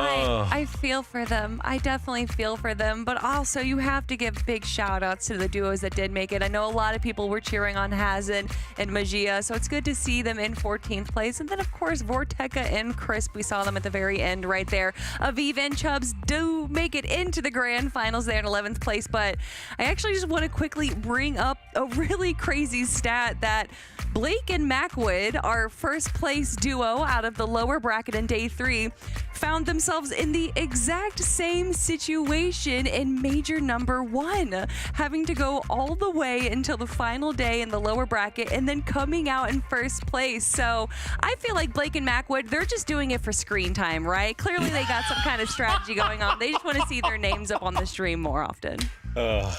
I feel for them. I definitely feel for them. But also, you have to give big shout outs to the duos that did make it. I know a lot of people were cheering on Hazen and Magia, so it's good to see them in 14th place. And then, of course, Vorteca and Crisp, we saw them at the very end right there. Aviv and Chubbs do make it into the grand finals there in 11th place. But I actually just want to quickly bring up a really crazy stat that Blake and Macwood, our first place duo out of the lower bracket in day 3, found themselves in the exact same situation in major number 1, having to go all the way until the final day in the lower bracket and then coming out in first place. So I feel like Blake and Macwood, they're just doing it for screen time, right? Clearly they got some kind of strategy going on. They just want to see their names up on the stream more often. We'll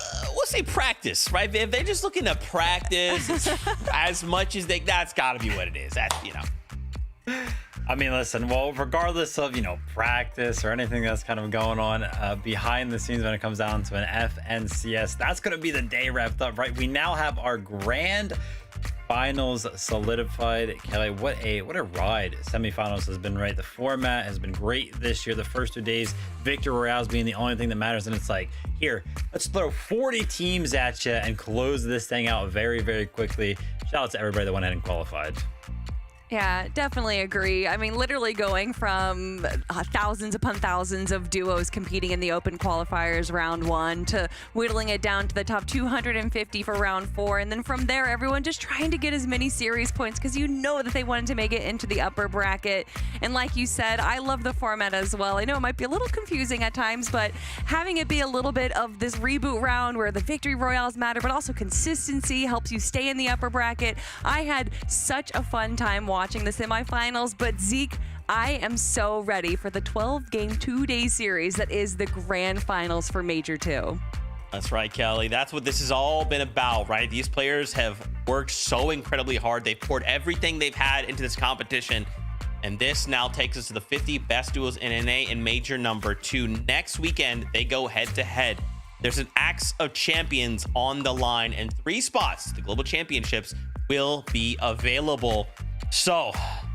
say practice, right? If they're just looking to practice as much as that's got to be what it is. That's, you know. I mean, listen, well, regardless of, you know, practice or anything that's kind of going on behind the scenes when it comes down to an FNCS, that's going to be the day wrapped up, right? We now have our grand finals solidified. Kelly, what a ride semifinals has been, right? The format has been great this year. The first 2 days, victory royales being the only thing that matters, and it's like, here, let's throw 40 teams at you and close this thing out very, very quickly. Shout out to everybody that went ahead and qualified. Yeah, definitely agree. I mean, literally going from thousands upon thousands of duos competing in the open qualifiers round 1 to whittling it down to the top 250 for round 4. And then from there, everyone just trying to get as many series points because you know that they wanted to make it into the upper bracket. And like you said, I love the format as well. I know it might be a little confusing at times, but having it be a little bit of this reboot round where the victory royales matter, but also consistency helps you stay in the upper bracket. I had such a fun time watching the semifinals, but Zeke, I am so ready for the 12-game 2-day series that is the grand finals for Major 2. That's right, Kelly. That's what this has all been about, right? These players have worked so incredibly hard. They've poured everything they've had into this competition, and this now takes us to the 50 best duels in NA in Major number 2. Next weekend, they go head-to-head. There's an Axe of Champions on the line, and 3 spots, the Global Championships, will be available. So,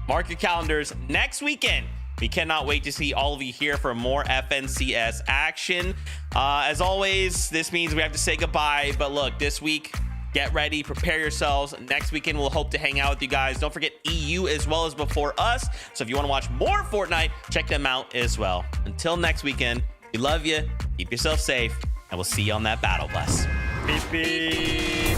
mark your calendars next weekend. We cannot wait to see all of you here for more FNCS action. As always, this means we have to say goodbye. But look, this week, get ready, prepare yourselves. Next weekend, we'll hope to hang out with you guys. Don't forget EU as well as Before Us. So if you want to watch more Fortnite, check them out as well. Until next weekend, we love you. Keep yourself safe, and we'll see you on that battle bus. Beep, beep.